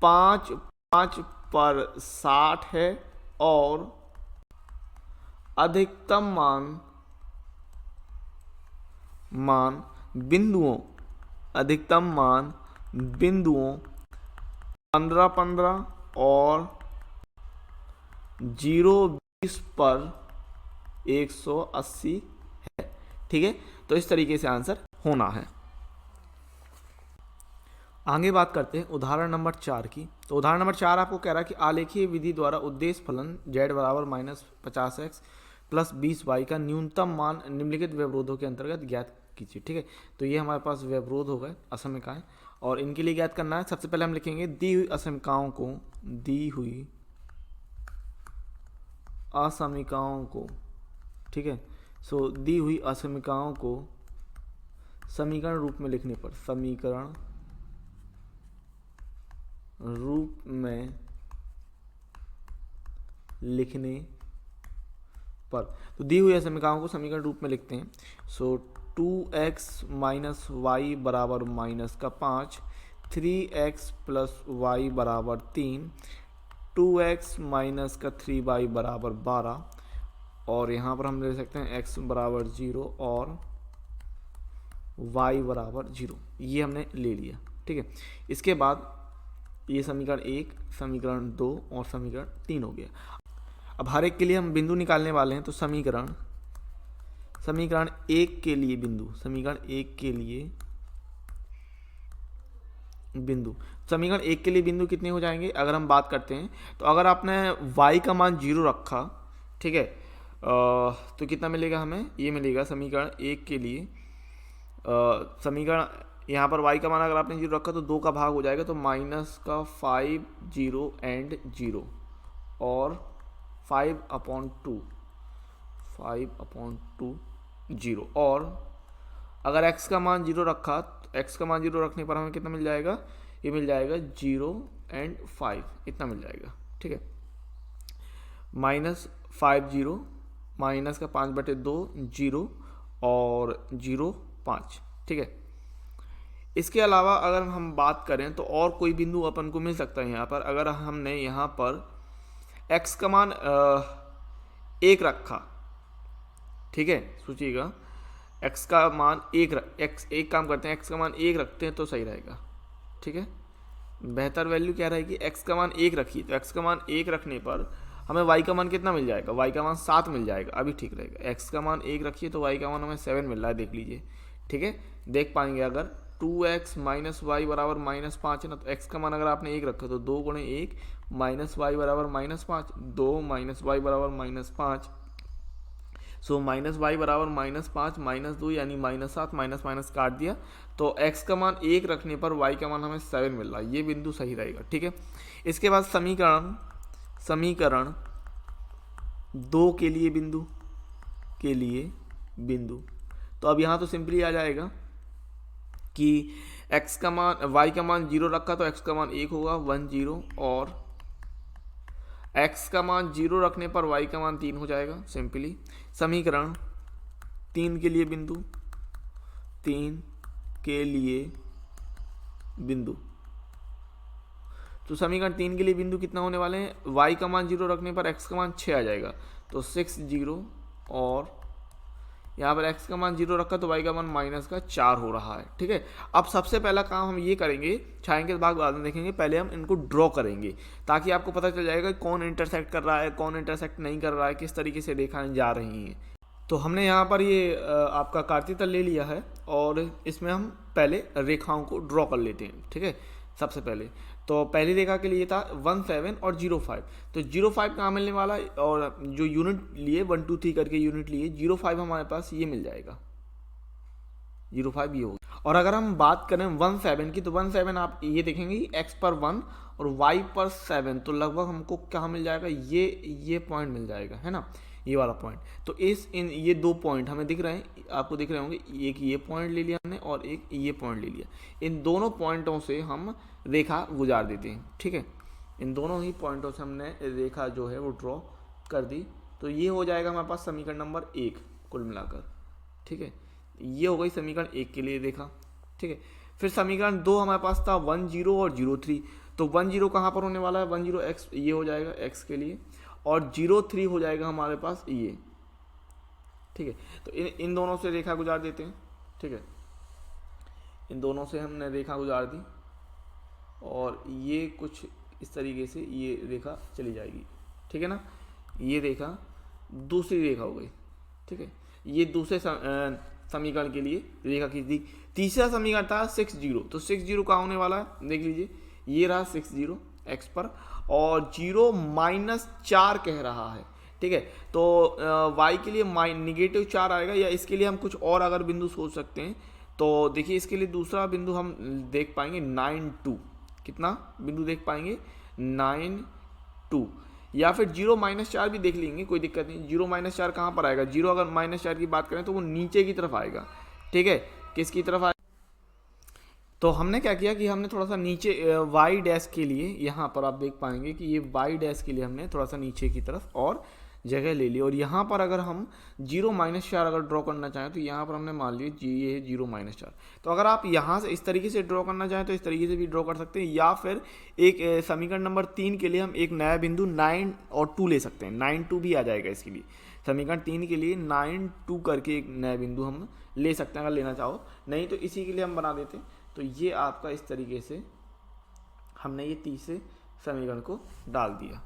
5 5 पर 60 है, और अधिकतम मान बिंदुओं 15 और 0 20 पर 180 है। ठीक है, तो इस तरीके से आंसर होना है। आगे बात करते हैं उदाहरण नंबर 4 की। तो उदाहरण नंबर 4 आपको कह रहा है कि आलेखीय विधि द्वारा उद्देश्य फलन z बराबर -50x प्लस 20y का न्यूनतम मान निम्नलिखित व्यवरोधों के अंतर्गत ज्ञात कीजिए। ठीक है, तो ये हमारे पास व्यवरोध हो गए असमीकाएं, और इनके लिए ज्ञात करना है। सबसे पहले हम लिखेंगे दी हुई असमीकाओं को, ठीक है, सो दी हुई असमीकाओं को समीकरण रूप में लिखने पर, समीकरण रूप में लिखने पर, तो दी हुई समीकरणों को समीकरण रूप में लिखते हैं। सो 2x माइनस वाई बराबर -5, 3x प्लस वाई बराबर 3, 2x माइनस 3y बराबर 12, और यहाँ पर हम ले सकते हैं x बराबर 0 और y बराबर 0, ये हमने ले लिया। ठीक है, इसके बाद ये समीकरण 1, समीकरण 2 और समीकरण 3 हो गया। अब हर एक के लिए हम बिंदु निकालने वाले हैं। तो समीकरण 1 के लिए बिंदु, समीकरण 1 के लिए बिंदु कितने हो जाएंगे अगर हम बात करते हैं। तो अगर आपने y का मान 0 रखा, ठीक है, तो कितना मिलेगा हमें, ये मिलेगा समीकरण 1 के लिए, समीकरण यहाँ पर y का मान अगर आपने 0 रखा तो 2 का भाग हो जाएगा, तो -5 0 एंड 0 और 5/2 0, और अगर x का मान 0 रखा तो x का मान 0 रखने पर हमें कितना मिल जाएगा, ये मिल जाएगा 0 एंड 5, इतना मिल जाएगा। ठीक है, -5 0, माइनस का 5/2 0 और 0 5। ठीक है, इसके अलावा अगर हम बात करें तो और कोई बिंदु अपन को मिल सकता है यहाँ पर। अगर हमने यहाँ पर x का मान 1 रखा, ठीक है, सोचिएगा x का मान 1 एक काम करते हैं, x का मान 1 रखते हैं तो सही रहेगा। ठीक है, बेहतर वैल्यू क्या रहेगी, x का मान 1 रखिए, तो x का मान 1 रखने पर हमें y का मान कितना मिल जाएगा, y का मान 7 मिल जाएगा, अभी ठीक रहेगा। x का मान 1 रखिए तो y का मान हमें 7 मिल रहा है, देख लीजिए। ठीक है, देख पाएंगे अगर 2x माइनस वाई बराबर -5 है ना, तो x का मान अगर आपने 1 रखा तो 2 × 1 माइनस वाई बराबर -5, 2 माइनस वाई बराबर -5, सो माइनस वाई बराबर -5 -2 यानी -7, माइनस काट दिया, तो x का मान 1 रखने पर y का मान हमें 7 मिल रहा है, ये बिंदु सही रहेगा। ठीक है, इसके बाद समीकरण 2 के लिए बिंदु, तो अब यहाँ तो सिंपली आ जाएगा कि x का मान y का मान 0 रखा तो x का मान 1 होगा 1 0, और x का मान 0 रखने पर y का मान 3 हो जाएगा सिंपली। समीकरण 3 के लिए बिंदु, तो समीकरण 3 के लिए बिंदु कितना होने वाले हैं, y का मान 0 रखने पर x का मान 6 आ जाएगा, तो 6 0, और यहाँ पर x का मान 0 रखा तो y का मान -4 हो रहा है। ठीक है, अब सबसे पहला काम हम ये करेंगे, छायांकित भाग बाद में देखेंगे, पहले हम इनको ड्रॉ करेंगे ताकि आपको पता चल जाएगा कौन इंटरसेक्ट कर रहा है, कौन इंटरसेक्ट नहीं कर रहा है, किस तरीके से रेखाएं जा रही हैं। तो हमने यहाँ पर ये आपका कार्तीय तल ले लिया है, और इसमें हम पहले रेखाओं को ड्रॉ कर लेते हैं। ठीक है, सबसे पहले तो पहली रेखा के लिए था 17 और 05, तो 05 कहाँ मिलने वाला है, और जो यूनिट लिए 1 2 3 करके यूनिट लिए 05 हमारे पास ये मिल जाएगा, 05 ये होगा। और अगर हम बात करें 17 की, तो 17 आप ये देखेंगे x पर 1 और y पर 7, तो लगभग हमको क्या मिल जाएगा, ये पॉइंट मिल जाएगा, है ना, ये वाला पॉइंट। तो ये 2 पॉइंट हमें दिख रहे हैं, आपको दिख रहे होंगे, एक ये पॉइंट ले लिया हमने और एक ये पॉइंट ले लिया। इन दोनों पॉइंटों से हम रेखा गुजार देते हैं। ठीक है, इन दोनों ही पॉइंटों से हमने रेखा जो है वो ड्रॉ कर दी, तो ये हो जाएगा हमारे पास समीकरण नंबर 1 कुल मिलाकर। ठीक है, ये हो गई समीकरण 1 के लिए रेखा। ठीक है, फिर समीकरण 2 हमारे पास था 1 0 और 0 3, तो 1 0 कहाँ पर होने वाला है, 1 0 x, ये हो जाएगा x के लिए, और 0 3 हो जाएगा हमारे पास ये। ठीक है, तो इन दोनों से रेखा गुजार देते हैं। ठीक है, इन दोनों से हमने रेखा गुजार दी, और ये कुछ इस तरीके से ये रेखा चली जाएगी, ठीक है ना। ये रेखा दूसरी रेखा हो गई, ठीक है। ये दूसरे समीकरण के लिए रेखा खींच दी। तीसरा समीकरण था 60, तो 60 कहाँ होने वाला है देख लीजिए, ये रहा 60 एक्स पर, और 0 -4 कह रहा है, ठीक है। तो y के लिए -4 आएगा, या इसके लिए हम कुछ और अगर बिंदु सोच सकते हैं, तो देखिए इसके लिए दूसरा बिंदु हम देख पाएंगे 9, 2। कितना बिंदु देख पाएंगे 9, 2, या फिर 0 -4 भी देख लेंगे, कोई दिक्कत नहीं। 0 -4 कहाँ पर आएगा, 0 अगर -4 की बात करें तो वो नीचे की तरफ आएगा, ठीक है। किसकी तरफ आएगा, तो हमने क्या किया कि हमने थोड़ा सा नीचे y डैश के लिए, यहाँ पर आप देख पाएंगे कि ये y डैश के लिए हमने थोड़ा सा नीचे की तरफ और जगह ले ली, और यहाँ पर अगर हम 0 -4 अगर ड्रॉ करना चाहें तो यहाँ पर हमने मान लिया ये 0 -4। तो अगर आप यहाँ से इस तरीके से ड्रॉ करना चाहें तो इस तरीके से भी ड्रॉ कर सकते हैं, या फिर एक समीकरण नंबर 3 के लिए हम एक नया बिंदु 9 और 2 ले सकते हैं। 9, 2 भी आ जाएगा इसके लिए, समीकरण 3 के लिए 9, 2 करके एक नया बिंदु हम ले सकते हैं अगर लेना चाहो, नहीं तो इसी के लिए हम बना देते हैं। तो ये आपका इस तरीके से हमने ये तीसरे समीकरण को डाल दिया,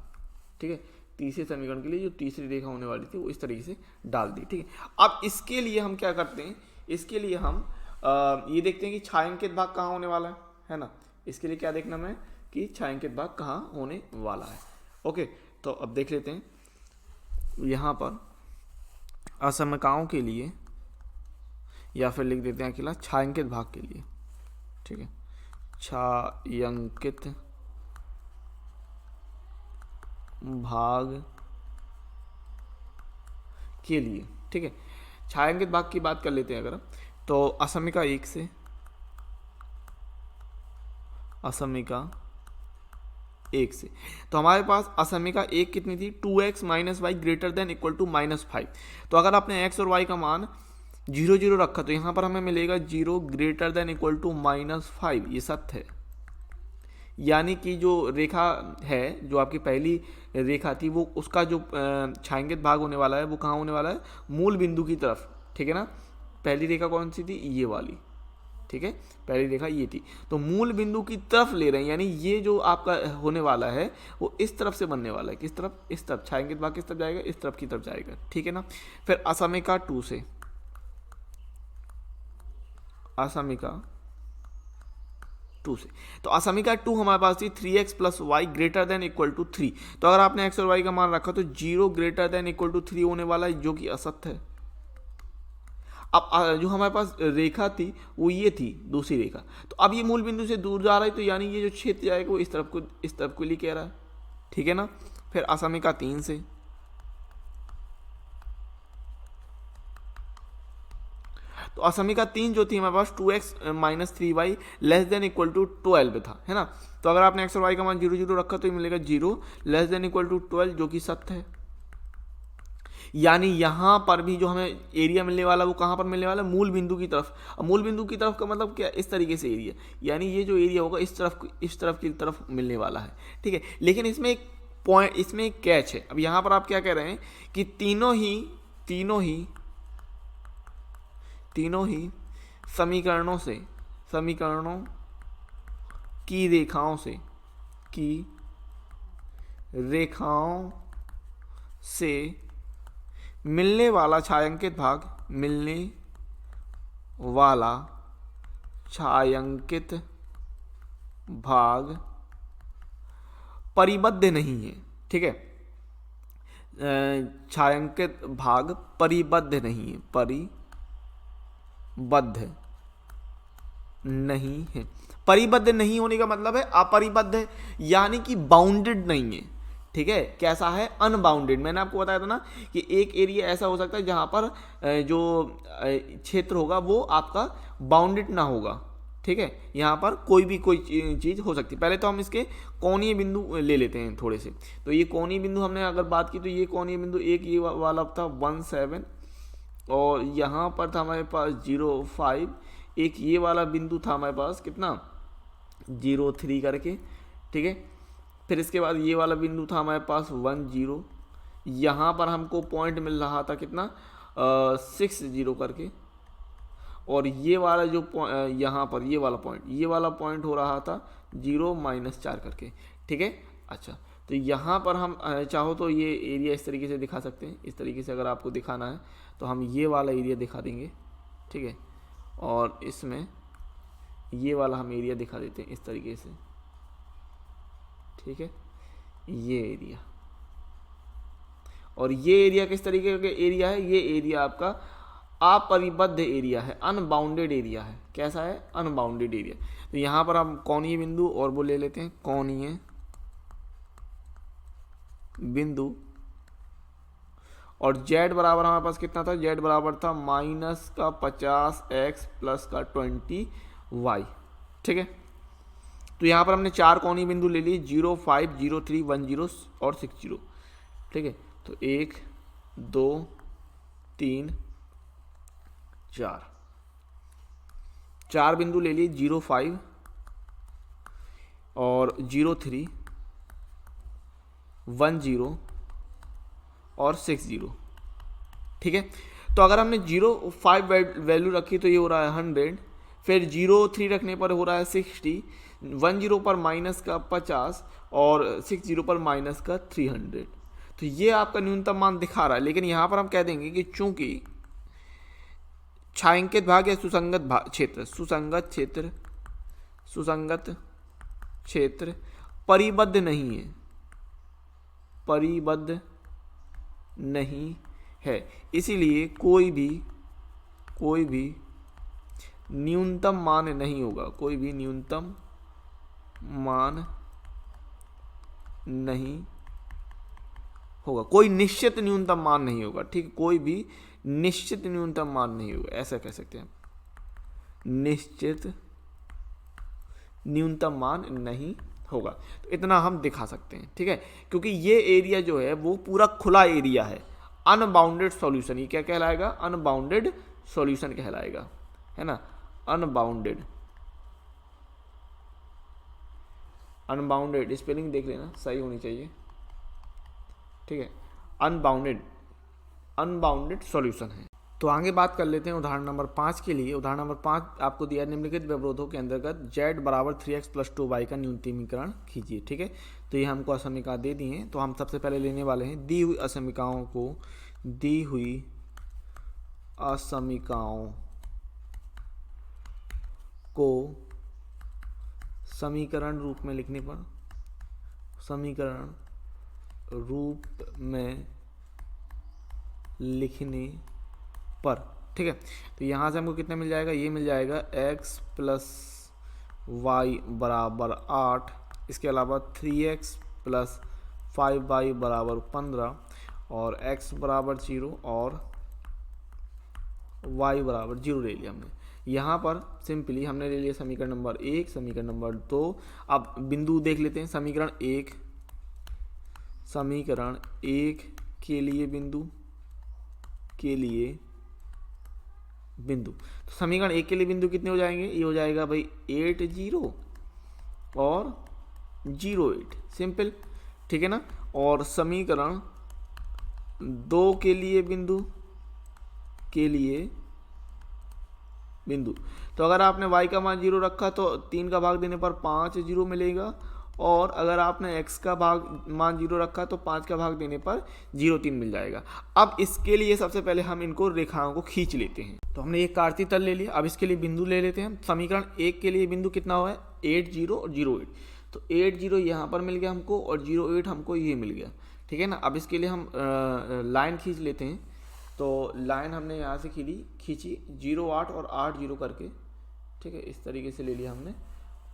ठीक है। तीसरे समीकरण के लिए जो तीसरी रेखा होने वाली थी वो इस तरीके से डाल दी, ठीक है। अब इसके लिए हम क्या करते हैं, इसके लिए हम ये देखते हैं कि छायांकित भाग कहाँ होने वाला है ना। इसके लिए क्या देखना है कि छायांकित भाग कहाँ होने वाला है। ओके, तो अब देख लेते हैं यहाँ पर असमकाओं के लिए, या फिर लिख देते हैं अकेला छायांकित भाग के लिए, ठीक है। छायांकित भाग के लिए, ठीक है। छायांकित भाग की बात कर लेते हैं अगर, तो असमिका 1 से, असमिका 1 से, तो हमारे पास असमिका 1 कितनी थी 2x - y greater than equal to -5। तो अगर आपने x और y का मान 0, 0 रखा तो यहाँ पर हमें मिलेगा 0 ग्रेटर देन इक्वल टू -5, ये सत्य है। यानी कि जो रेखा है, जो आपकी पहली रेखा थी, वो उसका जो छायांकित भाग होने वाला है वो कहाँ होने वाला है, मूल बिंदु की तरफ, ठीक है ना। पहली रेखा कौन सी थी, ये वाली, ठीक है। पहली रेखा ये थी, तो मूल बिंदु की तरफ ले रहे हैं, यानी ये जो आपका होने वाला है वो इस तरफ से बनने वाला है। किस तरफ, इस तरफ। छायांकित भाग किस तरफ जाएगा, इस तरफ की तरफ जाएगा, ठीक है ना। फिर असमिका 2 से, असमिका 2 से, तो असमिका 2 हमारे पास थी 3x + y greater than equal to 3। तो अगर आपने x और y का मान रखा तो 0 ग्रेटर देन इक्वल टू 3 होने वाला है, जो कि असत्य है। अब जो हमारे पास रेखा थी वो ये थी दूसरी रेखा, तो अब ये मूल बिंदु से दूर जा रहा है, तो यानी ये जो क्षेत्र जाएगा वो इस तरफ को लिए कह रहा है, ठीक है ना। फिर असमिका 3 से, तो असमिका 3 जो थी हमारे पास 2x - 3y less than equal to 12 था, है ना। तो अगर आपने x और y का मान 0, 0 रखा तो ये मिलेगा 0 लेस देन इक्वल टू 12, जो कि सत्य है। यानी यहाँ पर भी जो हमें एरिया मिलने वाला वो कहाँ पर मिलने वाला है, मूल बिंदु की तरफ। अब मूल बिंदु की तरफ का मतलब क्या, इस तरीके से एरिया, यानी ये जो एरिया होगा इस तरफ की तरफ मिलने वाला है, ठीक है। लेकिन इसमें एक पॉइंट, इसमें एक कैच है। अब यहाँ पर आप क्या कह रहे हैं कि तीनों ही समीकरणों की रेखाओं से मिलने वाला छायांकित भाग परिबद्ध नहीं है, ठीक है। छायांकित भाग परिबद्ध नहीं है, परिबद्ध नहीं होने का मतलब है अपरिबद्ध है, यानी कि बाउंडेड नहीं है, ठीक है। कैसा है, अनबाउंडेड। मैंने आपको बताया था ना कि एक एरिया ऐसा हो सकता है जहां पर जो क्षेत्र होगा वो आपका बाउंडेड ना होगा, ठीक है। यहाँ पर कोई चीज़ हो सकती है। पहले तो हम इसके कोणीय बिंदु ले लेते हैं थोड़े से। तो ये कोणीय बिंदु हमने अगर बात की तो ये कोणीय बिंदु एक ये वाला था 17, और यहाँ पर था हमारे पास 0.5, एक ये वाला बिंदु था हमारे पास कितना 0.3 करके, ठीक है। फिर इसके बाद ये वाला बिंदु था हमारे पास 10, यहाँ पर हमको पॉइंट मिल रहा था कितना 60 करके, और ये वाला जो यहाँ पर ये वाला पॉइंट हो रहा था 0 - 4 करके, ठीक है। अच्छा, तो यहाँ पर हम चाहो तो ये एरिया इस तरीके से दिखा सकते हैं। इस तरीके से अगर आपको दिखाना है तो हम ये वाला एरिया दिखा देंगे, ठीक है, और इसमें ये वाला हम एरिया दिखा देते हैं इस तरीके से, ठीक है, ये एरिया। और ये एरिया किस तरीके का एरिया है? ये एरिया आपका अपरिबद्ध एरिया है, अनबाउंडेड एरिया है। कैसा है? Unbounded area. तो यहाँ पर हम कोणीय बिंदु और वो ले लेते हैं, कोणीय बिंदु, और z बराबर हमारे पास कितना था? z बराबर था -50x + 20y, ठीक है। तो यहाँ पर हमने 4 कोणीय बिंदु ले लिए, 0, 5, 0, 3, 1, 0 और 6, 0, ठीक है। तो 1, 2, 3, 4 बिंदु ले लिए, 0, 5 और 0, 3, 1, 0 और 6, 0, ठीक है। तो अगर हमने 0, 5 वैल्यू रखी तो ये हो रहा है 100, फिर 0, 3 रखने पर हो रहा है 60, 1, 0 पर -50 और 6, 0 पर -300। तो ये आपका न्यूनतम मान दिखा रहा है। लेकिन यहाँ पर हम कह देंगे कि चूंकि छायांकित भाग या सुसंगत क्षेत्र परिबद्ध नहीं है, इसीलिए कोई भी न्यूनतम मान नहीं होगा, कोई निश्चित न्यूनतम मान नहीं होगा, ठीक, कोई भी निश्चित न्यूनतम मान नहीं होगा, ऐसा कह सकते हैं, निश्चित न्यूनतम मान नहीं होगा। तो इतना हम दिखा सकते हैं, ठीक है, क्योंकि ये एरिया जो है वो पूरा खुला एरिया है, अनबाउंडेड सॉल्यूशन। ये क्या कहलाएगा? अनबाउंडेड सॉल्यूशन कहलाएगा, है ना। अनबाउंडेड स्पेलिंग देख लेना, सही होनी चाहिए, ठीक है। अनबाउंडेड सॉल्यूशन है। तो आगे बात कर लेते हैं उदाहरण नंबर 5 के लिए। उदाहरण नंबर 5 आपको दिया निम्नलिखित व्यवरोधों के अंतर्गत z बराबर 3x + 2y का न्यूनतमीकरण कीजिए, ठीक है। तो ये हमको असमीका दे दी हैं। तो हम सबसे पहले लेने वाले हैं दी हुई असमीकाओं को समीकरण रूप में लिखने पर, ठीक है। तो यहाँ से हमको कितना मिल जाएगा? ये मिल जाएगा x + y बराबर 8, इसके अलावा 3x + 5y बराबर 15 और x बराबर 0 और y बराबर 0 ले लिया हमने। यहाँ पर सिंपली हमने ले लिया समीकरण नंबर 1, समीकरण नंबर 2। अब बिंदु देख लेते हैं। समीकरण 1 के लिए बिंदु, तो समीकरण 1 के लिए बिंदु कितने हो जाएंगे? ये हो जाएगा भाई 8, 0 और 0, 8, सिंपल, ठीक है ना। और समीकरण 2 के लिए बिंदु, तो अगर आपने y का मान 0 रखा तो 3 का भाग देने पर 5 0 मिलेगा, और अगर आपने x का मान 0 रखा तो 5 का भाग देने पर 0, 3 मिल जाएगा। अब इसके लिए सबसे पहले हम इनको रेखाओं को खींच लेते हैं। तो हमने एक कार्तीय तल ले लिया। अब इसके लिए बिंदु ले लेते हैं। समीकरण 1 के लिए बिंदु कितना हुआ है? 8, 0 और 0, 8। तो 8, 0 यहाँ पर मिल गया हमको और 0, 8 हमको ये मिल गया, ठीक है ना। अब इसके लिए हम लाइन खींच लेते हैं। तो लाइन हमने यहाँ से खींची 0, 8 और 8, 0 करके, ठीक है, इस तरीके से ले लिया हमने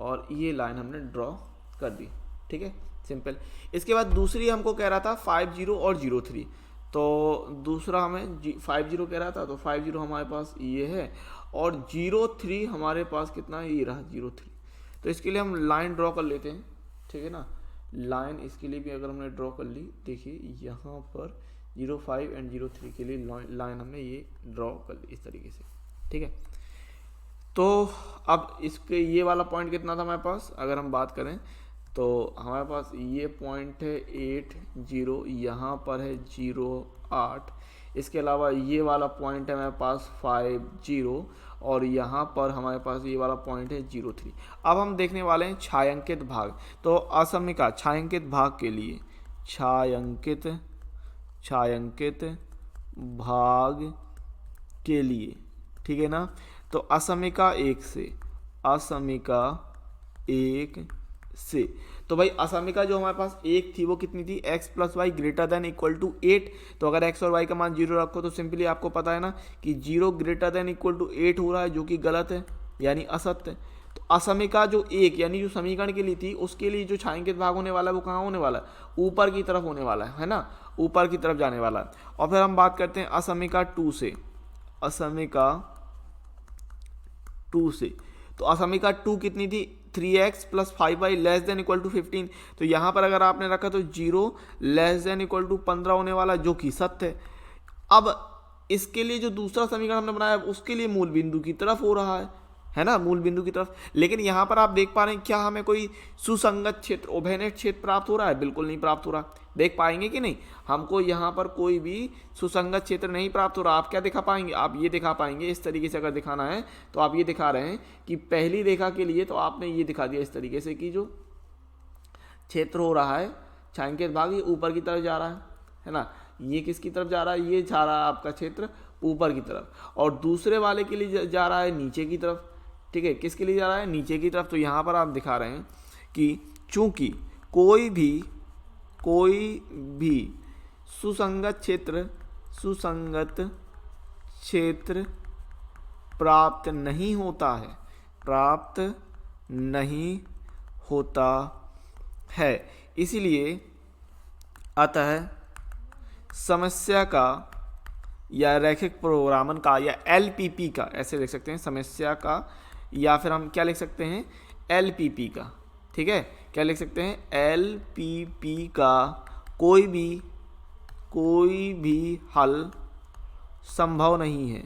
और ये लाइन हमने ड्रॉ कर दी, ठीक है, सिंपल। इसके बाद दूसरी हमको कह रहा था 5, 0 और 0, 3। तो दूसरा हमें 5, 0 कह रहा था, तो 5, 0 हमारे पास ये है और 0, 3 हमारे पास कितना है? ये रहा 0, 3। तो इसके लिए हम लाइन ड्रॉ कर लेते हैं, ठीक है ना। लाइन इसके लिए भी अगर हमने ड्रॉ कर ली, देखिए यहाँ पर 0, 5 एंड 0, 3 के लिए लाइन हमने ये ड्रॉ कर ली इस तरीके से, ठीक है। तो अब इसके ये वाला पॉइंट कितना था हमारे पास? अगर हम बात करें तो हमारे पास ये पॉइंट है 8, 0, यहाँ पर है 0, 8, इसके अलावा ये वाला पॉइंट है हमारे पास 50 और यहाँ पर हमारे पास ये वाला पॉइंट है 03। अब हम देखने वाले हैं छायांकित भाग। तो असमिका छायांकित भाग के लिए छायांकित भाग के लिए, ठीक है ना, तो असमिका 1 से, तो भाई असमिका जो हमारे पास 1 थी वो कितनी थी, x + y > 8। तो अगर x और y का मान 0 रखो तो सिंपली आपको पता है ना कि 0 > 8 हो रहा है, जो कि गलत है यानी असत्य। तो असमिका जो 1 यानी जो समीकरण के लिए थी उसके लिए जो छायांकित भाग होने वाला है वो कहाँ होने वाला है, ऊपर की तरफ होने वाला है ना, ऊपर की तरफ जाने वाला है। और फिर हम बात करते हैं असमिका 2 से, असमिका 2 से, तो असमिका 2 कितनी थी, 3x + 5y > 15। तो यहाँ पर अगर आपने रखा तो 0 > 15 होने वाला, जो कि सत्य है। अब इसके लिए जो दूसरा समीकरण हमने बनाया उसके लिए मूल बिंदु की तरफ हो रहा है ना, मूल बिंदु की तरफ। लेकिन यहाँ पर आप देख पा रहे हैं क्या हमें कोई सुसंगत क्षेत्र, ओभेनेट क्षेत्र प्राप्त हो रहा है, बिल्कुल नहीं प्राप्त हो रहा। देख पाएंगे कि नहीं, हमको यहाँ पर कोई भी सुसंगत क्षेत्र नहीं प्राप्त हो रहा। आप क्या दिखा पाएंगे, आप ये दिखा पाएंगे, इस तरीके से अगर दिखाना है तो आप ये दिखा रहे हैं कि पहली रेखा के लिए तो आपने ये दिखा दिया इस तरीके से कि जो क्षेत्र हो रहा है छायांकित भाग ये ऊपर की तरफ जा रहा है ना, ये किसकी तरफ जा रहा है, ये जा रहा है आपका क्षेत्र ऊपर की तरफ, और दूसरे वाले के लिए जा रहा है नीचे की तरफ, ठीक है, किसके लिए जा रहा है, नीचे की तरफ। तो यहाँ पर आप दिखा रहे हैं कि चूंकि कोई भी सुसंगत क्षेत्र प्राप्त नहीं होता है, इसलिए अतः समस्या का या रैखिक प्रोग्रामन का या LPP का, ऐसे लिख सकते हैं समस्या का, या फिर हम क्या लिख सकते हैं LPP का, ठीक है, क्या लिख सकते हैं LPP का कोई भी हल संभव नहीं है,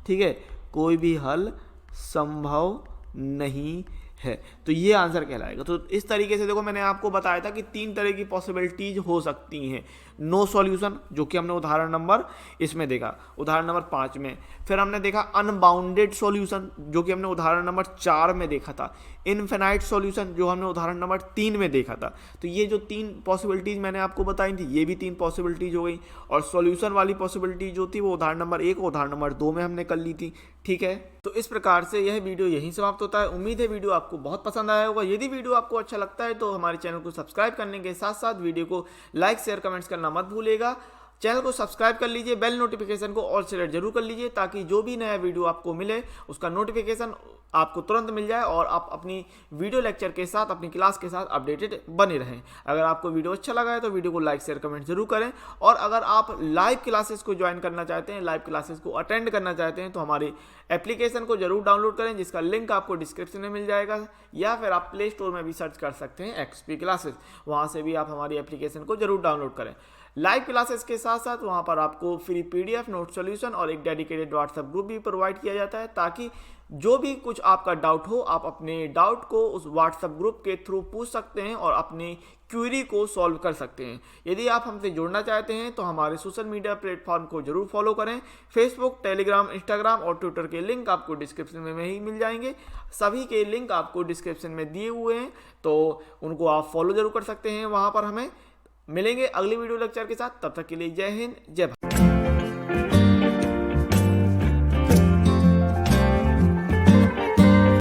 ठीक है, कोई भी हल संभव नहीं है। तो ये आंसर कहलाएगा। तो इस तरीके से देखो मैंने आपको बताया था कि 3 तरह की पॉसिबिलिटीज हो सकती हैं। नो सॉल्यूशन, जो कि हमने उदाहरण नंबर इसमें देखा, उदाहरण नंबर 5 में। फिर हमने देखा अनबाउंडेड सॉल्यूशन, जो कि हमने उदाहरण नंबर 4 में देखा था। इनफिनाइट सॉल्यूशन, जो हमने उदाहरण नंबर 3 में देखा था। तो ये जो 3 पॉसिबिलिटीज मैंने आपको बताई थी, ये भी 3 पॉसिबिलिटीज हो गई। और सॉल्यूशन वाली पॉसिबिलिटी जो थी वो उदाहरण नंबर 1 और उदाहरण नंबर 2 में हमने कर ली थी, ठीक है। तो इस प्रकार से यह वीडियो यहीं समाप्त होता है। उम्मीद है वीडियो आपको बहुत पसंद आया होगा। यदि वीडियो आपको अच्छा लगता है तो हमारे चैनल को सब्सक्राइब करने के साथ साथ वीडियो को लाइक शेयर कमेंट्स करना मत भूलिएगा। चैनल को सब्सक्राइब कर लीजिए, बेल नोटिफिकेशन को ऑल सेलेक्ट जरूर कर लीजिए, ताकि जो भी नया वीडियो आपको मिले उसका नोटिफिकेशन आपको तुरंत मिल जाए और आप अपनी वीडियो लेक्चर के साथ, अपनी क्लास के साथ अपडेटेड बने रहें। अगर आपको वीडियो अच्छा लगा है तो वीडियो को लाइक शेयर कमेंट जरूर करें। और अगर आप लाइव क्लासेस को ज्वाइन करना चाहते हैं, लाइव क्लासेस को अटेंड करना चाहते हैं, तो हमारी एप्लीकेशन को जरूर डाउनलोड करें, जिसका लिंक आपको डिस्क्रिप्शन में मिल जाएगा, या फिर आप प्ले स्टोर में भी सर्च कर सकते हैं XP क्लासेस, वहाँ से भी आप हमारी एप्लीकेशन को जरूर डाउनलोड करें। लाइव क्लासेस के साथ साथ वहाँ पर आपको फ्री PDF नोट सॉल्यूशन और एक डेडिकेटेड व्हाट्सएप ग्रुप भी प्रोवाइड किया जाता है, ताकि जो भी कुछ आपका डाउट हो आप अपने डाउट को उस व्हाट्सएप ग्रुप के थ्रू पूछ सकते हैं और अपनी क्वेरी को सॉल्व कर सकते हैं। यदि आप हमसे जुड़ना चाहते हैं तो हमारे सोशल मीडिया प्लेटफॉर्म को जरूर फॉलो करें। फेसबुक, टेलीग्राम, इंस्टाग्राम और ट्विटर के लिंक आपको डिस्क्रिप्शन में ही मिल जाएंगे। सभी के लिंक आपको डिस्क्रिप्शन में दिए हुए हैं, तो उनको आप फॉलो जरूर कर सकते हैं। वहाँ पर हमें मिलेंगे अगली वीडियो लेक्चर के साथ। तब तक के लिए जय हिंद, जय भारत।